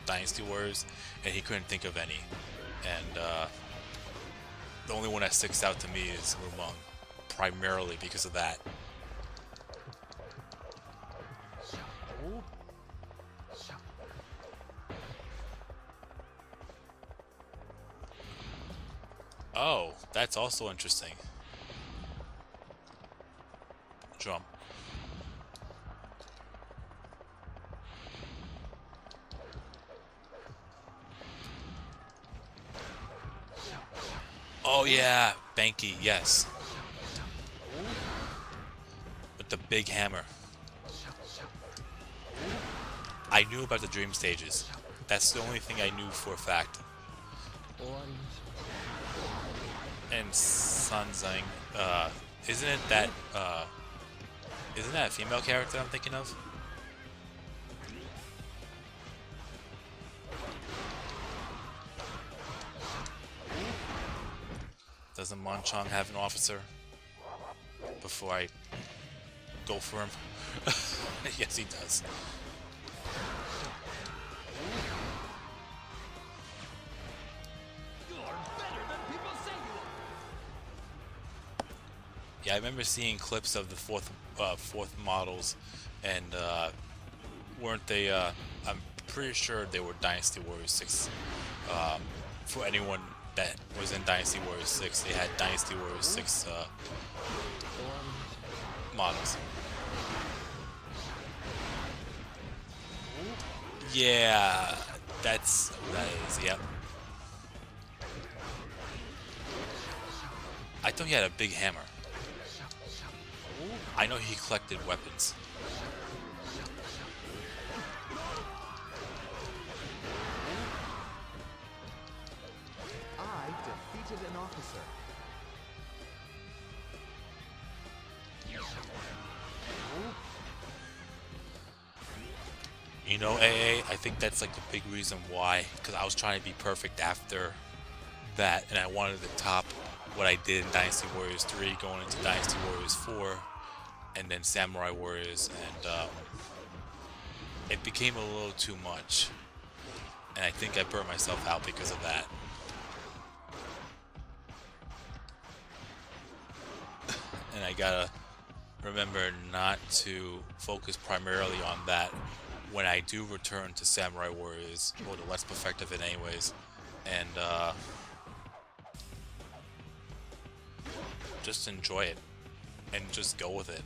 Dynasty Warriors? And he couldn't think of any. And the only one that sticks out to me is Lu Meng, primarily because of that. Oh, that's also interesting. Jump. Oh yeah, Banky, yes. With the big hammer. I knew about the dream stages. That's the only thing I knew for a fact. And Sanzang, isn't it that, isn't that a female character I'm thinking of? Doesn't Monchong have an officer? Before I go for him? Yes, he does. Yeah, I remember seeing clips of the fourth models, and weren't they? I'm pretty sure they were Dynasty Warriors 6. For anyone that was in Dynasty Warriors 6, they had Dynasty Warriors 6 models. Yeah, that is, yep. I thought he had a big hammer. I know he collected weapons. I defeated an officer. You know, AA, I think that's like the big reason why, because I was trying to be perfect after that, and I wanted to top what I did in Dynasty Warriors 3 going into Dynasty Warriors 4, and then Samurai Warriors, and it became a little too much, and I think I burnt myself out because of that. And I gotta remember not to focus primarily on that when I do return to Samurai Warriors, or the less perfective it anyways, and just enjoy it and just go with it.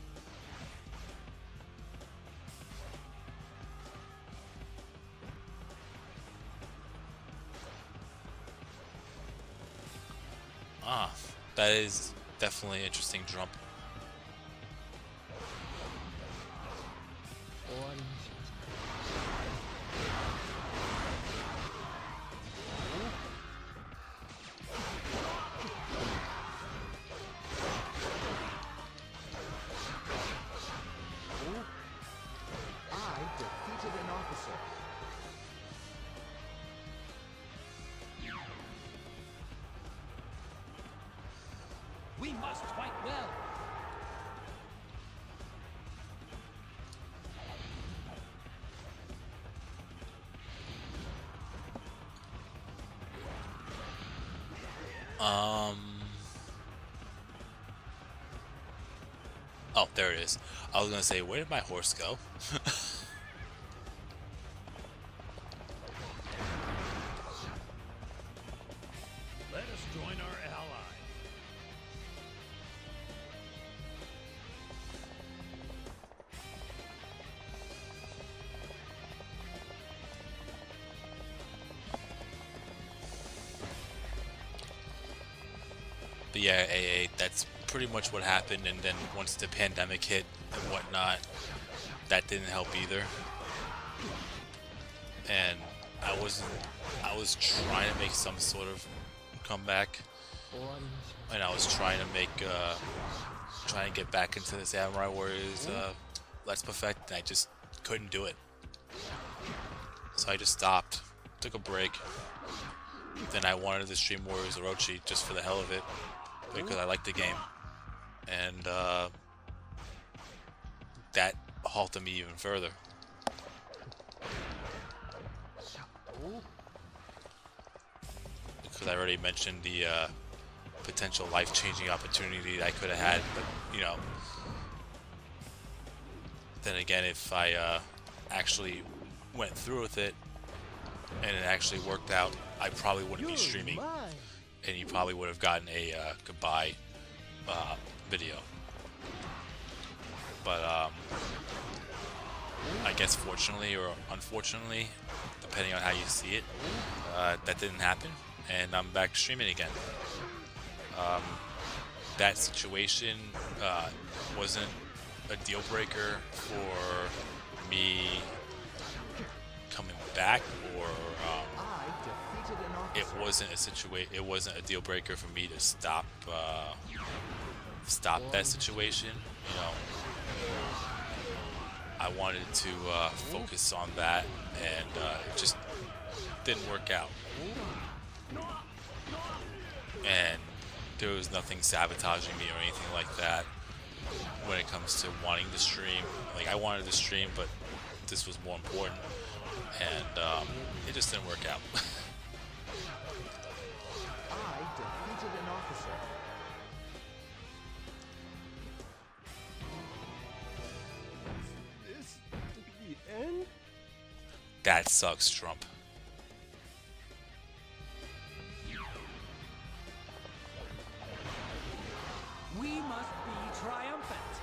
Ah, that is definitely an interesting jump. I defeated an officer. We must fight well. Oh, there it is. I was gonna say, where did my horse go? Let us join our ally. But yeah, AA, that's pretty much what happened, and then once the pandemic hit and whatnot, that didn't help either. And I was trying to make some sort of comeback, and I was trying to get back into the Samurai Warriors Let's Perfect, and I just couldn't do it. So I just stopped, took a break. Then I wanted to stream Warriors Orochi just for the hell of it, because I like the game, and that halted me even further. Because I already mentioned the potential life-changing opportunity I could have had, but you know, then again, if I actually went through with it and it actually worked out, I probably wouldn't be streaming, and you probably would have gotten a goodbye video. But I guess fortunately or unfortunately, depending on how you see it, that didn't happen, and I'm back streaming again. That situation wasn't a deal breaker for me coming back, or it wasn't a deal breaker for me to stop that situation. You know, I wanted to focus on that, and it just didn't work out. And there was nothing sabotaging me or anything like that when it comes to wanting to stream. Like, I wanted to stream, but this was more important, and it just didn't work out. I defeated an officer. This the end? That sucks, Trump. We must be triumphant.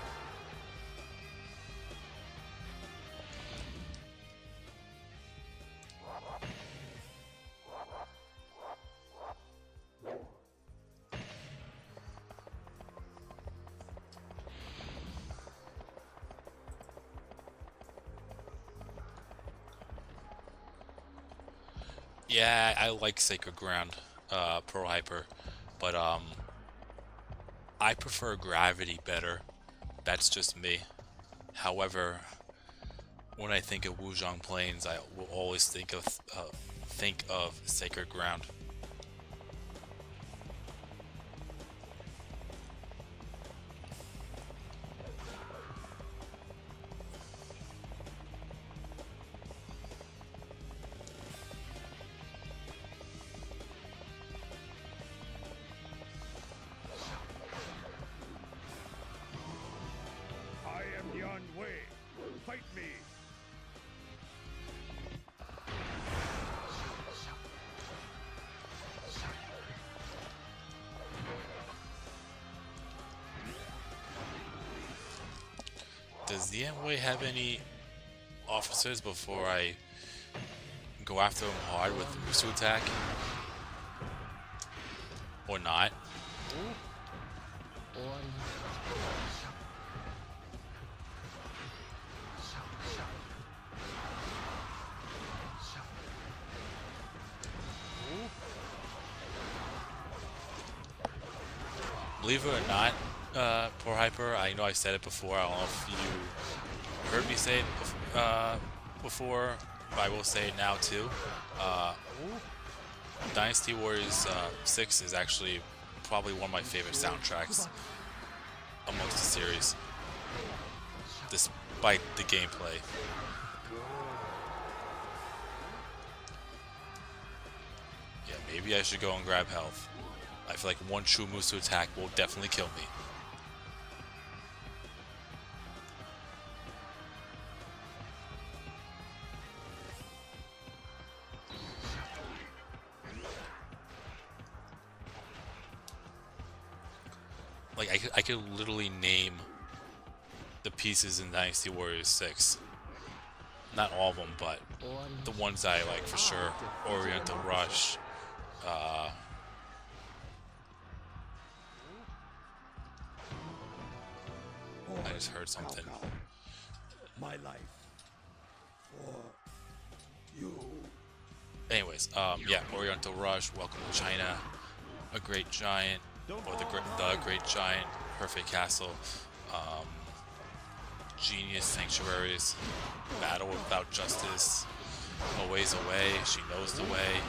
Yeah, I like Sacred Ground, Pro Hyper, but I prefer Gravity better. That's just me. However, when I think of Jang Plains, I will always think of Sacred Ground. I am Yan Wei. Fight me. Does the Enway have any officers before I go after him hard with the Musu attack? Or not? Believe it or not, Poor Hyper, I know I said it before, I don't know if you heard me say it before, but I will say it now too. Dynasty Warriors 6 is actually probably one of my favorite soundtracks amongst the series, despite the gameplay. Yeah, maybe I should go and grab health. I feel like one true Musu attack will definitely kill me. Like, I could literally name the pieces in Dynasty Warriors 6. Not all of them, but the ones I like for sure. Oriental Rush, I just heard something. My life for you. Anyways, yeah, Oriental Rush, Welcome to China, A Great Giant, or the Great Giant, Perfect Castle, Genius Sanctuaries, Battle Without Justice, A Ways Away, She Knows the Way.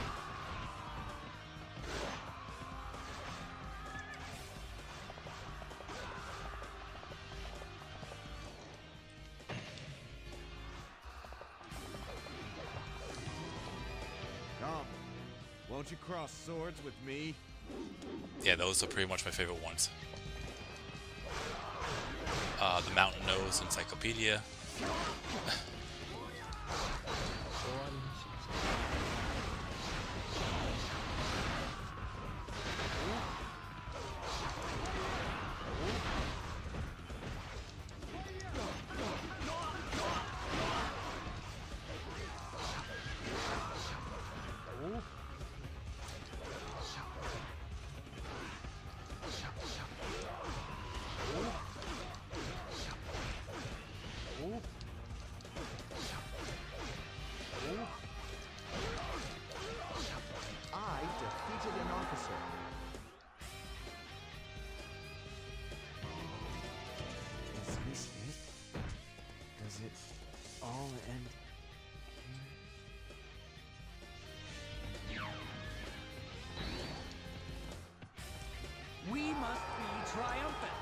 Come, won't you cross swords with me? Yeah, those are pretty much my favorite ones. The Mountain Nose Encyclopedia. I defeated an officer. Is this it? Does it all end We must be triumphant.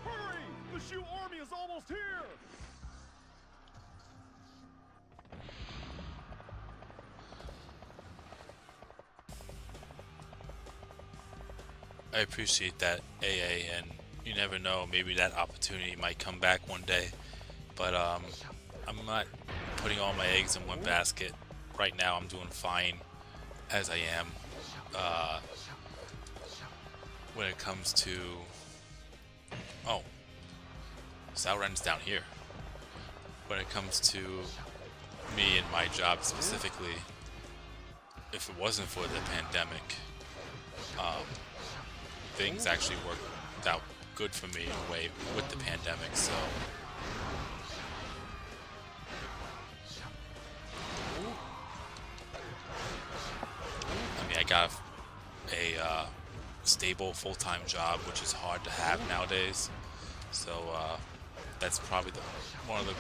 Hurry! The Shu army is almost here! I appreciate that, AA, and you never know, maybe that opportunity might come back one day. But I'm not putting all my eggs in one basket. Right now I'm doing fine as I am. When it comes to Oh. Sauron's down here. When it comes to me and my job specifically, if it wasn't for the pandemic, things actually worked out good for me in a way with the pandemic, so... I mean, I got a stable full-time job, which is hard to have nowadays, so that's probably one of the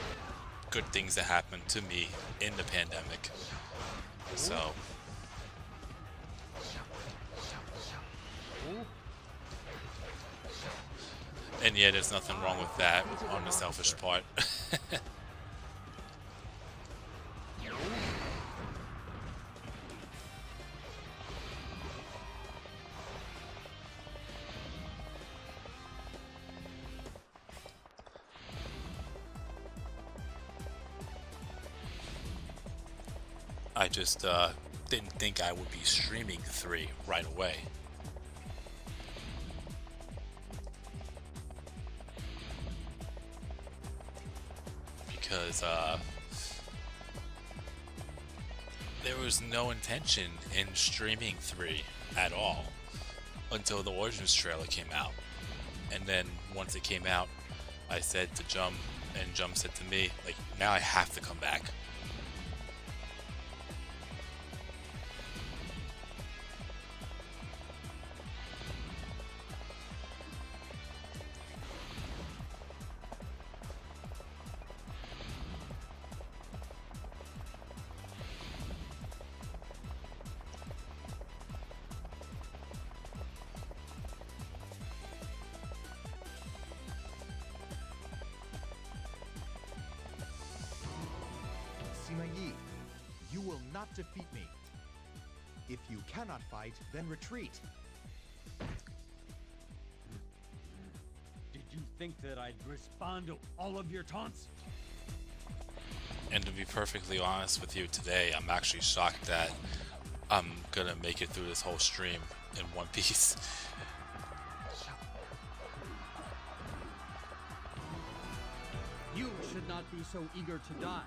good things that happened to me in the pandemic. So... And yeah, there's nothing wrong with that on the selfish part. I just didn't think I would be streaming 3 right away. Because there was no intention in streaming 3 at all until the Origins trailer came out. And then once it came out, I said to Jum, and Jum said to me, like, now I have to come back. Sima Yi, you will not defeat me. If you cannot fight, then retreat. Did you think that I'd respond to all of your taunts? And to be perfectly honest with you today, I'm actually shocked that I'm gonna make it through this whole stream in one piece. You should not be so eager to die.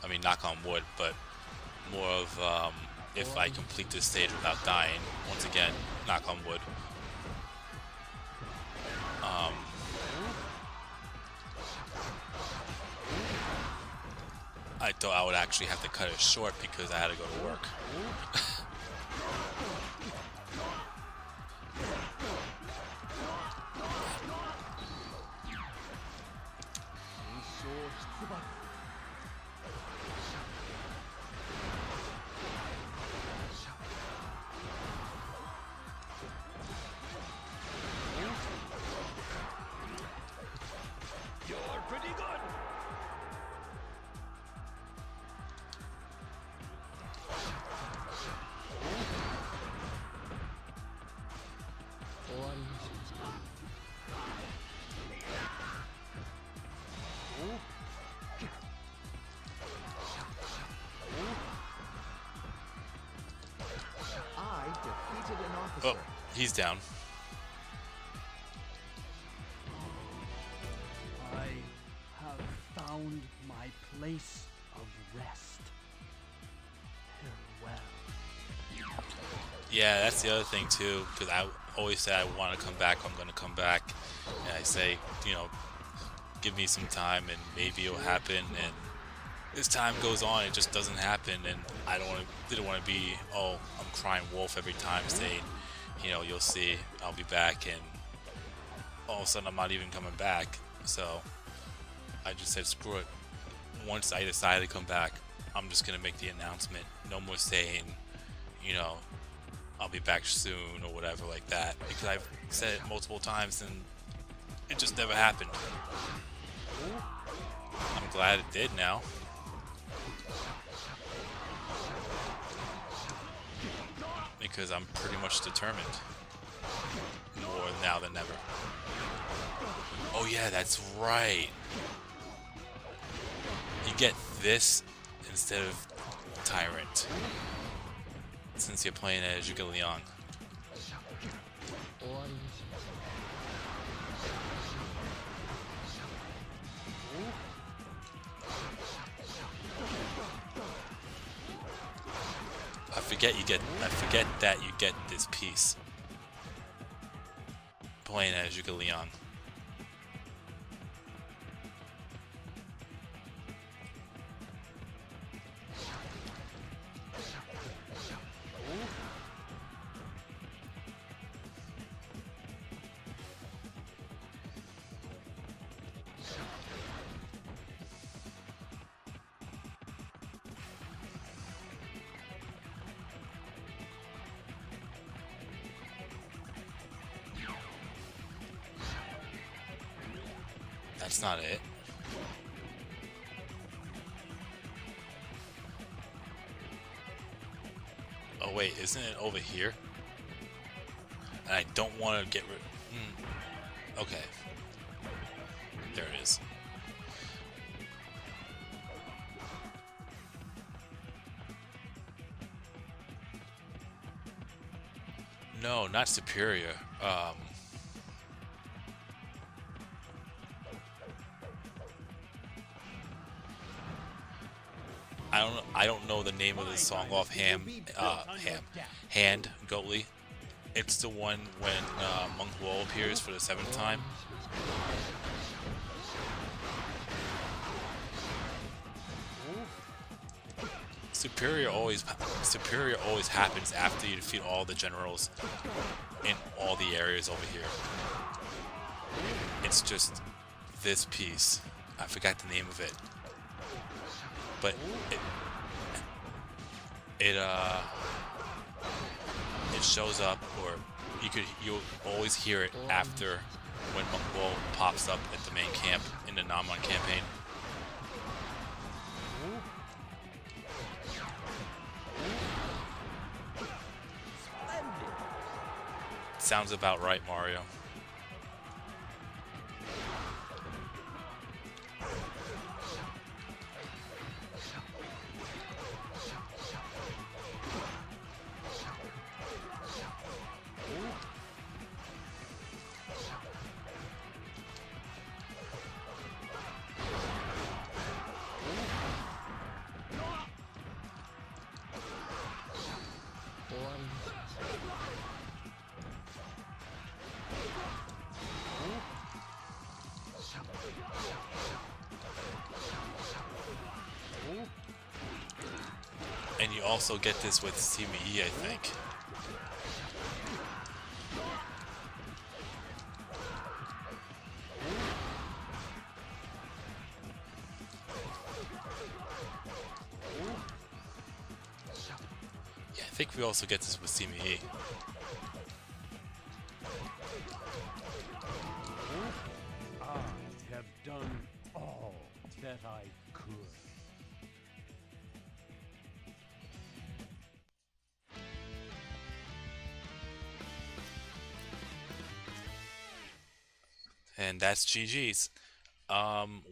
I mean, knock on wood, but more of if I complete this stage without dying. Once again, knock on wood. I thought I would actually have to cut it short because I had to go to work. You're pretty good. I defeated an officer. Oh, he's down. I have found my place of rest. Farewell. Yeah, that's the other thing too, because I always say I want to come back, I'm going to come back. And I say, you know, give me some time and maybe it'll happen. And as time goes on, it just doesn't happen. And I didn't want to be, oh, I'm crying wolf every time saying, you know, you'll see, I'll be back. And all of a sudden I'm not even coming back. So I just said, screw it. Once I decide to come back, I'm just going to make the announcement. No more saying, you know, I'll be back soon or whatever like that, because I've said it multiple times and it just never happened. I'm glad it did now. Because I'm pretty much determined. More now than ever. Oh yeah, that's right. You get this instead of Tyrant, since you're playing as Zhuge Liang. forget that you get this piece playing as Zhuge Liang. That's not it. Oh wait, isn't it over here? And I don't want to get rid. Okay. There it is. No, not superior. I don't know the name of this song offhand. Goatly. It's the one when Monk Wall appears for the 7th time. Superior always happens after you defeat all the generals in all the areas over here. It's just this piece. I forgot the name of it. But it shows up, or you'll always hear it after when Monk Wall pops up at the main camp in the Namon campaign. Sounds about right, Mario. And you also get this with CME, I think. Yeah, I think we also get this with CME. I have done all that I could. And that's GG's.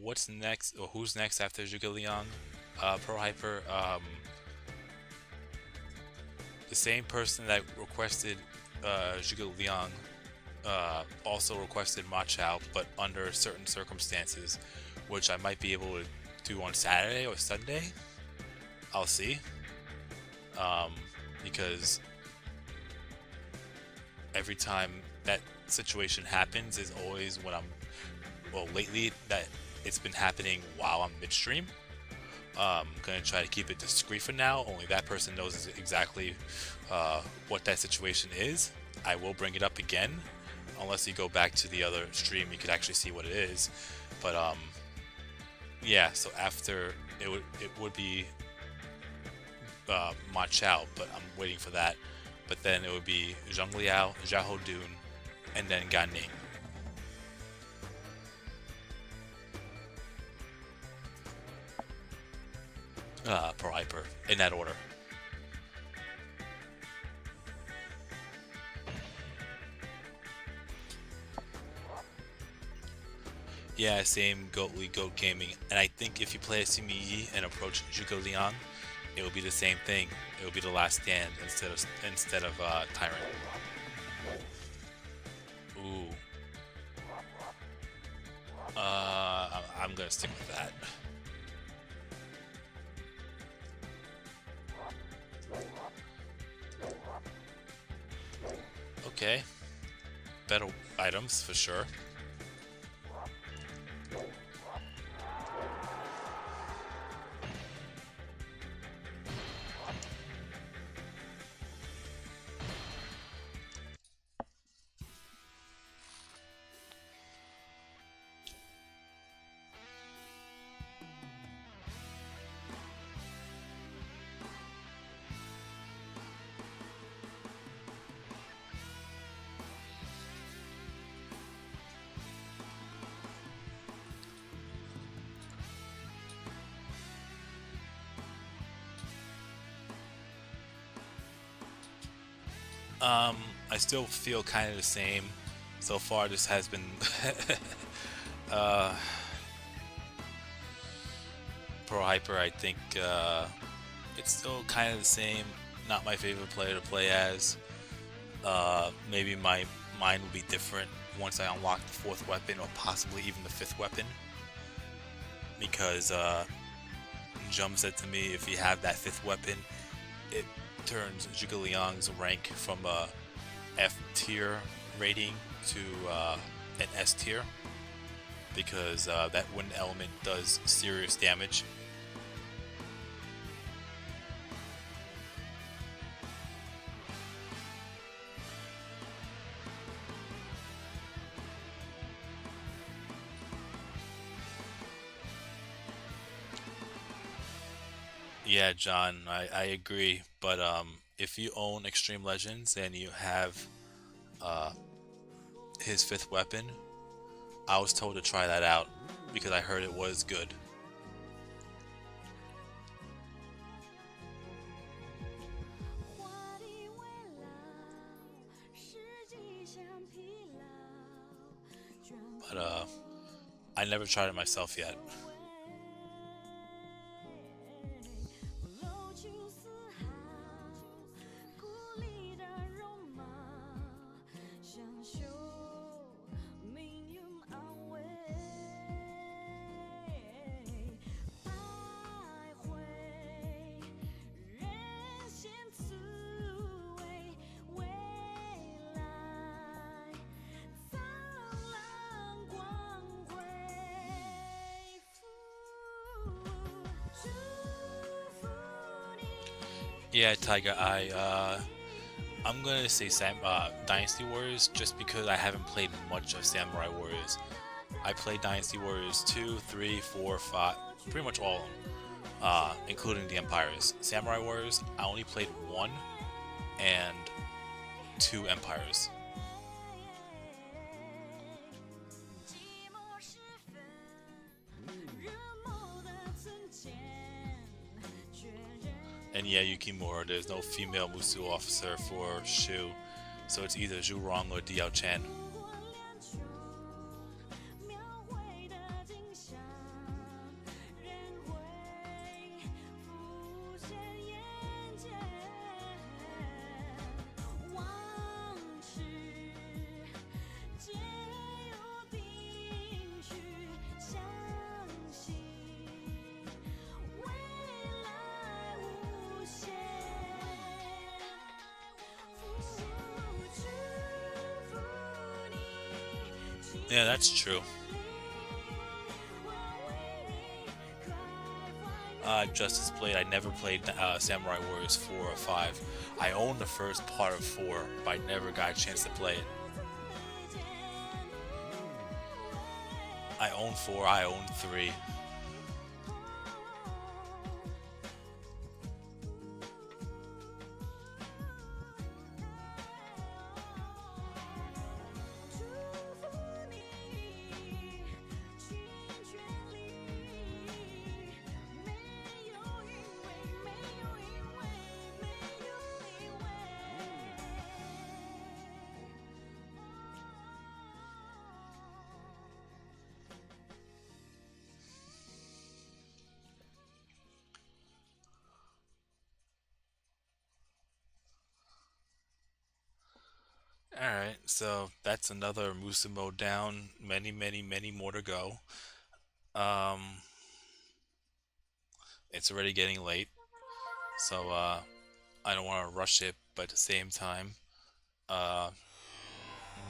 What's next, or who's next after Zhuge Liang? Pro Hyper, the same person that requested Zhuge Liang also requested Ma Chao, but under certain circumstances, which I might be able to do on Saturday or Sunday. I'll see. Because every time that situation happens is always when lately that it's been happening while I'm midstream. I'm gonna try to keep it discreet for now. Only that person knows exactly what that situation is. I will bring it up again, unless you go back to the other stream, you could actually see what it is. But yeah. So after it would be Ma Chao, but I'm waiting for that. But then it would be Zhang Liao, Xiahou Dun, and then Gan Ning. Pro Hyper, in that order. Yeah, same Goat Gaming. And I think if you play a CME and approach Zhuge Liang, it will be the same thing. It will be the last stand instead of Tyrant. Ooh. I'm gonna stick with that. Okay. Better items for sure. I still feel kind of the same. So far, this has been uh, Pro Hyper. I think it's still kind of the same. Not my favorite player to play as. Maybe my mind will be different once I unlock the 4th weapon, or possibly even the 5th weapon. Because Jum said to me, if you have that 5th weapon, it turns Zhuge Liang's rank from a F tier rating to an S tier, because that wind element does serious damage. Yeah, John, I agree. But if you own Extreme Legends and you have his 5th weapon, I was told to try that out because I heard it was good. But I never tried it myself yet. Yeah, Tiger, I'm gonna say Dynasty Warriors just because I haven't played much of Samurai Warriors. I played Dynasty Warriors 2, 3, 4, 5, pretty much all of them, including the Empires. Samurai Warriors, I only played 1 and 2 Empires. And yeah, Yukimura, there's no female Musu officer for Shu, so it's either Zhu Rong or Diao Chen. Yeah, that's true. Justice Blade, I never played Samurai Warriors 4 or 5. I own the first part of 4, but I never got a chance to play it. I own 4, I own 3. Alright, so that's another Musimo down. Many more to go. It's already getting late, so I don't want to rush it, but at the same time,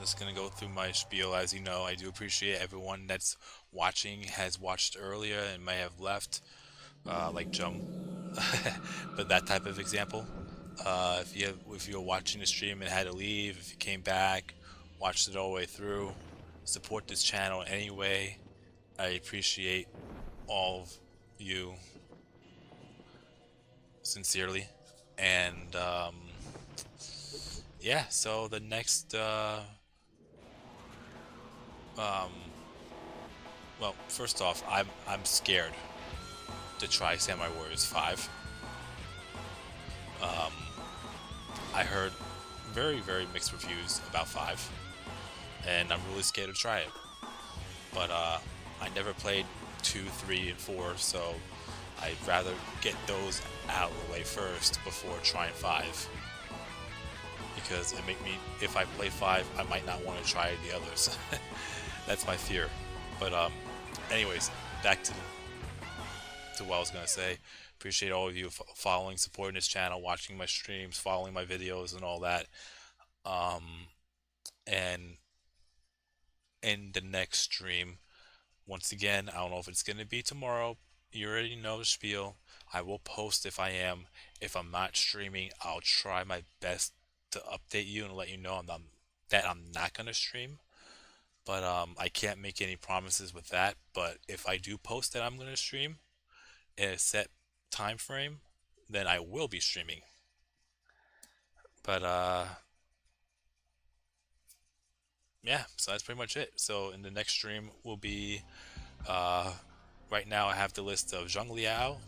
just gonna go through my spiel. As you know, I do appreciate everyone that's watching, has watched earlier and may have left, like Jum. But that type of example. If you're watching the stream and had to leave, if you came back, watched it all the way through, support this channel anyway. I appreciate all of you sincerely. And yeah, so the next well, first off, I'm scared to try Samurai Warriors 5. I heard very mixed reviews about 5, and I'm really scared to try it. But I never played 2, 3, and 4, so I'd rather get those out of the way first before trying 5. Because it make me, if I play 5, I might not want to try the others. That's my fear. But anyways, back to what I was gonna say. Appreciate all of you following, supporting this channel, watching my streams, following my videos, and all that. And in the next stream, once again, I don't know if it's gonna be tomorrow. You already know the spiel. I will post if I am. If I'm not streaming, I'll try my best to update you and let you know that I'm not gonna stream. But I can't make any promises with that. But if I do post that I'm gonna stream in a set time frame, then I will be streaming. But yeah, so that's pretty much it. So in the next stream will be right now I have the list of Zhang Liao,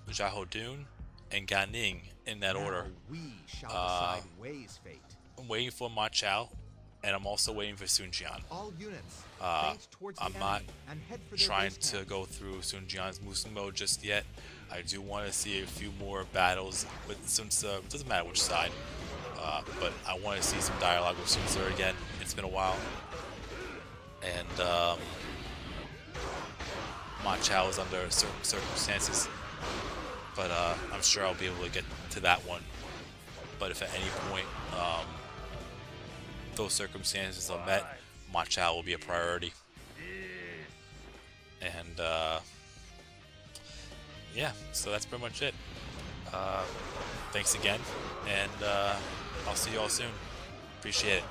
Zhao Dun, and Gan Ning in that order. We shall decide Wei's fate. I'm waiting for Ma Chao, and I'm also waiting for Sun Jian. All units, face towards I'm the not enemy and head for their trying base to camp. go through Sun Jian's Muslim mode just yet. I do want to see a few more battles with Sun Tzu. It doesn't matter which side, but I want to see some dialogue with Sun Tzu again. It's been a while. And Ma Chao is under certain circumstances, but I'm sure I'll be able to get to that one. But if at any point those circumstances are met, Ma Chao will be a priority. And yeah, so that's pretty much it. Thanks again, and I'll see you all soon. Appreciate it.